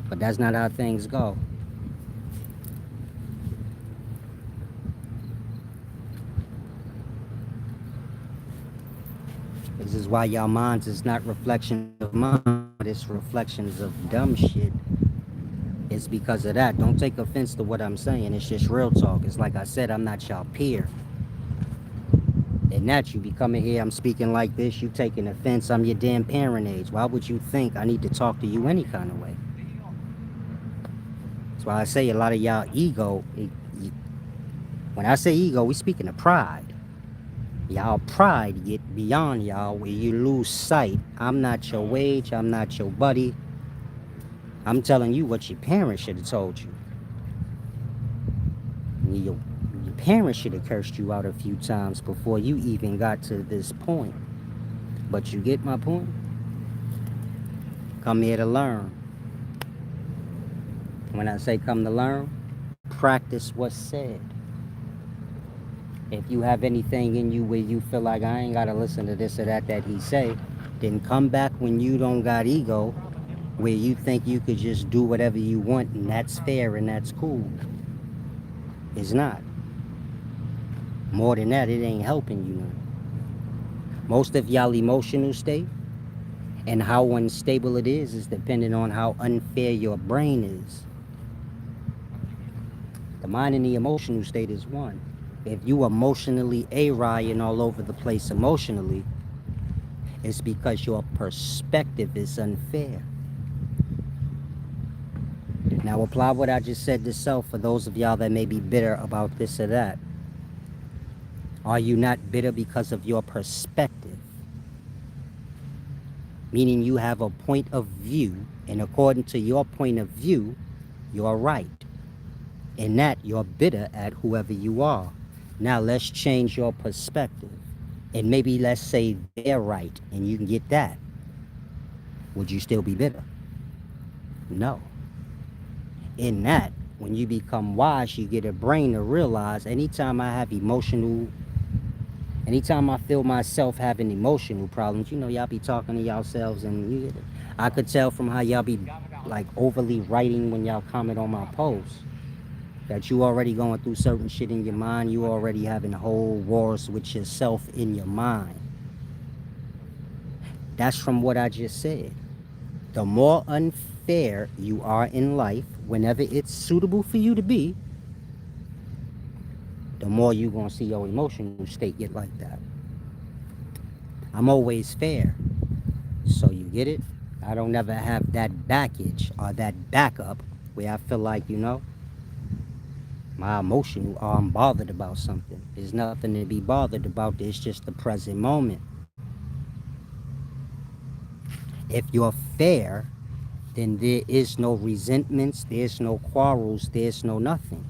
Speaker 1: But that's not how things go. This is why y'all minds is not reflections of mine, but it's reflections of dumb shit. It's because of that. Don't take offense to what I'm saying. It's just real talk. It's like I said, I'm not y'all peer. And that you be coming here, I'm speaking like this, you taking offense, I'm your damn parent age. Why would you think I need to talk to you any kind of way? That's why I say a lot of y'all ego, when I say ego, we speaking of pride. Y'all pride get beyond y'all where you lose sight. I'm not your wage, I'm not your buddy. I'm telling you what your parents should have told you. Your parents should have cursed you out a few times before you even got to this point. But you get my point? Come here to learn. When I say come to learn, practice what's said. If you have anything in you where you feel like I ain't gotta listen to this or that he say, then come back when you don't got ego, where you think you could just do whatever you want and that's fair and that's cool. It's not. More than that, it ain't helping you none. Most of y'all emotional state and how unstable it is dependent on how unfair your brain is. The mind and the emotional state is one. If you emotionally A-rying all over the place emotionally, it's because your perspective is unfair. Now apply what I just said to self for those of y'all that may be bitter about this or that. Are you not bitter because of your perspective? Meaning you have a point of view, and according to your point of view, you're right. In that, you're bitter at whoever you are. Now let's change your perspective. And maybe let's say they're right, and you can get that. Would you still be bitter? No. In that, when you become wise, you get a brain to realize anytime I feel myself having emotional problems, you know, y'all be talking to yourselves, and I could tell from how y'all be like overly writing when y'all comment on my posts that you already going through certain shit in your mind. You already having whole wars with yourself in your mind. That's from what I just said. The more unfair you are in life, whenever it's suitable for you to be, the more you gonna see your emotional state get like that. I'm always fair. So you get it? I don't ever have that baggage or that backup where I feel like, you know, my emotional or I'm bothered about something. There's nothing to be bothered about. It's just the present moment. If you're fair, then there is no resentments, there's no quarrels, there's no nothing.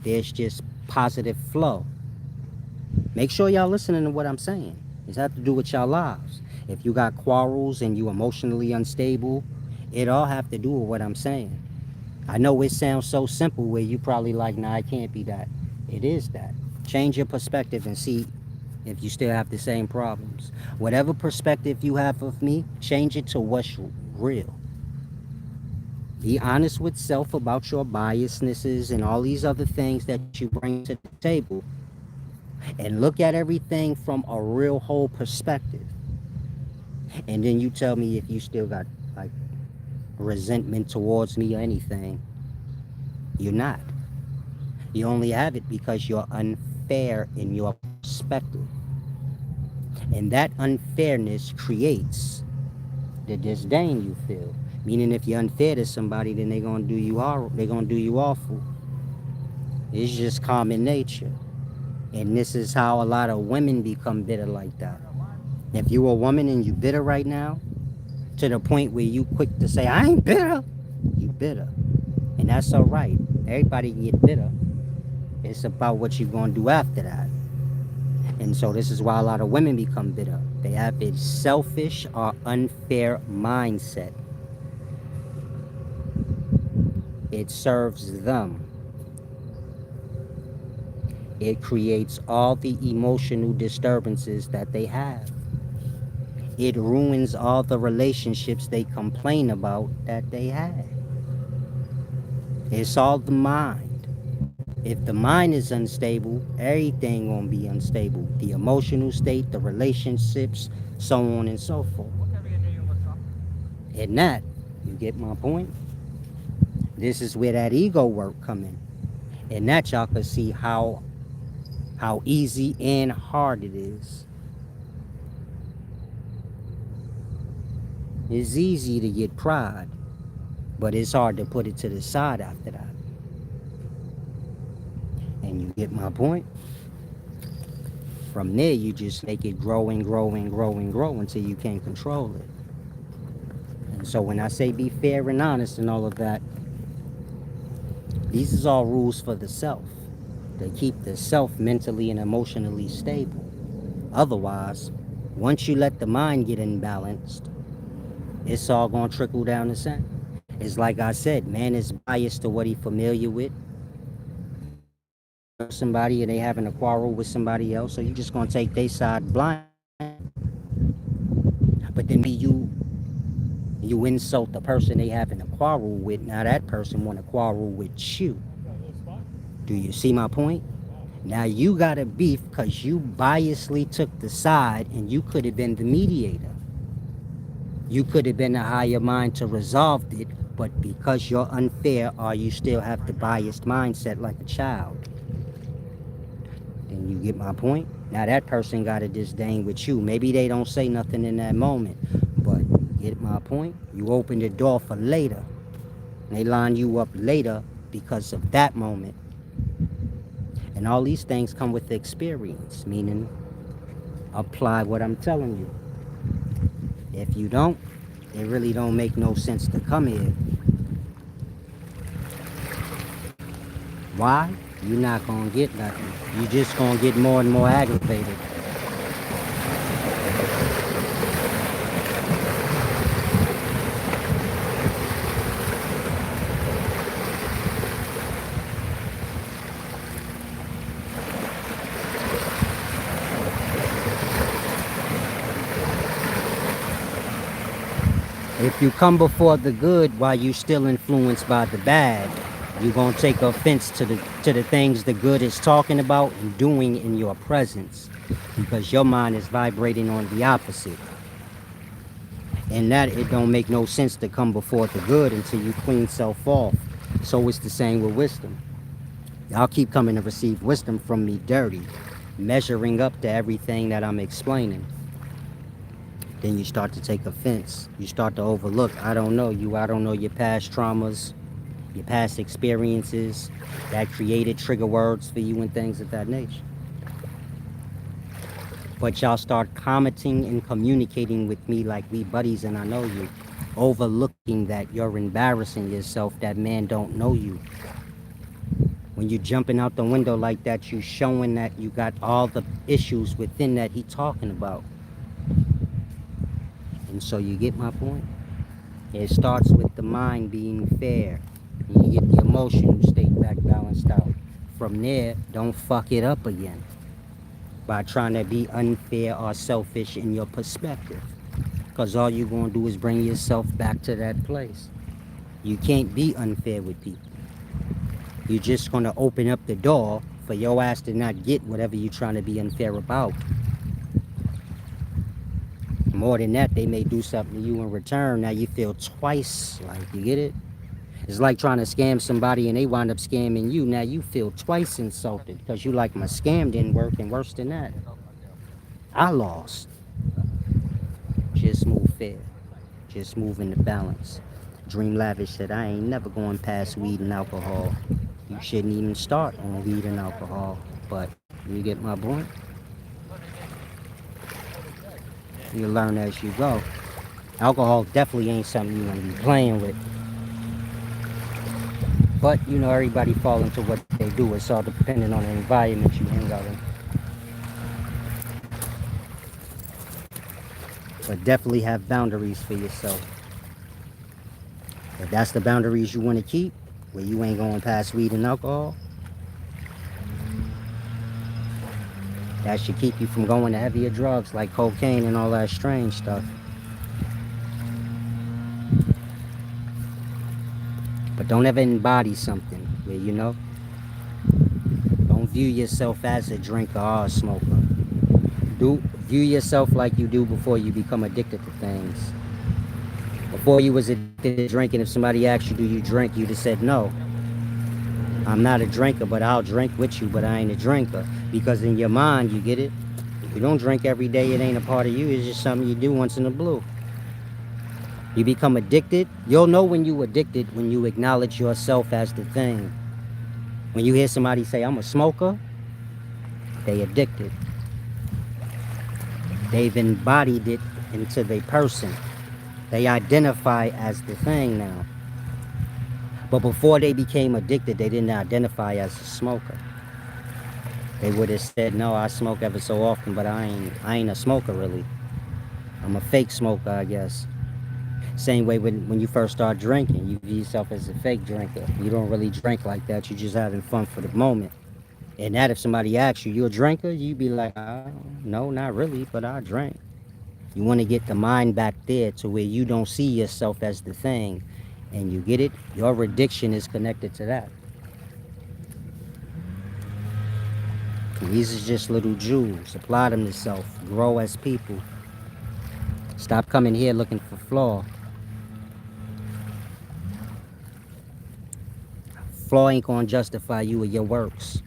Speaker 1: There's just positive flow. Make sure y'all listening to what I'm saying. It's have to do with y'all lives. If you got quarrels and you emotionally unstable, it all have to do with what I'm saying. I know it sounds so simple where you probably like, nah, it can't be that. It is that. Change your perspective and see if you still have the same problems. Whatever perspective you have of me, change it to what's real. Be honest with self about your biasnesses and all these other things that you bring to the table, and look at everything from a real whole perspective. And then you tell me if you still got like resentment towards me or anything. You're not. You only have it because you're unfair in your perspective. And that unfairness creates the disdain you feel. Meaning if you're unfair to somebody, then they're gonna do you horrible. They're gonna do you awful. It's just common nature. And this is how a lot of women become bitter like that. If you're a woman and you bitter right now, to the point where you quick to say, I ain't bitter, you bitter. And that's all right. Everybody can get bitter. It's about what you're gonna do after that. And so this is why a lot of women become bitter. They have a selfish or unfair mindset. It serves them. It creates all the emotional disturbances that they have. It ruins all the relationships they complain about that they had. It's all the mind. If the mind is unstable, everything gonna be unstable. The emotional state, the relationships, so on and so forth. And that, you get my point? This is where that ego work come in. And that y'all can see how easy and hard it is. It's easy to get pride, but it's hard to put it to the side after that. And you get my point? From there, you just make it grow and grow and grow and grow until you can't control it. And so when I say be fair and honest and all of that, these is all rules for the self. To keep the self mentally and emotionally stable. Otherwise, once you let the mind get imbalanced, it's all gonna trickle down the same. It's like I said, man is biased to what he familiar with. Somebody and they having a quarrel with somebody else, so you just gonna take their side blindly. But then you insult the person they having a quarrel with. Now that person want to quarrel with you. Do you see my point? Now you got a beef because you biasly took the side and you could have been the mediator. You could have been a higher mind to resolve it, but because you're unfair or you still have the biased mindset like a child. Then you get my point? Now that person got a disdain with you. Maybe they don't say nothing in that moment, but get my point? You open the door for later. They line you up later because of that moment. And all these things come with experience, meaning apply what I'm telling you. If you don't, it really don't make no sense to come here. Why? You're not gonna get nothing. You're just gonna get more and more aggravated. If you come before the good while you still influenced by the bad, you're gonna take offense to the things the good is talking about and doing in your presence, because your mind is vibrating on the opposite. And that it don't make no sense to come before the good until you clean self off. So it's the same with wisdom. Y'all keep coming to receive wisdom from me dirty, measuring up to everything that I'm explaining. Then you start to take offense. You start to overlook. I don't know you. I don't know your past traumas, your past experiences that created trigger words for you and things of that nature. But y'all start commenting and communicating with me like we buddies and I know you, overlooking that you're embarrassing yourself, that man don't know you. When you jumping out the window like that, you showing that you got all the issues within that he talking about. And so you get my point? It starts with the mind being fair. And you get the emotional state back balanced out. From there, don't fuck it up again by trying to be unfair or selfish in your perspective. Because all you're going to do is bring yourself back to that place. You can't be unfair with people. You're just going to open up the door for your ass to not get whatever you're trying to be unfair about. More than that, they may do something to you in return. Now you feel twice, like, you get it? It's like trying to scam somebody and they wind up scamming you. Now you feel twice insulted because you like, my scam didn't work, and worse than that, I lost. Just move fair. Just move in the balance. Dream Lavish said, I ain't never going past weed and alcohol. You shouldn't even start on weed and alcohol. But you get my point? You learn as you go. Alcohol definitely ain't something you want to be playing with. But, you know, everybody fall into what they do. It's all depending on the environment you hang out in. But definitely have boundaries for yourself. If that's the boundaries you want to keep, where you ain't going past weed and alcohol, that should keep you from going to heavier drugs like cocaine and all that strange stuff. But don't ever embody something where, you know, don't view yourself as a drinker or a smoker. View yourself like you do before you become addicted to things. Before you was addicted to drinking, if somebody asked you, do you drink? You'd have said no. I'm not a drinker, but I'll drink with you, but I ain't a drinker. Because in your mind, you get it? If you don't drink every day, it ain't a part of you. It's just something you do once in a blue. You become addicted. You'll know when you addicted when you acknowledge yourself as the thing. When you hear somebody say, I'm a smoker, they addicted. They've embodied it into their person. They identify as the thing now. But before they became addicted, they didn't identify as a smoker. They would have said, no, I smoke ever so often, but I ain't a smoker really. I'm a fake smoker, I guess. Same way when you first start drinking, you view yourself as a fake drinker. You don't really drink like that. You're just having fun for the moment. And that if somebody asks you, you a drinker? You be like, no, not really, but I drink. You want to get the mind back there to where you don't see yourself as the thing. And you get it? Your addiction is connected to that. These are just little jewels. Apply them to self. Grow as people. Stop coming here looking for flaw. Flaw ain't gonna justify you or your works.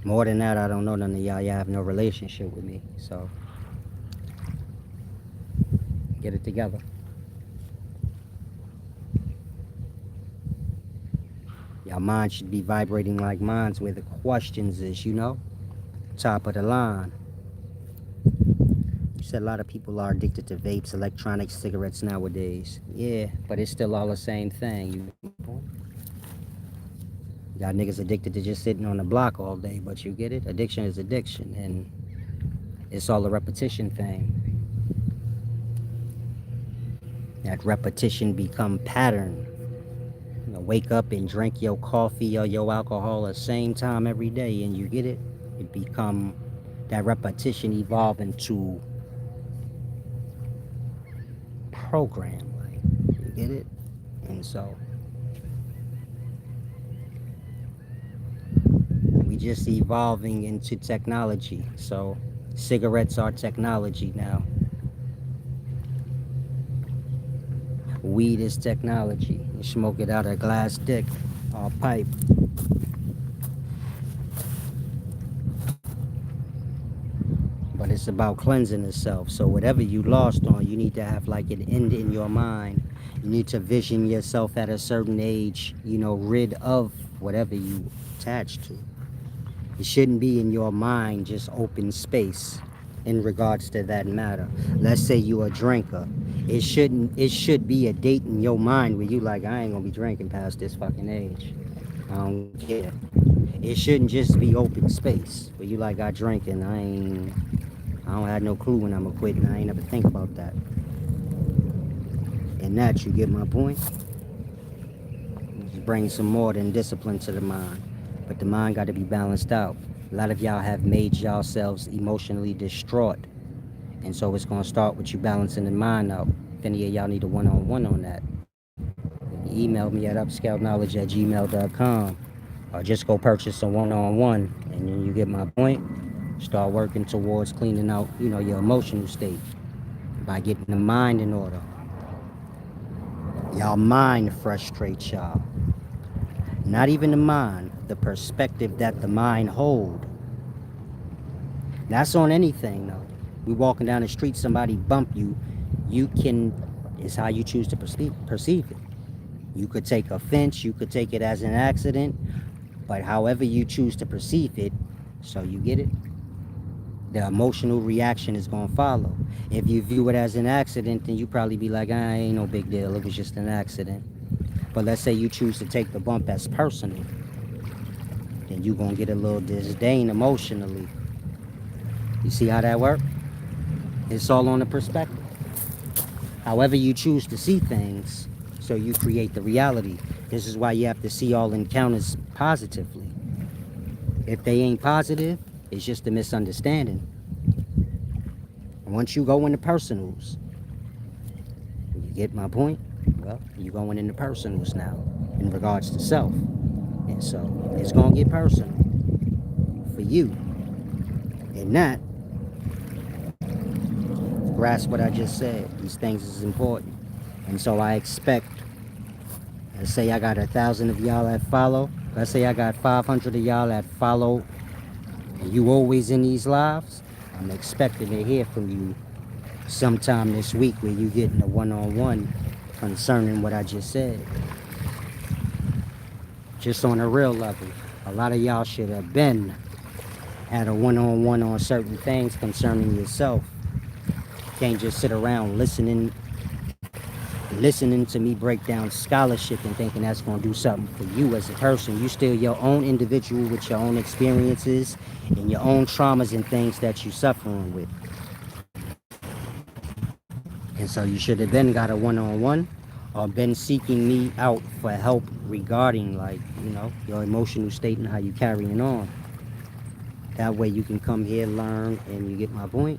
Speaker 1: More than that, I don't know none of y'all. Y'all have no relationship with me. So, get it together. Y'all mind should be vibrating like mine's where the questions is, you know? Top of the line. You said a lot of people are addicted to vapes, electronics, cigarettes nowadays. Yeah, but it's still all the same thing. You got niggas addicted to just sitting on the block all day, but you get it? Addiction is addiction, and it's all a repetition thing. That repetition become pattern. You know, wake up and drink your coffee or your alcohol at the same time every day, and you get it? It become, that repetition evolve into program, like, you get it? And so we just evolving into technology. So cigarettes are technology now. Weed is technology. You smoke it out of a glass dick or pipe. But it's about cleansing itself. So whatever you lost on, you need to have like an end in your mind. You need to vision yourself at a certain age, you know, rid of whatever you attach to. It shouldn't be in your mind just open space in regards to that matter. Let's say you're a drinker. It should be a date in your mind where you like, I ain't gonna be drinking past this fucking age. I don't care. It shouldn't just be open space where you like, I drink and I don't have no clue when I'm gonna quit, and I ain't never think about that. And that, you get my point? bring some more than discipline to the mind. But the mind got to be balanced out. A lot of y'all have made yourselves emotionally distraught. And so it's going to start with you balancing the mind out. If any of y'all need a one-on-one on that, email me at upscaleknowledge@gmail.com, or just go purchase a one-on-one, and then you get my point. Start working towards cleaning out, your emotional state by getting the mind in order. Y'all mind frustrates y'all. Not even the mind, the perspective that the mind hold. That's on anything though. We walking down the street, somebody bump you, it's how you choose to perceive it. You could take offense, you could take it as an accident, but however you choose to perceive it, so you get it, the emotional reaction is going to follow. If you view it as an accident, then you probably be like, ain't no big deal, it was just an accident. But let's say you choose to take the bump as personal, then you're going to get a little disdain emotionally. You see how that works? It's all on the perspective. However you choose to see things, so you create the reality. This is why you have to see all encounters positively. If they ain't positive, it's just a misunderstanding. And once you go into personals, you get my point? Well, you're going into personals now in regards to self. And so it's going to get personal for you. And that, grasp what I just said. These things is important. And so I expect, let's say I got 1,000 of y'all that follow. Let's say I got 500 of y'all that follow, and you always in these lives. I'm expecting to hear from you sometime this week where you getting a one-on-one concerning what I just said. Just on a real level. A lot of y'all should have been had a one-on-one on certain things concerning yourself. You can't just sit around listening to me break down scholarship and thinking that's going to do something for you as a person. You still your own individual with your own experiences and your own traumas and things that you're suffering with. And so you should have been got a one-on-one or been seeking me out for help regarding, like, your emotional state and how you carrying on. That way you can come here, learn, and you get my point.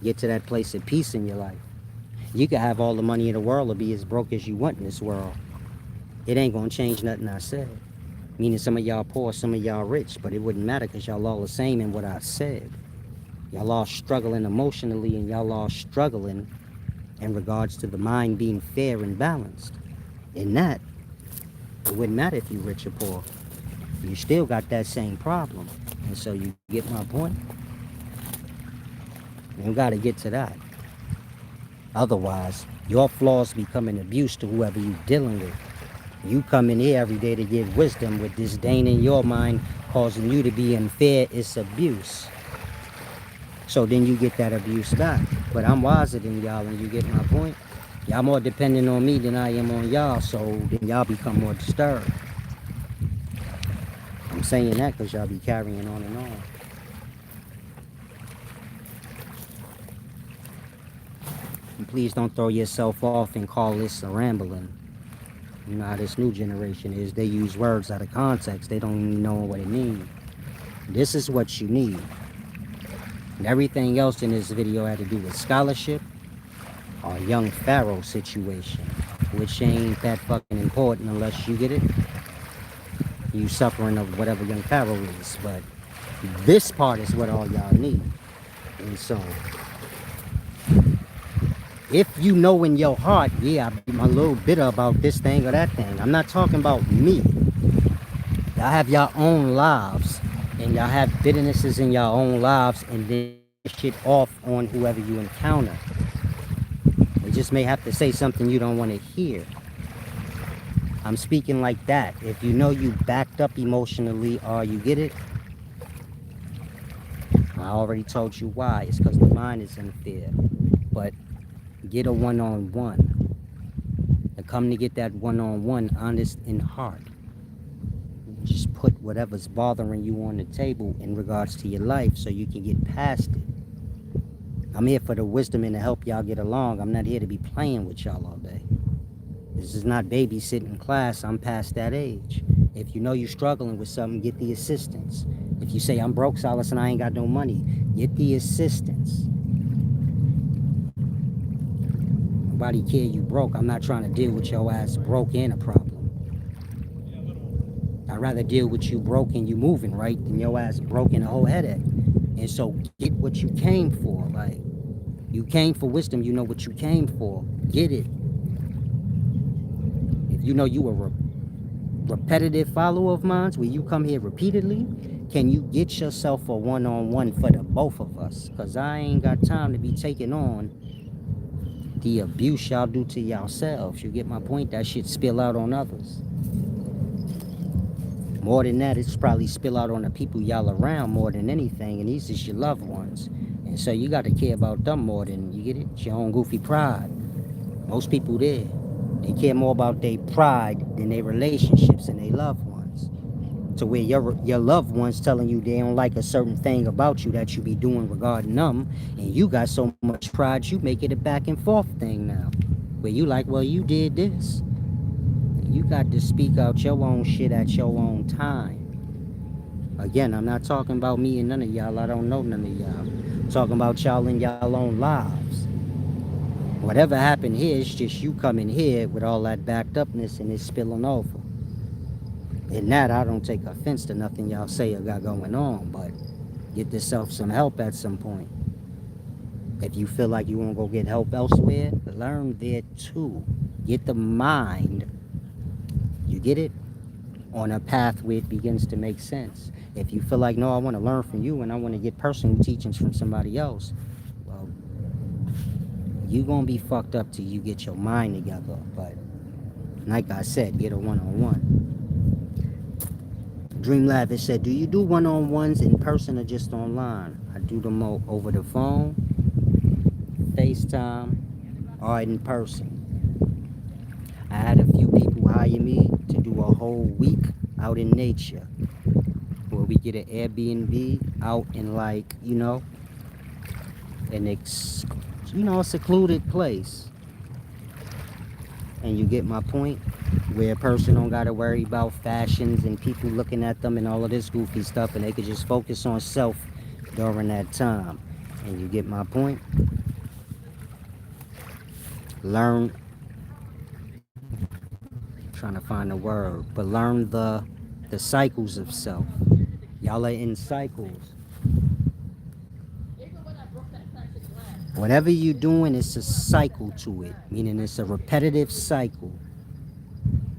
Speaker 1: Get to that place of peace in your life. You can have all the money in the world or be as broke as you want in this world. It ain't gonna change nothing I said. Meaning some of y'all poor, some of y'all rich, but it wouldn't matter because y'all all the same in what I said. Y'all all struggling emotionally, and y'all all struggling in regards to the mind being fair and balanced. In that, it wouldn't matter if you rich or poor. You still got that same problem. And so you get my point? You gotta get to that. Otherwise, your flaws become an abuse to whoever you're dealing with. You come in here every day to give wisdom with disdain in your mind, causing you to be unfair. It's abuse. So then you get that abuse back. But I'm wiser than y'all, and you get my point? Y'all more dependent on me than I am on y'all, so then y'all become more disturbed. I'm saying that because y'all be carrying on and on. And please don't throw yourself off and call this a rambling. You know how this new generation is. They use words out of context. They don't even know what it means. This is what you need. And everything else in this video had to do with scholarship or young Pharaoh situation, which ain't that fucking important unless you get it. You suffering of whatever young Pharaoh is. But this part is what all y'all need. And so, if you know in your heart, yeah, I'm a little bitter about this thing or that thing. I'm not talking about me. Y'all have your own lives, and y'all have bitternesses in your own lives, and then shit off on whoever you encounter. They just may have to say something you don't want to hear. I'm speaking like that. If you know you backed up emotionally, or you get it, I already told you why. It's because the mind is in fear. But get a one-on-one. And come to get that one-on-one, honest in heart. Just put whatever's bothering you on the table in regards to your life so you can get past it. I'm here for the wisdom and to help y'all get along. I'm not here to be playing with y'all all day. This is not babysitting class. I'm past that age. If you know you're struggling with something, get the assistance. If you say I'm broke, Silas, and I ain't got no money, get the assistance. Nobody care you broke. I'm not trying to deal with your ass broke and a problem. I'd rather deal with you broke and you moving right than your ass broke and a whole headache. And so get what you came for. Like, you came for wisdom. You know what you came for. Get it. If you know you a repetitive follower of mine, where you come here repeatedly, can you get yourself a one-on-one for the both of us? Because I ain't got time to be taking on the abuse y'all do to yourselves. You get my point? That shit spill out on others. More than that, it's probably spill out on the people y'all around more than anything, and these is your loved ones. And so you got to care about them more than, you get it? It's your own goofy pride. Most people there, they care more about their pride than their relationships and their loved ones. To where your loved ones telling you they don't like a certain thing about you that you be doing regarding them, and you got so much pride you make it a back and forth thing now. Where you like, well, you did this. You got to speak out your own shit at your own time. Again, I'm not talking about me and none of y'all. I don't know none of y'all. I'm talking about y'all in y'all own lives. Whatever happened here, it's just you coming here with all that backed upness and it's spilling over. In that, I don't take offense to nothing y'all say or got going on, but get yourself some help at some point. If you feel like you want to go get help elsewhere, learn there too. Get the mind, you get it, on a path where it begins to make sense. If you feel like, no, I want to learn from you and I want to get personal teachings from somebody else, well, you're going to be fucked up till you get your mind together. But like I said, get a one-on-one. Dream Lavish said, do you do one-on-ones in person or just online? I do them over the phone, FaceTime, or in person. I had a few people hire me to do a whole week out in nature, where we get an Airbnb out in, like, a secluded place. And you get my point, where a person don't got to worry about fashions and people looking at them and all of this goofy stuff, and they could just focus on self during that time. And you get my point? Learn, trying to find a word, but learn the cycles of self. Y'all are in cycles. Whatever you're doing, it's a cycle to it, meaning it's a repetitive cycle.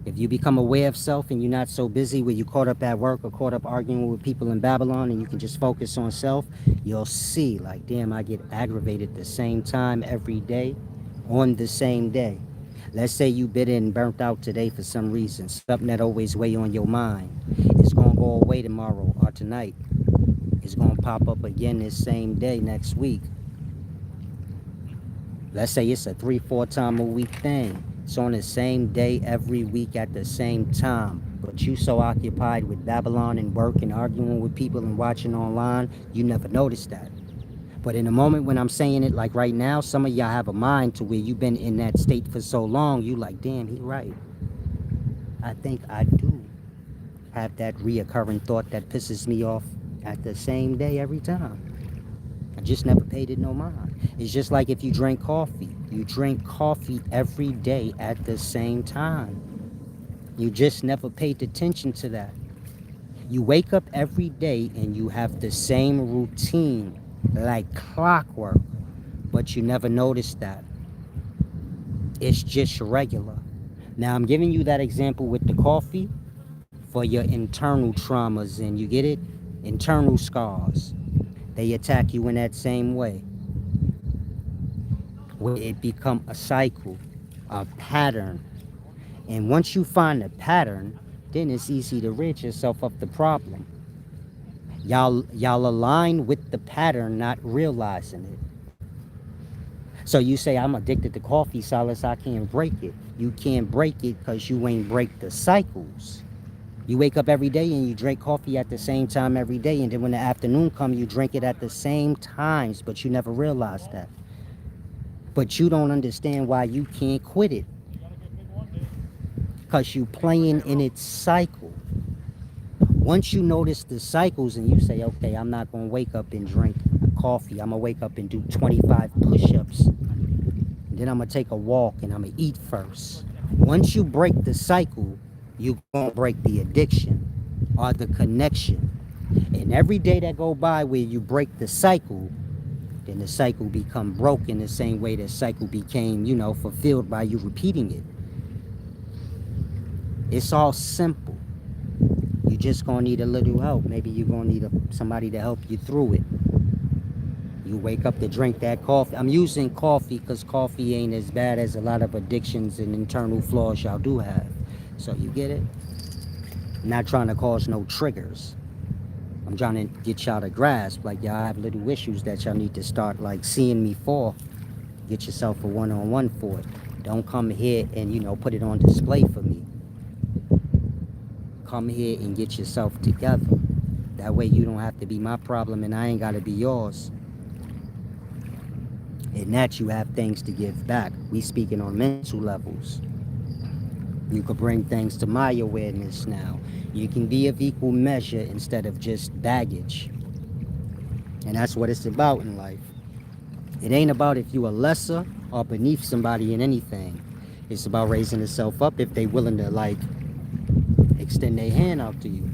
Speaker 1: If you become aware of self and you're not so busy where you caught up at work or caught up arguing with people in Babylon, and you can just focus on self, you'll see, like, damn, I get aggravated the same time every day on the same day. Let's say you bitter and burnt out today for some reason, something that always weigh on your mind. It's going to go away tomorrow or tonight. It's going to pop up again this same day next week. Let's say it's a 3-4 time a week thing. It's on the same day every week at the same time. But you so occupied with Babylon and work and arguing with people and watching online, you never noticed that. But in a moment when I'm saying it, like right now, some of y'all have a mind to where you've been in that state for so long, you like, damn, he right. I think I do have that reoccurring thought that pisses me off at the same day every time. I just never paid it no mind. It's just like if you drink coffee. You drink coffee every day at the same time. You just never paid attention to that. You wake up every day and you have the same routine, like clockwork, but you never noticed that. It's just regular. Now I'm giving you that example with the coffee for your internal traumas, and you get it? Internal scars. They attack you in that same way, where it become a cycle, a pattern. And once you find a pattern, then it's easy to rid yourself of the problem. Y'all align with the pattern, not realizing it. So you say, I'm addicted to coffee, Silas, I can't break it. You can't break it because you ain't break the cycles. You wake up every day and you drink coffee at the same time every day, and then when the afternoon comes, you drink it at the same times, but you never realize that. But you don't understand why you can't quit it. because you playing in its cycle. Once you notice the cycles and you say, okay, I'm not going to wake up and drink coffee. I'm going to wake up and do 25 push-ups. Then I'm going to take a walk and I'm going to eat first. Once you break the cycle, you're going to break the addiction or the connection. And every day that go by where you break the cycle, then the cycle become broken the same way the cycle became, fulfilled by you repeating it. It's all simple. You just gonna need a little help. Maybe you're gonna need somebody to help you through it. You wake up to drink that coffee. I'm using coffee because coffee ain't as bad as a lot of addictions and internal flaws y'all do have. So you get it? I'm not trying to cause no triggers. I'm trying to get y'all to grasp, like, y'all have little issues that y'all need to start, like, seeing me for. Get yourself a one-on-one for it. Don't come here and, put it on display for me. Come here and get yourself together. That way you don't have to be my problem and I ain't got to be yours. And that you have things to give back. We speaking on mental levels. You could bring things to my awareness now. You can be of equal measure instead of just baggage. And that's what it's about in life. It ain't about if you are lesser or beneath somebody in anything. It's about raising yourself up if they willing to, like, extend their hand out to you.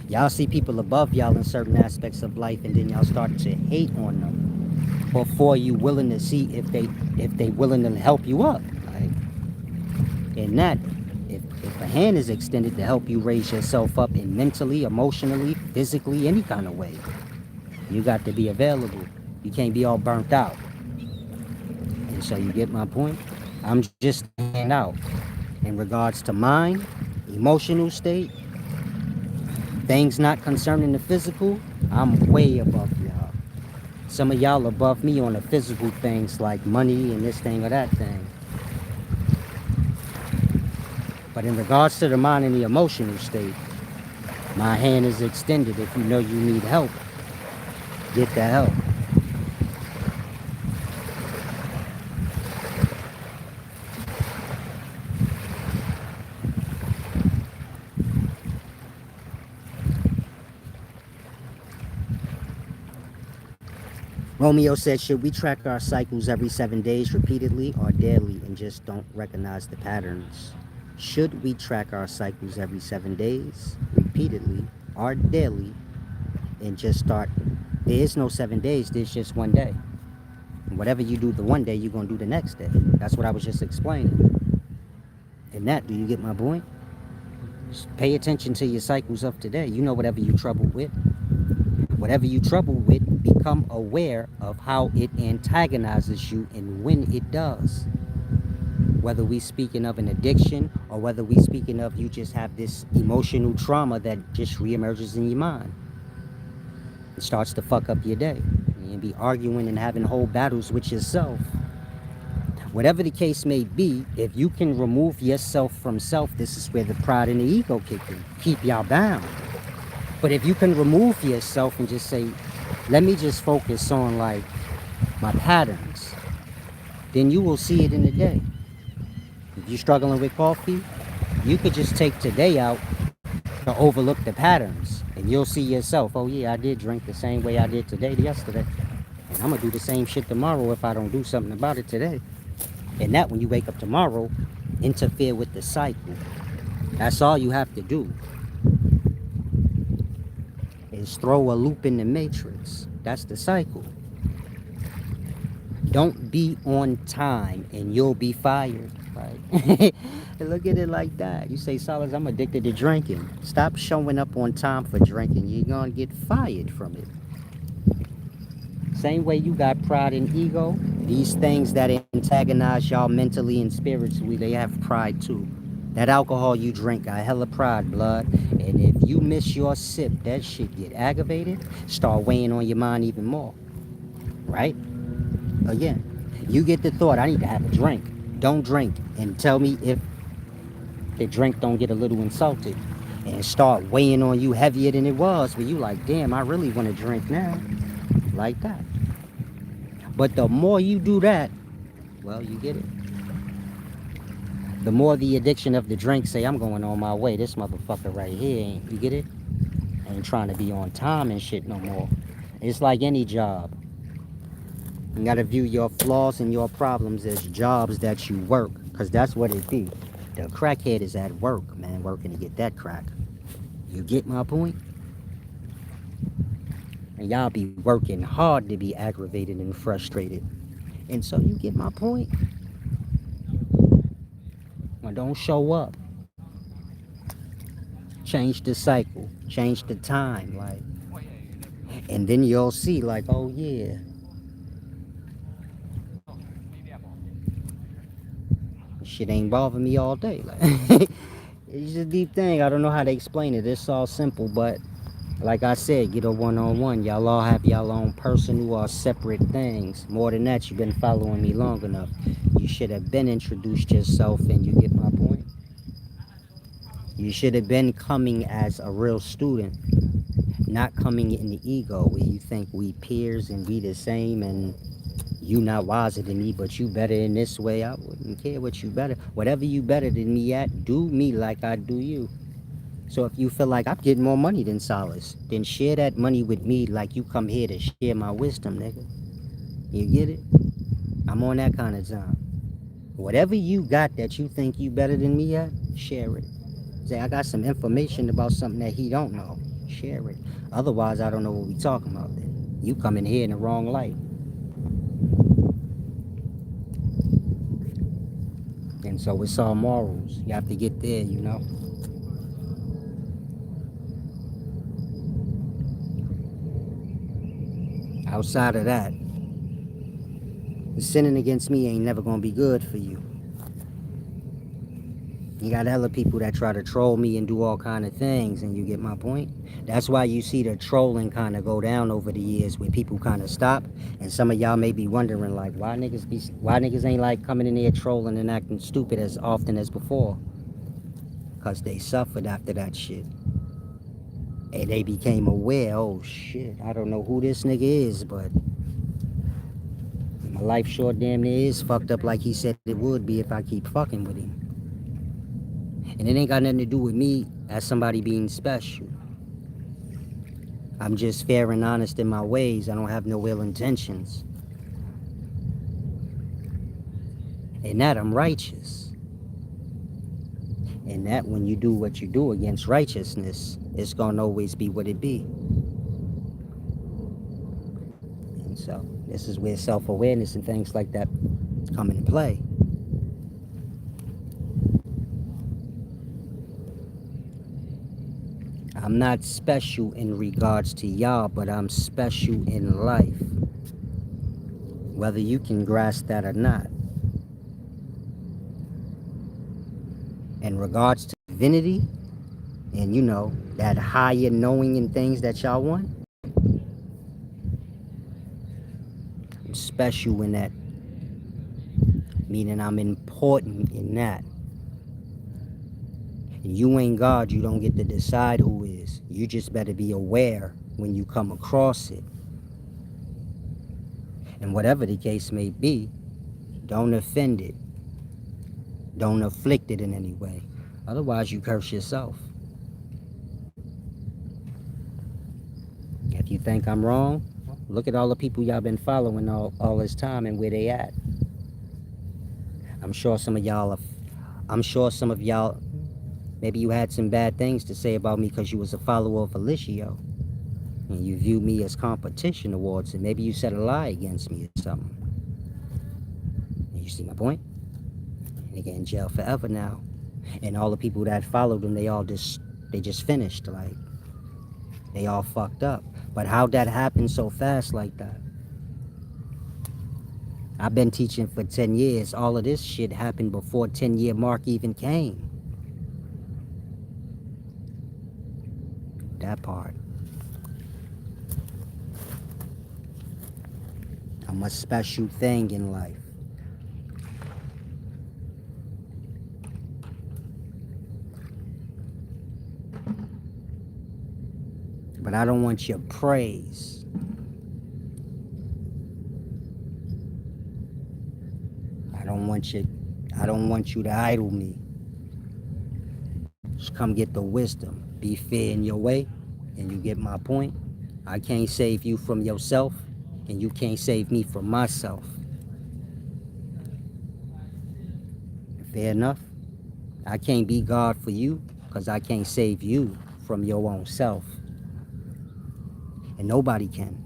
Speaker 1: Y'all see people above y'all in certain aspects of life and then y'all start to hate on them before you willing to see if they willing to help you up. Like, and that, if a hand is extended to help you raise yourself up in mentally, emotionally, physically, any kind of way, you got to be available. You can't be all burnt out. And so you get my point? I'm just hanging out. In regards to mind, emotional state, things not concerning the physical, I'm way above y'all. Some of y'all above me on the physical things like money and this thing or that thing. But in regards to the mind and the emotional state, my hand is extended. If you know you need help, get the help. Romeo said, should we track our cycles every 7 days repeatedly or daily and just don't recognize the patterns? Should we track our cycles every 7 days repeatedly or daily and just start? There is no 7 days, there's just 1 day. And whatever you do the 1 day, you're going to do the next day. That's what I was just explaining. And that, do you get my point? Just pay attention to your cycles of today. You know whatever you trouble with. Whatever you trouble with, become aware of how it antagonizes you and when it does. Whether we speaking of an addiction or whether we speaking of you just have this emotional trauma that just reemerges in your mind. It starts to fuck up your day. And be arguing and having whole battles with yourself. Whatever the case may be, if you can remove yourself from self, this is where the pride and the ego kick in. Keep y'all bound. But if you can remove yourself and just say, let me just focus on, like, my patterns, then you will see it in the day. If you're struggling with coffee, you could just take today out to overlook the patterns. And you'll see yourself, oh yeah, I did drink the same way I did yesterday. And I'm going to do the same shit tomorrow if I don't do something about it today. And that, when you wake up tomorrow, interfere with the cycle. That's all you have to do. Is throw a loop in the matrix. That's the cycle. Don't be on time and you'll be fired. Right? Look at it like that. You say, Silas, I'm addicted to drinking. Stop showing up on time for drinking. You're going to get fired from it. Same way you got pride and ego. These things that antagonize y'all mentally and spiritually, they have pride too. That alcohol you drink got hella pride, blood. And if you miss your sip, that shit get aggravated, start weighing on your mind even more. Right? Again, you get the thought, I need to have a drink. Don't drink. And tell me if the drink don't get a little insulted. And start weighing on you heavier than it was. Where you like, damn, I really want to drink now. Like that. But the more you do that, well, you get it. The more the addiction of the drink say, I'm going on my way. This motherfucker right here ain't, you get it? Ain't trying to be on time and shit no more. It's like any job. You gotta view your flaws and your problems as jobs that you work, cause that's what it be. The crackhead is at work, man, working to get that crack. You get my point? And y'all be working hard to be aggravated and frustrated. And so you get my point? Well, don't show up. Change the cycle. Change the time, like. And then you'll see, like, oh yeah, shit ain't bothering me all day. Like, it's a deep thing. I don't know how to explain it. It's all simple, but like I said, get a one-on-one. Y'all all have y'all own personal or separate things. More than that, you've been following me long enough. You should have been introduced yourself, and you get my point. You should have been coming as a real student, not coming in the ego where you think we peers and we the same and you not wiser than me, but you better in this way. I wouldn't care what you better. Whatever you better than me at, do me like I do you. So if you feel like I'm getting more money than Solace, then share that money with me like you come here to share my wisdom, nigga. You get it? I'm on that kind of time. Whatever you got that you think you better than me at, share it. Say, I got some information about something that he don't know. Share it. Otherwise, I don't know what we talking about then. You come in here in the wrong light. And so it's all morals. You have to get there, you know? Outside of that, sinning against me ain't never gonna be good for you. You got hella people that try to troll me and do all kind of things, and you get my point? That's why you see the trolling kind of go down over the years where people kind of stop, and some of y'all may be wondering like, why niggas ain't like coming in there trolling and acting stupid as often as before? Because they suffered after that shit. And they became aware, oh shit, I don't know who this nigga is, but my life short damn near is fucked up like he said it would be if I keep fucking with him. And it ain't got nothing to do with me as somebody being special. I'm just fair and honest in my ways. I don't have no ill intentions. And that I'm righteous. And that when you do what you do against righteousness, it's gonna always be what it be. And so this is where self-awareness and things like that come into play. I'm not special in regards to y'all, but I'm special in life. Whether you can grasp that or not. In regards to divinity, and you know, that higher knowing and things that y'all want, I'm special in that. Meaning I'm important in that. You ain't God, you don't get to decide who is. You just better be aware when you come across it. And whatever the case may be, don't offend it. Don't afflict it in any way. Otherwise, you curse yourself. If you think I'm wrong, look at all the people y'all been following all this time and where they at. I'm sure some of y'all, maybe you had some bad things to say about me because you was a follower of Felicio. And you view me as competition towards it. Maybe you said a lie against me or something. You see my point? They get in jail forever now. And all the people that followed them, they just finished. Like, they all fucked up. But how'd that happen so fast like that? I've been teaching for 10 years. All of this shit happened before 10-year mark even came. That part. I'm a special thing in life. But I don't want your praise. I don't want your I don't want you to idle me. Just come get the wisdom. Be fair in your way, and you get my point. I can't save you from yourself, and you can't save me from myself. Fair enough? I can't be God for you, because I can't save you from your own self. And nobody can.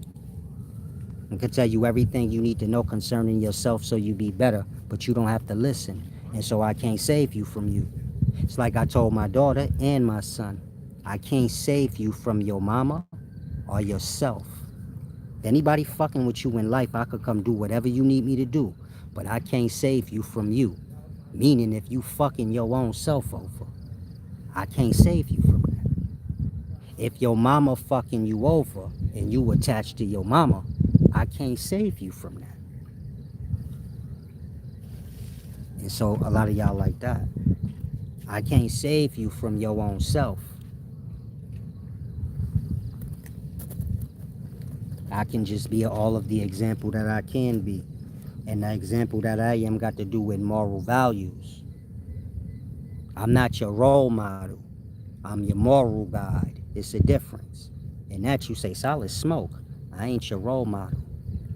Speaker 1: I can tell you everything you need to know concerning yourself so you be better, but you don't have to listen. And so I can't save you from you. It's like I told my daughter and my son, I can't save you from your mama or yourself. Anybody fucking with you in life, I could come do whatever you need me to do, but I can't save you from you. Meaning if you fucking your own self over, I can't save you from that. If your mama fucking you over and you attached to your mama, I can't save you from that. And so a lot of y'all like that. I can't save you from your own self. I can just be all of the example that I can be. And the example that I am got to do with moral values. I'm not your role model. I'm your moral guide. It's a difference. And that you say, solid smoke. I ain't your role model.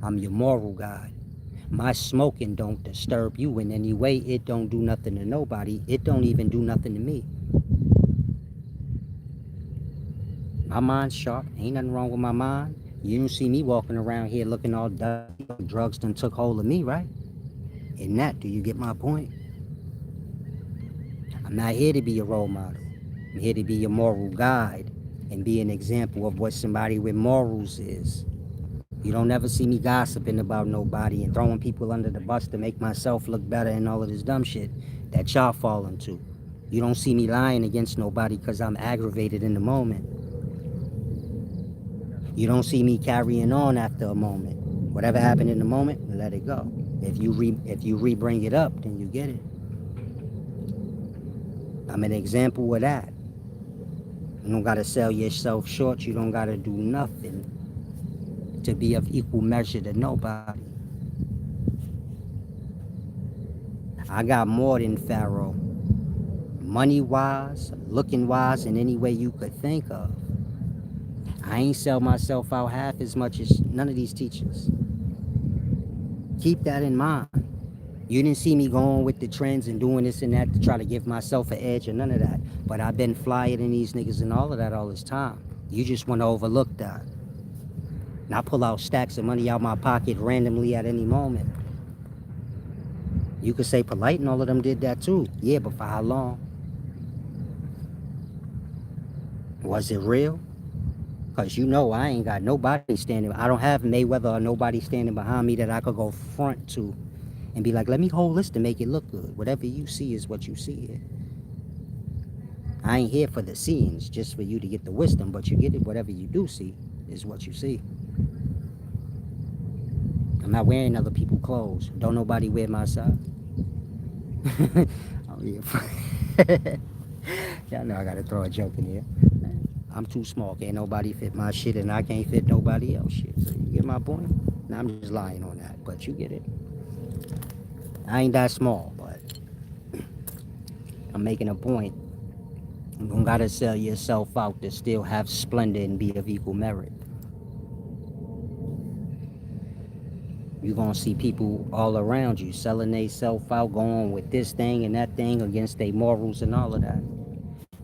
Speaker 1: I'm your moral guide. My smoking don't disturb you in any way. It don't do nothing to nobody. It don't even do nothing to me. My mind's sharp. Ain't nothing wrong with my mind. You don't see me walking around here looking all dusty. Drugs done took hold of me, right? And that, do you get my point? I'm not here to be a role model. I'm here to be your moral guide and be an example of what somebody with morals is. You don't ever see me gossiping about nobody and throwing people under the bus to make myself look better and all of this dumb shit that y'all fall into. You don't see me lying against nobody because I'm aggravated in the moment. You don't see me carrying on after a moment. Whatever happened in the moment, let it go. If you re-bring it up, then you get it. I'm an example of that. You don't gotta sell yourself short. You don't gotta do nothing to be of equal measure to nobody. I got more than Pharaoh. Money-wise, looking-wise, in any way you could think of. I ain't sell myself out half as much as none of these teachers. Keep that in mind. You didn't see me going with the trends and doing this and that to try to give myself an edge or none of that. But I've been flyer than these niggas and all of that all this time. You just want to overlook that. And I pull out stacks of money out my pocket randomly at any moment. You could say Polite and all of them did that too. Yeah, but for how long? Was it real? Because you know I ain't got nobody standing. I don't have Mayweather or nobody standing behind me that I could go front to and be like, let me hold this to make it look good. Whatever you see is what you see. I ain't here for the scenes, just for you to get the wisdom, but you get it. Whatever you do see is what you see. I'm not wearing other people's clothes. Don't nobody wear my size. Oh, yeah. Y'all know I gotta throw a joke in here. I'm too small. Can't nobody fit my shit, and I can't fit nobody else shit. So you get my point? Now I'm just lying on that, but you get it. I ain't that small, but I'm making a point. You don't gotta sell yourself out to still have splendor and be of equal merit. You're gonna see people all around you selling themselves out, going with this thing and that thing against their morals and all of that,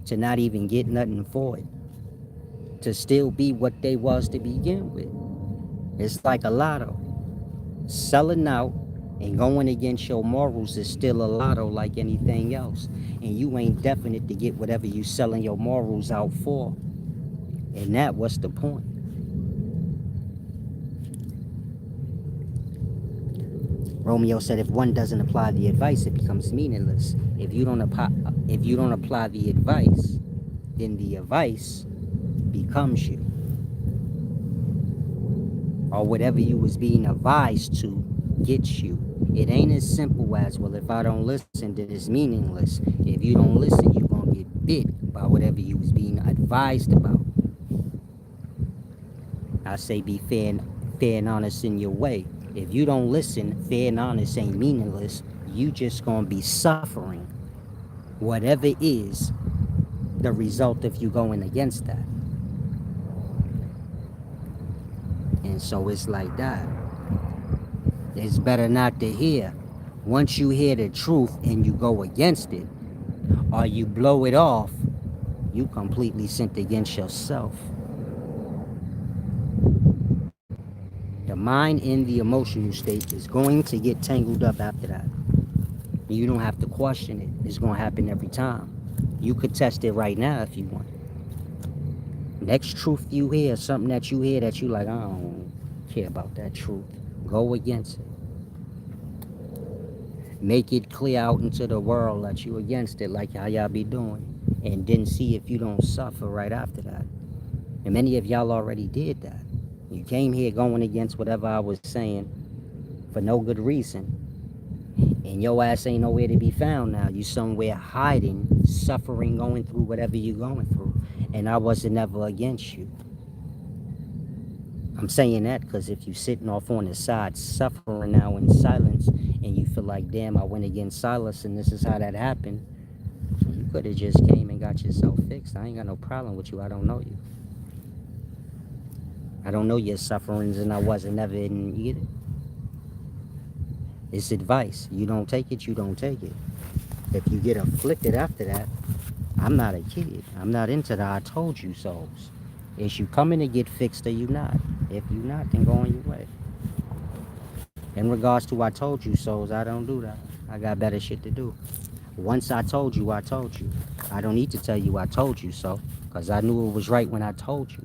Speaker 1: to not even get nothing for it, to still be what they was to begin with. It's like a lotto. Selling out and going against your morals is still a lotto like anything else. And you ain't definite to get whatever you selling your morals out for. And that was the point. Romeo said if one doesn't apply the advice, it becomes meaningless. If you don't apply the advice, then the advice becomes you. Or whatever you was being advised to gets you. It ain't as simple as, well, if I don't listen, then it's meaningless. If you don't listen, you're going to get bit by whatever you was being advised about. I say be fair and honest in your way. If you don't listen, fair and honest ain't meaningless. You just gonna be suffering whatever is the result of you going against that. And so it's like that. It's better not to hear. Once you hear the truth and you go against it, or you blow it off, you completely sinned against yourself. The mind and the emotional state is going to get tangled up after that. You don't have to question it. It's going to happen every time. You could test it right now if you want. Next truth you hear, something that you hear that you like, I don't care about that truth. Go against it. Make it clear out into the world that you against it, like how y'all be doing. And then see if you don't suffer right after that. And many of y'all already did that. You came here going against whatever I was saying for no good reason. And your ass ain't nowhere to be found now. You somewhere hiding, suffering, going through whatever you're going through. And I wasn't ever against you. I'm saying that because if you sitting off on the side, suffering now in silence, and you feel like, damn, I went against Silas, and this is how that happened, you could have just came and got yourself fixed. I ain't got no problem with you. I don't know you. I don't know your sufferings, and I wasn't never in either. It's advice. You don't take it, you don't take it. If you get afflicted after that, I'm not a kid. I'm not into the I told you so's. Is you coming to get fixed or you not? If you not, then go on your way. In regards to I told you so's, I don't do that. I got better shit to do. Once I told you, I told you. I don't need to tell you I told you so, because I knew it was right when I told you.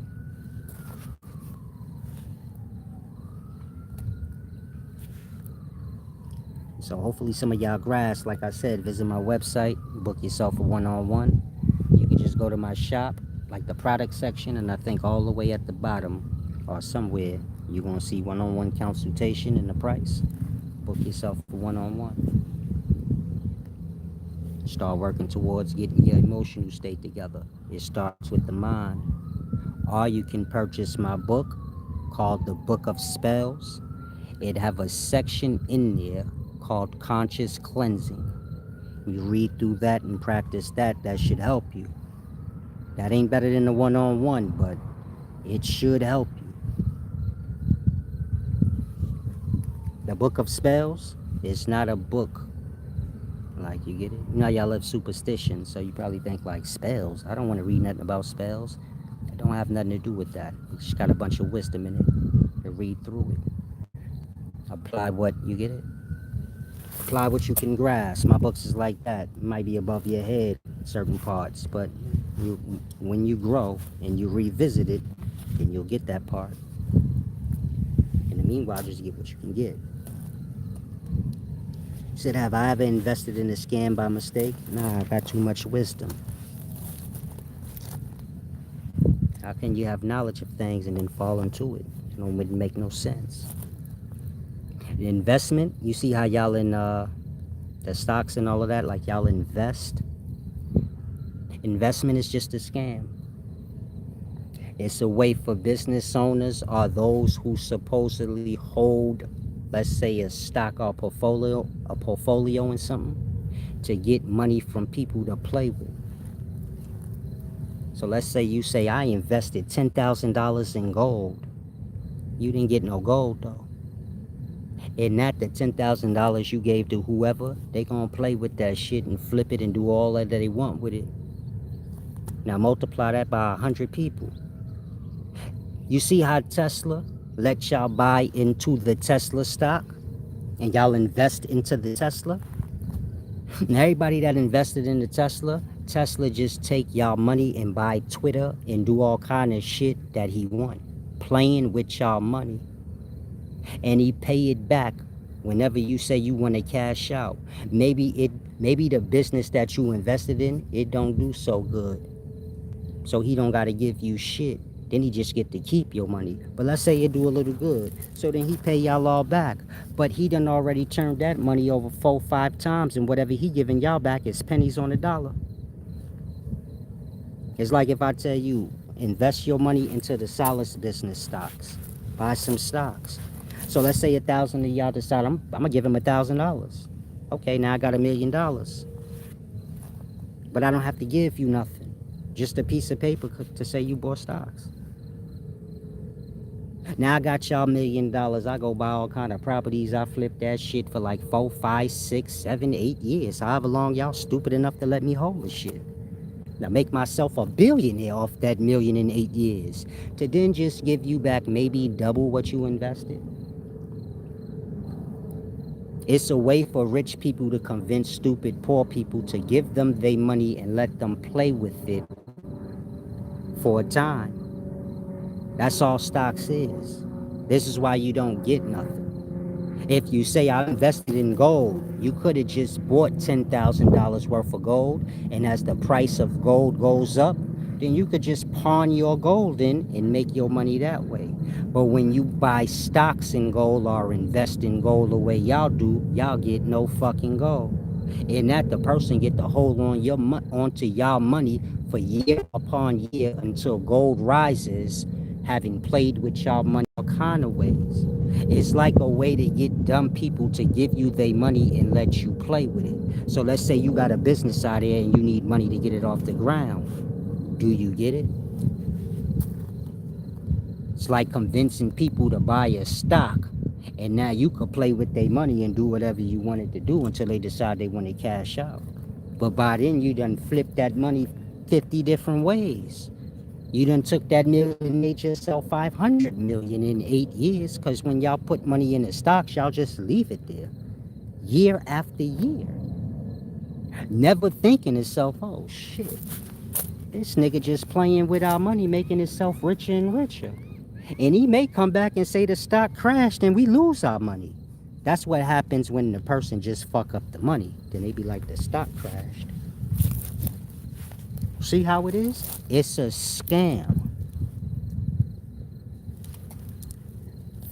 Speaker 1: So hopefully some of y'all grasp, like I said, visit my website, book yourself a one-on-one. You can just go to my shop, like the product section, and I think all the way at the bottom or somewhere, you're going to see one-on-one consultation and the price. Book yourself a one-on-one. Start working towards getting your emotional state together. It starts with the mind. Or you can purchase my book called The Book of Spells. It have a section in there called Conscious Cleansing. You read through that and practice that. That should help you. That ain't better than the one-on-one, but it should help you. The Book of Spells is not a book. Like, you get it? You know y'all love superstition, so you probably think like spells. I don't want to read nothing about spells. It don't have nothing to do with that. It's got a bunch of wisdom in it. To read through it. Apply what, you get it? Apply what you can grasp. My books is like that. It might be above your head, certain parts, but when you grow and you revisit it, then you'll get that part. In the meanwhile, just get what you can get. You said, have I ever invested in a scam by mistake? Nah, I got too much wisdom. How can you have knowledge of things and then fall into it? It don't make no sense. The investment, you see how y'all in the stocks and all of that, like y'all invest. Investment is just a scam. It's a way for business owners or those who supposedly hold, let's say, a stock or portfolio in something, to get money from people to play with. So let's say you say, I invested $10,000 in gold. You didn't get no gold though. And not the $10,000 you gave to whoever, they gonna play with that shit and flip it and do all that they want with it. Now multiply that by 100 people. You see how Tesla let y'all buy into the Tesla stock and y'all invest into the Tesla? And everybody that invested in the Tesla just take y'all money and buy Twitter and do all kind of shit that he want, playing with y'all money. And he pay it back whenever you say you want to cash out. Maybe the business that you invested in, it don't do so good. So he don't got to give you shit. Then he just get to keep your money. But let's say it do a little good. So then he pay y'all all back. But he done already turned that money over 4-5 times, and whatever he giving y'all back is pennies on the dollar. It's like if I tell you, invest your money into the Solace business stocks. Buy some stocks. So let's say 1,000 of y'all decide, I'm gonna give him $1,000. Okay, now I got $1 million. But I don't have to give you nothing. Just a piece of paper to say you bought stocks. Now I got y'all $1 million. I go buy all kind of properties. I flip that shit for like 4, 5, 6, 7, 8 years. However long y'all stupid enough to let me hold the shit. Now make myself a billionaire off that million in 8 years. To then just give you back maybe double what you invested. It's a way for rich people to convince stupid poor people to give them their money and let them play with it for a time. That's all stocks is. This is why you don't get nothing. If you say I invested in gold, you could have just bought $10,000 worth of gold, and as the price of gold goes up, then you could just pawn your gold in and make your money that way. But when you buy stocks in gold or invest in gold the way y'all do, y'all get no fucking gold. And that the person get to hold on onto y'all money for year upon year until gold rises, having played with y'all money all kind of ways. It's like a way to get dumb people to give you their money and let you play with it. So let's say you got a business out there and you need money to get it off the ground. Do you get it? It's like convincing people to buy a stock, and now you could play with their money and do whatever you wanted to do until they decide they want to cash out. But by then you done flipped that money 50 different ways. You done took that million and made yourself 500 million in 8 years, because when y'all put money in the stocks, y'all just leave it there year after year. Never thinking itself, oh shit, this nigga just playing with our money, making himself richer and richer. And he may come back and say the stock crashed and we lose our money. That's what happens when the person just fuck up the money. Then they be like, the stock crashed. See how it is? It's a scam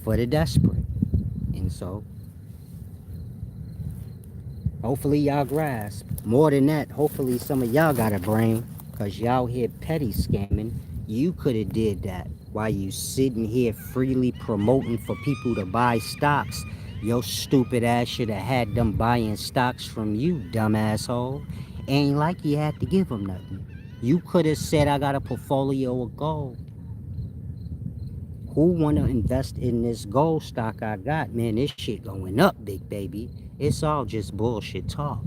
Speaker 1: for the desperate. And so, hopefully y'all grasp. More than that, hopefully some of y'all got a brain, because y'all here petty scamming. You could have did that while you sitting here freely promoting for people to buy stocks. Your stupid ass should have had them buying stocks from you, dumb asshole. Ain't like you had to give them nothing. You could have said, I got a portfolio of gold. Who want to invest in this gold stock I got? Man, this shit going up, big baby. It's all just bullshit talk.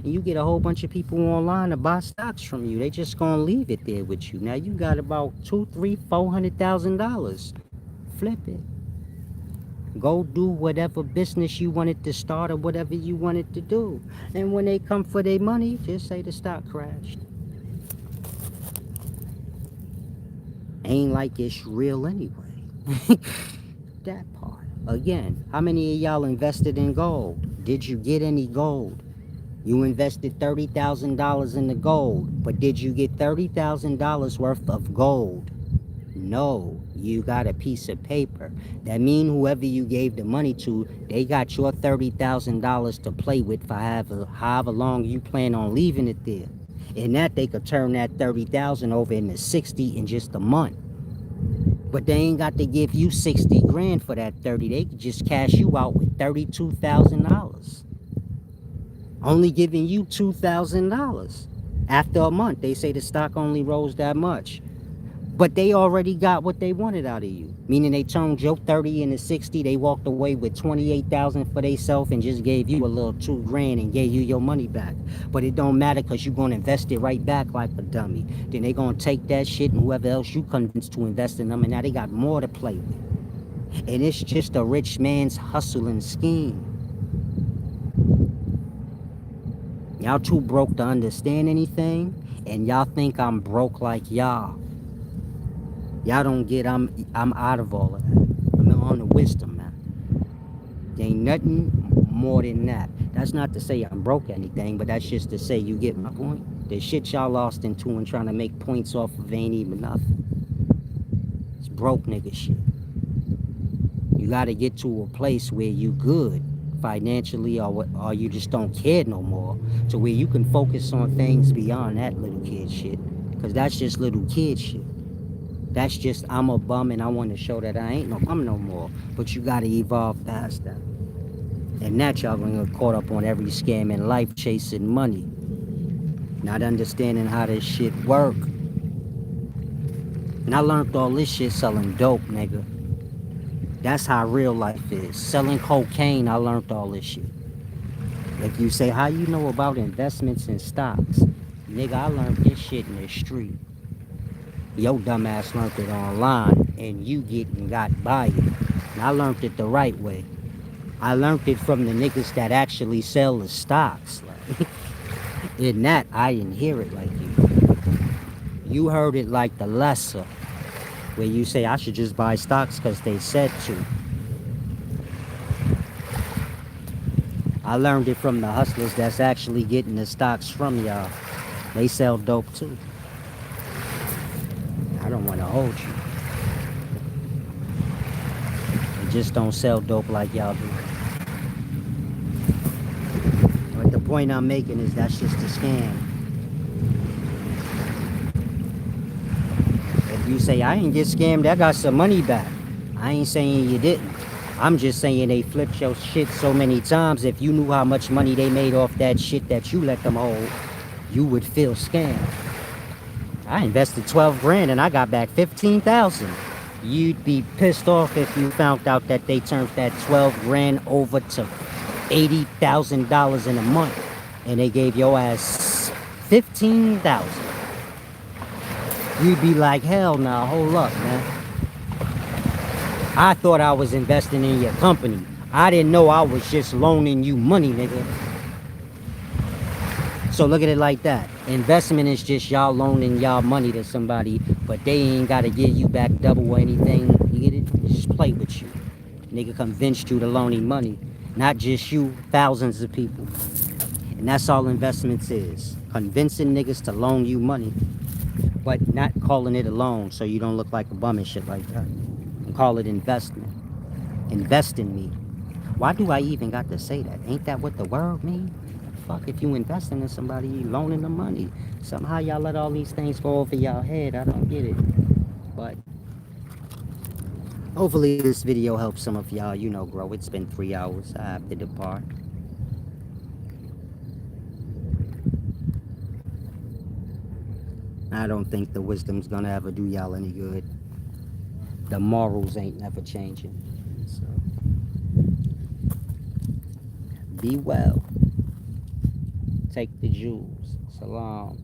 Speaker 1: And you get a whole bunch of people online to buy stocks from you. They just gonna leave it there with you. Now you got about $200,000, $300,000, $400,000. Flip it. Go do whatever business you wanted to start or whatever you wanted to do. And when they come for their money, just say the stock crashed. Ain't like it's real anyway. That part. Again, how many of y'all invested in gold? Did you get any gold? You invested $30,000 in the gold, but did you get $30,000 worth of gold? No, you got a piece of paper. That means whoever you gave the money to, they got your $30,000 to play with for however long you plan on leaving it there. And that they could turn that 30,000 over into 60 in just a month. But they ain't got to give you 60 grand for that 30. They could just cash you out with $32,000. Only giving you $2,000. After a month, they say the stock only rose that much. But they already got what they wanted out of you. Meaning they turned your 30 into 60. They walked away with 28,000 for themselves and just gave you a little 2 grand and gave you your money back. But it don't matter, because you're going to invest it right back like a dummy. Then they going to take that shit and whoever else you convinced to invest in them, and now they got more to play with. And it's just a rich man's hustling scheme. Y'all too broke to understand anything, and y'all think I'm broke like y'all. Y'all don't get I'm out of all of that. I'm on the wisdom, man. There ain't nothing more than that. That's not to say I'm broke or anything, but that's just to say you get my point. The shit y'all lost into and trying to make points off of ain't even nothing. It's broke nigga shit. You gotta get to a place where you good financially, or you just don't care no more, to where you can focus on things beyond that little kid shit. Because that's just little kid shit. That's just, I'm a bum and I want to show that I ain't no bum no more. But you gotta evolve past that. And that y'all gonna get caught up on every scam in life chasing money. Not understanding how this shit work. And I learned all this shit selling dope, nigga. That's how real life is. Selling cocaine, I learned all this shit. If you say, how you know about investments in stocks? Nigga, I learned this shit in the street. Your dumbass learned it online, and you got by it. And I learned it the right way. I learned it from the niggas that actually sell the stocks. Like, in that, I didn't hear it like you. You heard it like the lesser, where you say, I should just buy stocks because they said to. I learned it from the hustlers that's actually getting the stocks from y'all. They sell dope too. I don't want to hold you. They just don't sell dope like y'all do. But the point I'm making is that's just a scam. If you say, I ain't get scammed, I got some money back. I ain't saying you didn't. I'm just saying they flipped your shit so many times. If you knew how much money they made off that shit that you let them hold, you would feel scammed. I invested 12 grand and I got back 15,000. You'd be pissed off if you found out that they turned that 12 grand over to $80,000 in a month and they gave your ass 15,000. You'd be like, hell nah, hold up, man. I thought I was investing in your company. I didn't know I was just loaning you money, nigga. So look at it like that. Investment is just y'all loaning y'all money to somebody, but they ain't got to give you back double or anything. You get it? They just play with you. Nigga convinced you to loan him money. Not just you, thousands of people. And that's all investments is. Convincing niggas to loan you money, but not calling it a loan so you don't look like a bum and shit like that. And call it investment. Invest in me. Why do I even got to say that? Ain't that what the word mean? Fuck, if you investing in somebody, you loaning them money. Somehow y'all let all these things go over y'all head. I don't get it. But hopefully this video helps some of y'all, grow. It's been 3 hours. I have to depart. I don't think the wisdom's gonna ever do y'all any good. The morals ain't never changing. So be well. Take the jewels. Salam.